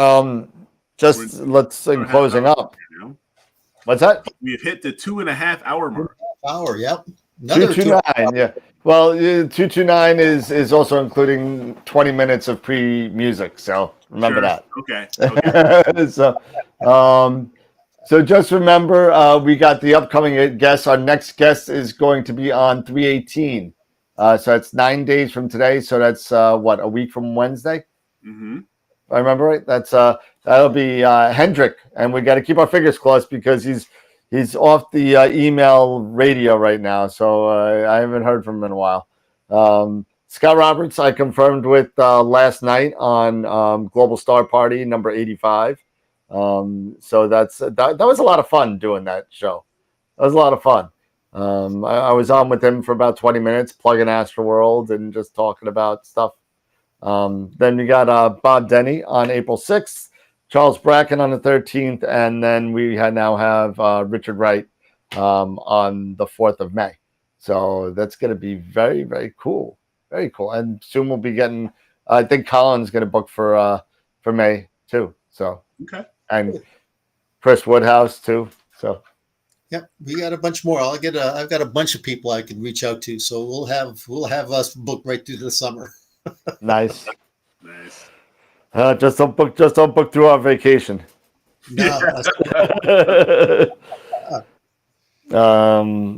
let's in closing up. What's that? We've hit the 2.5 hour mark. Yep. 229. Yeah. Well, 229 is also including 20 minutes of pre-music. So remember that. Okay. So just remember, we got the upcoming guest. Our next guest is going to be on 3/18. So that's 9 days from today. So that's a week from Wednesday. Mm-hmm. If I remember right. That'll be Hendrik, and we got to keep our fingers crossed because he's off the email radio right now. So I haven't heard from him in a while. Scott Roberts, I confirmed with last night on Global Star Party number 85. So that was a lot of fun doing that show. That was a lot of fun. I was on with him for about 20 minutes, plugging AstroWorld and just talking about stuff. Then we got Bob Denny on April 6th, Charles Bracken on the 13th, and then we now have Richard Wright on the 4th of May. So that's going to be very, very cool. Very cool. And soon we'll be getting, I think Colin's going to book for May too. So, okay. And Chris Woodhouse too. So, yep, we got a bunch more. I've got a bunch of people I can reach out to. So we'll have us booked right through the summer. Nice. Just don't book through our vacation. No.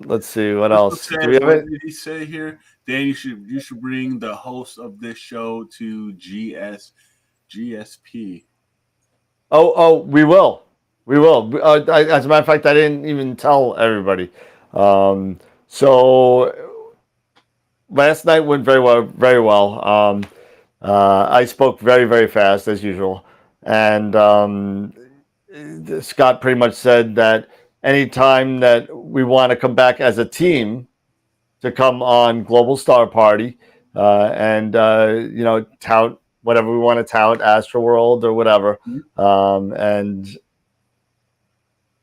Let's see what else. What did he say here? Dan, you should bring the host of this show to GSP. Oh, we will. As a matter of fact, I didn't even tell everybody. So last night went very well. I spoke very, very fast as usual, and Scott pretty much said that anytime that we want to come back as a team to come on Global Star Party and tout whatever we want to tout, AstroWorld or whatever, and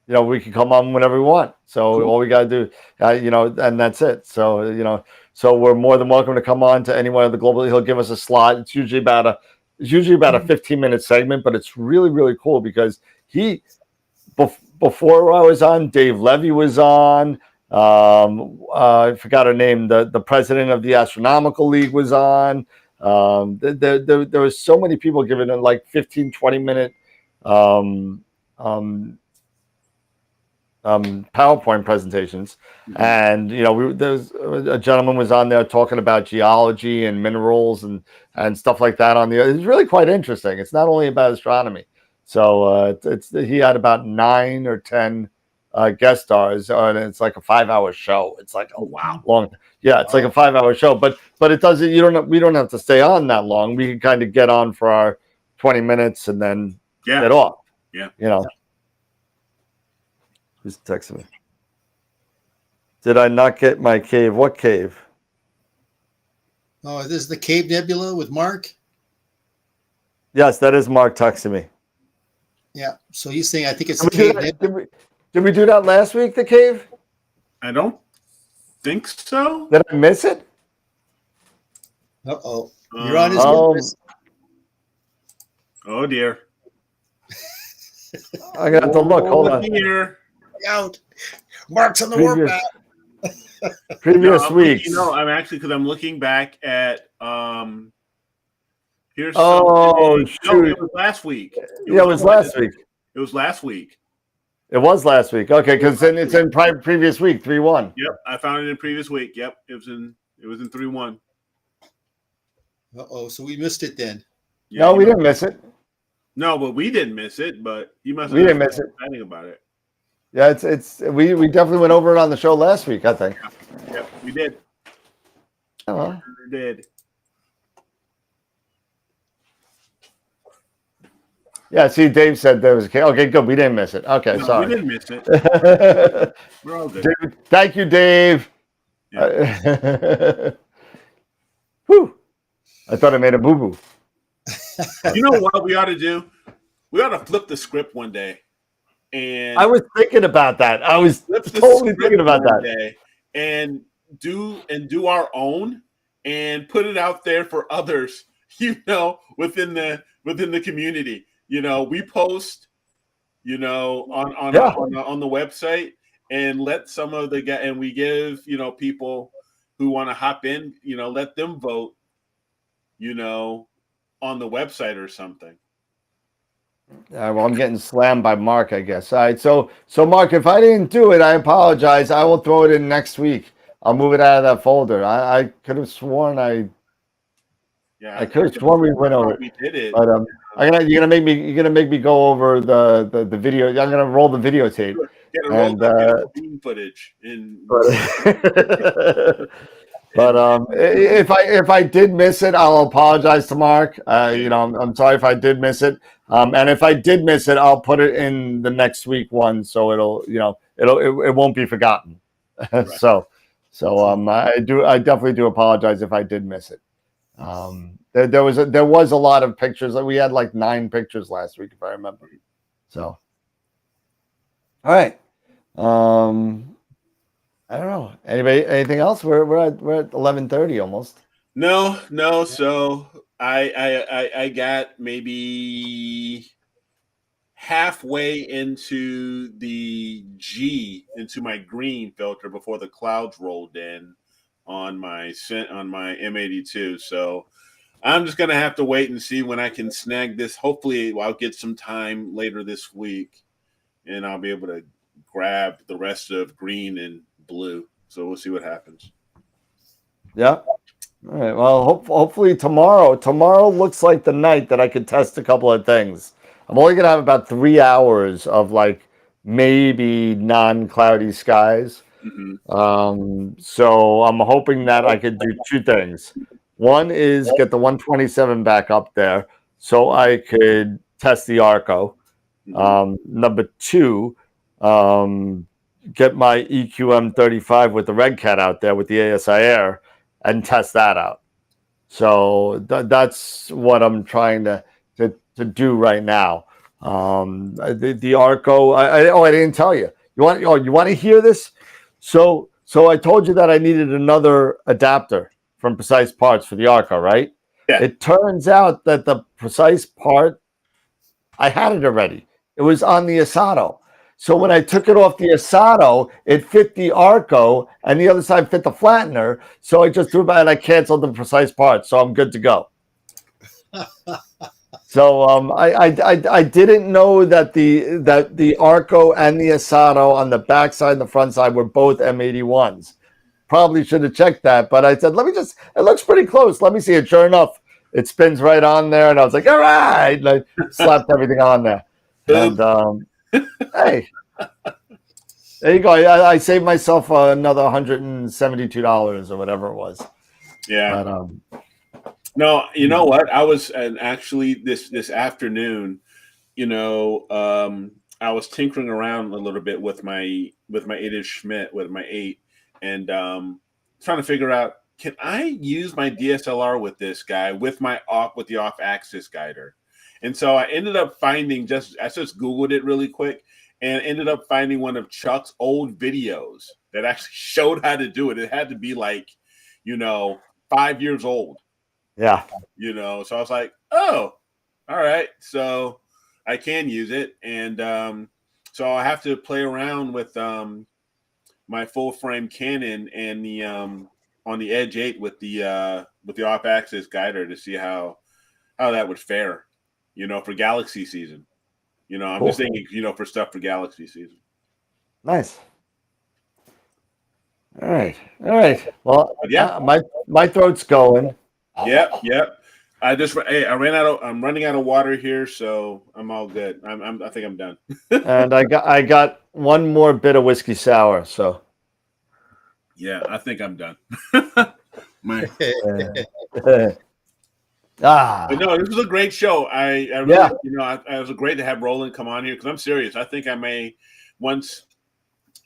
we can come on whenever we want. So all we got to do, and that's it. So so we're more than welcome to come on to any one of the global. He'll give us a slot. It's usually about a 15-minute segment, but it's really, really cool because before I was on, Dave Levy was on. I forgot her name. The president of the Astronomical League was on. There was so many people giving it like 15, 20-minute PowerPoint presentations, and there's a gentleman was on there talking about geology and minerals and stuff like that. It's really quite interesting. It's not only about astronomy. So he had about 9 or 10 guest stars, and it's like a 5-hour show. It's like long. Yeah, it's like a 5-hour show, but it doesn't. We don't have to stay on that long. We can kind of get on for our 20 minutes and then get off. Yeah, Who's texting me? Did I not get my cave? What cave? Oh, this is the Cave Nebula with Mark? Yes, that is Mark texting me. Yeah, so he's saying I think it's the Cave Nebula. Did we do that last week, the cave? I don't think so. Did I miss it? Uh-oh. You're on his list. Oh, dear. I got to look. Hold on. Here. Out. Mark's on the warpath. Previous weeks. I'm actually because I'm looking back at here's Oh, something. No, shoot. it was last week. It was last week. It was last week. It was last week. Okay, because it's in previous week, 3-1. Yep, I found it in previous week. Yep, it was in 3-1. So we missed it then. Yeah, No, we didn't miss it. No, but we didn't miss it. But you must. We didn't miss it. Exciting about it. Yeah, we definitely went over it on the show last week, I think. Yep, we did. Oh, well. We did. Yeah, see, Dave said there was a okay, good. We didn't miss it. Okay, No, sorry. we didn't miss it. We're all good. Thank you, Dave. Yeah. Whew. I thought I made a boo-boo. You know what we ought to do? We ought to flip the script one day. And I was thinking about that. I was totally thinking about that. And do our own and put it out there for others, within the community. We post, on the website and let some of the guys, and we give, people who want to hop in, let them vote, on the website or something. Well, I'm getting slammed by Mark, I guess. All right, so Mark, if I didn't do it, I apologize. I will throw it in next week. I'll move it out of that folder. I could have sworn I could have sworn we went over it. We did it. But you're gonna make me go over the video. I'm gonna roll the videotape. And footage in. But if I did miss it, I'll apologize to Mark. I'm sorry if I did miss it. And if I did miss it, I'll put it in the next week one, so it won't be forgotten. Right. So I definitely do apologize if I did miss it. There was a lot of pictures. We had like 9 pictures last week, if I remember. So, all right. I don't know. Anything else? We're at 11:30 almost. No. So I got maybe halfway into into my green filter before the clouds rolled in on my M82. So I'm just gonna have to wait and see when I can snag this. Hopefully, I'll get some time later this week, and I'll be able to grab the rest of green and blue. So we'll see what happens. Yeah. All right. Well, hopefully tomorrow. Tomorrow looks like the night that I could test a couple of things. I'm only gonna have about 3 hours of like maybe non-cloudy skies. Mm-hmm. So I'm hoping that I could do 2 things. One is get the 127 back up there so I could test the Arco. Mm-hmm. Number 2, get my EQM 35 with the Red Cat out there with the ASI Air and test that out. So that's what I'm trying to do right now. The Arco. I didn't tell you. You want to hear this? So I told you that I needed another adapter from Precise Parts for the Arco, right? Yeah. It turns out that the Precise part, I had it already. It was on the Asato. So when I took it off the Asato, it fit the Arco, and the other side fit the flattener. So I just threw it back and I canceled the Precise Parts. So I'm good to go. So I didn't know that the Arco and the Asato on the back side and the front side were both M81s. Probably should have checked that, but I said, it looks pretty close. Let me see it. Sure enough, it spins right on there, and I was like, all right, and I slapped everything on there. And hey, there you go. I saved myself another $172 or whatever it was. Yeah. But, no, you know what? I was actually this afternoon. I was tinkering around a little bit with my 8-inch Schmidt with my 8, and trying to figure out, can I use my DSLR with this guy with the off-axis guider? And so I ended up finding I just Googled it really quick and ended up finding one of Chuck's old videos that actually showed how to do it. It had to be 5 years old. Yeah. So I was like, oh, all right. So I can use it. And so I have to play around with my full frame Canon and the on the Edge 8 with the off axis guider to see how that would fare, for Galaxy season. I'm just thinking, for stuff for Galaxy season. Nice. All right. Well, yeah, my throat's going. Yep. I'm running out of water here, so I'm all good. I think I'm done. And I got one more bit of whiskey sour, so. Yeah, I think I'm done. But no, this was a great show. I really, it was great to have Roland come on here because I'm serious. I think I may, once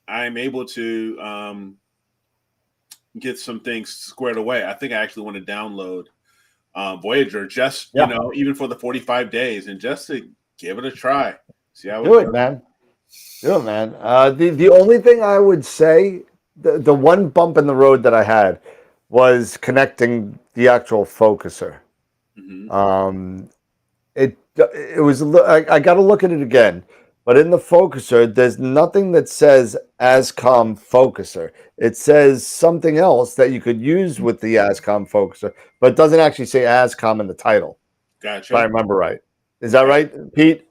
I'm able to get some things squared away, I think I actually want to download Voyager just even for the 45 days and just to give it a try. See how do it, man. The only thing I would say, the one bump in the road that I had was connecting the actual focuser. Mm-hmm. It was I got to look at it again, but in the focuser, there's nothing that says ASCOM focuser. It says something else that you could use with the ASCOM focuser, but it doesn't actually say ASCOM in the title. Gotcha. If I remember right. Is that right, Pete?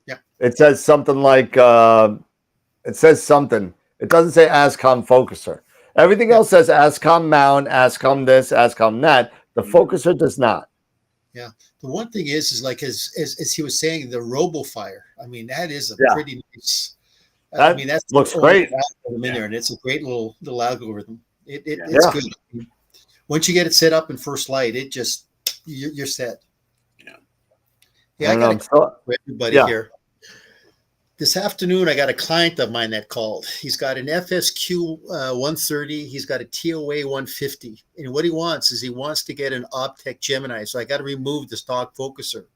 Yeah. It says something like it says something. It doesn't say ASCOM focuser. Everything else says ASCOM mount, ASCOM this, ASCOM that. The focuser does not. Yeah. The one thing is like as he was saying, the RoboFire. I mean, that is a pretty nice. That looks great. In there, and it's a great little algorithm. It's good. Once you get it set up in first light, it just you're set. Yeah. I got to for everybody here. This afternoon, I got a client of mine that called. He's got an FSQ 130. He's got a TOA 150. And what he wants is he wants to get an Optech Gemini. So I got to remove the stock focuser. Okay.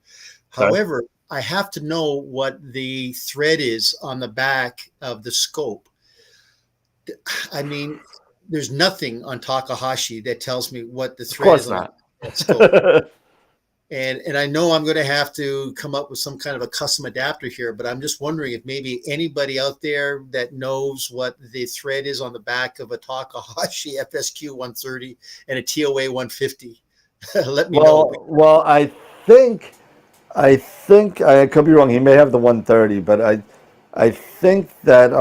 However, I have to know what the thread is on the back of the scope. I mean, there's nothing on Takahashi that tells me what the thread is on that scope. And I know I'm going to have to come up with some kind of a custom adapter here, but I'm just wondering if maybe anybody out there that knows what the thread is on the back of a Takahashi FSQ 130 and a TOA 150. Let me know. Well, I think I could be wrong. He may have the 130, but I think that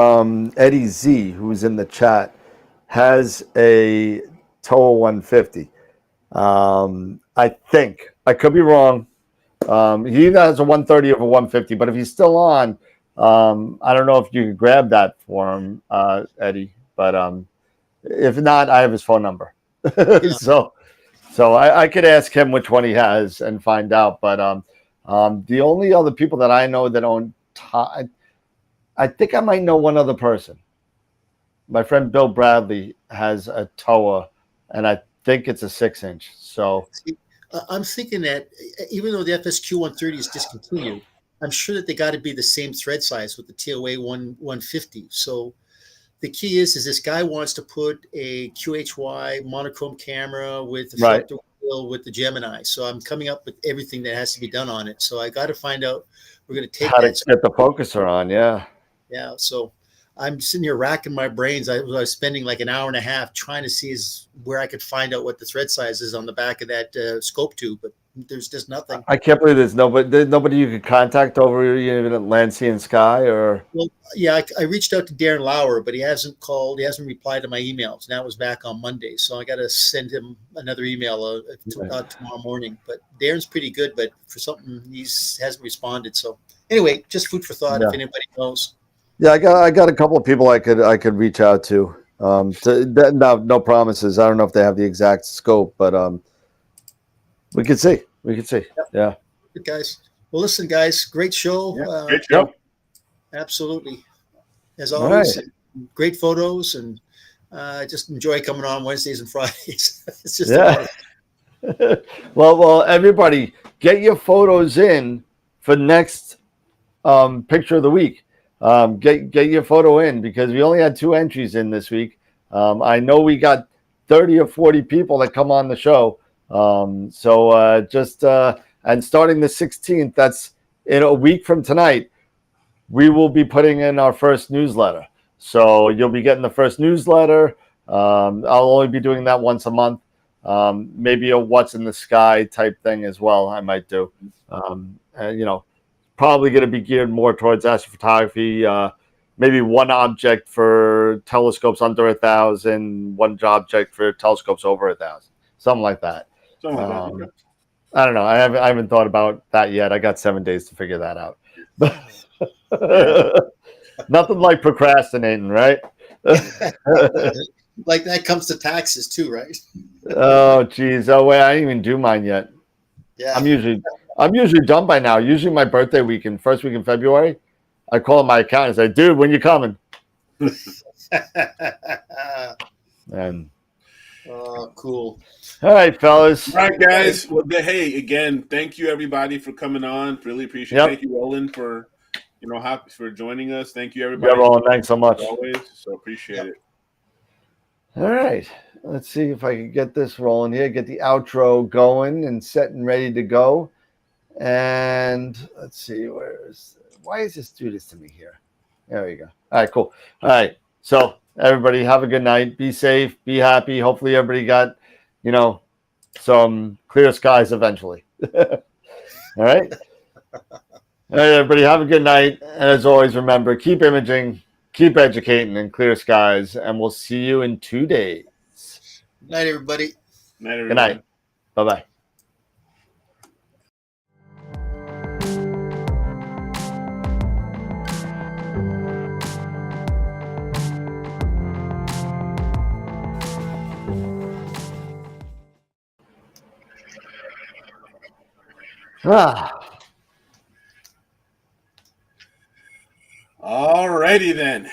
Eddie Z, who's in the chat, has a TOA 150. I think. I could be wrong. He either has a 130 or a 150, but if he's still on, I don't know if you could grab that for him, Eddie. But if not, I have his phone number. So I could ask him which one he has and find out. But the only other people that I know that own, I think I might know one other person. My friend Bill Bradley has a TOA, and I think it's a 6-inch. So. I'm thinking that even though the FSQ 130 is discontinued, I'm sure that they got to be the same thread size with the TOA 150. So the key is this guy wants to put a QHY monochrome camera with the filter wheel with the Gemini. So I'm coming up with everything that has to be done on it. So I got to find out. We're going to take how to get the focuser on. Yeah. So I'm sitting here racking my brains. I was spending like an hour and a half trying to see where I could find out what the thread size is on the back of that scope tube, but there's just nothing. I can't believe there's nobody you could contact over even at Land, Sea, and Sky, or. Well, yeah, I reached out to Darren Lauer, but he hasn't called. He hasn't replied to my emails. And that was back on Monday, so I got to send him another email tomorrow morning. But Darren's pretty good, but for something he hasn't responded. So anyway, just food for thought if anybody knows. Yeah, I got a couple of people I could reach out to. No promises. I don't know if they have the exact scope, but we could see. Yep. Yeah. Good guys. Well, listen, guys, great show. Yeah, great show. Absolutely. As always, great photos, and I just enjoy coming on Wednesdays and Fridays. It's just well, everybody, get your photos in for next picture of the week. Get your photo in because we only had 2 entries in this week. I know we got 30 or 40 people that come on the show. And starting the 16th, that's in a week from tonight, we will be putting in our first newsletter. So you'll be getting the first newsletter. I'll only be doing that once a month. Maybe a what's in the sky type thing as well. I might do. And, you know, probably going to be geared more towards astrophotography. Maybe one object for telescopes under 1,000, one object for telescopes over 1,000, something like that. Something like that. Okay. I don't know. I haven't thought about that yet. I got 7 days to figure that out. Nothing like procrastinating, right? Like that comes to taxes too, right? Oh, geez. Oh, wait. I didn't even do mine yet. Yeah. I'm usually done by now. Usually my birthday weekend, first week in February, I call my accountant and say, dude, when you coming? And oh, cool. all right, fellas. All right, guys. Well, hey, again, thank you everybody for coming on. Really appreciate it. Thank you, Roland, for for joining us. Thank you, everybody. Yeah, Roland, thanks so much. Always, so appreciate it. All right. Let's see if I can get this rolling here, get the outro going and set and ready to go. And let's see, why does this do this to me here? There we go. All right, cool. All right. So everybody have a good night. Be safe, be happy. Hopefully everybody got, some clear skies eventually. All right. All right, everybody have a good night. And as always, remember, keep imaging, keep educating, and clear skies. And we'll see you in 2 days. Good night, everybody. Good night. Bye-bye. All righty then.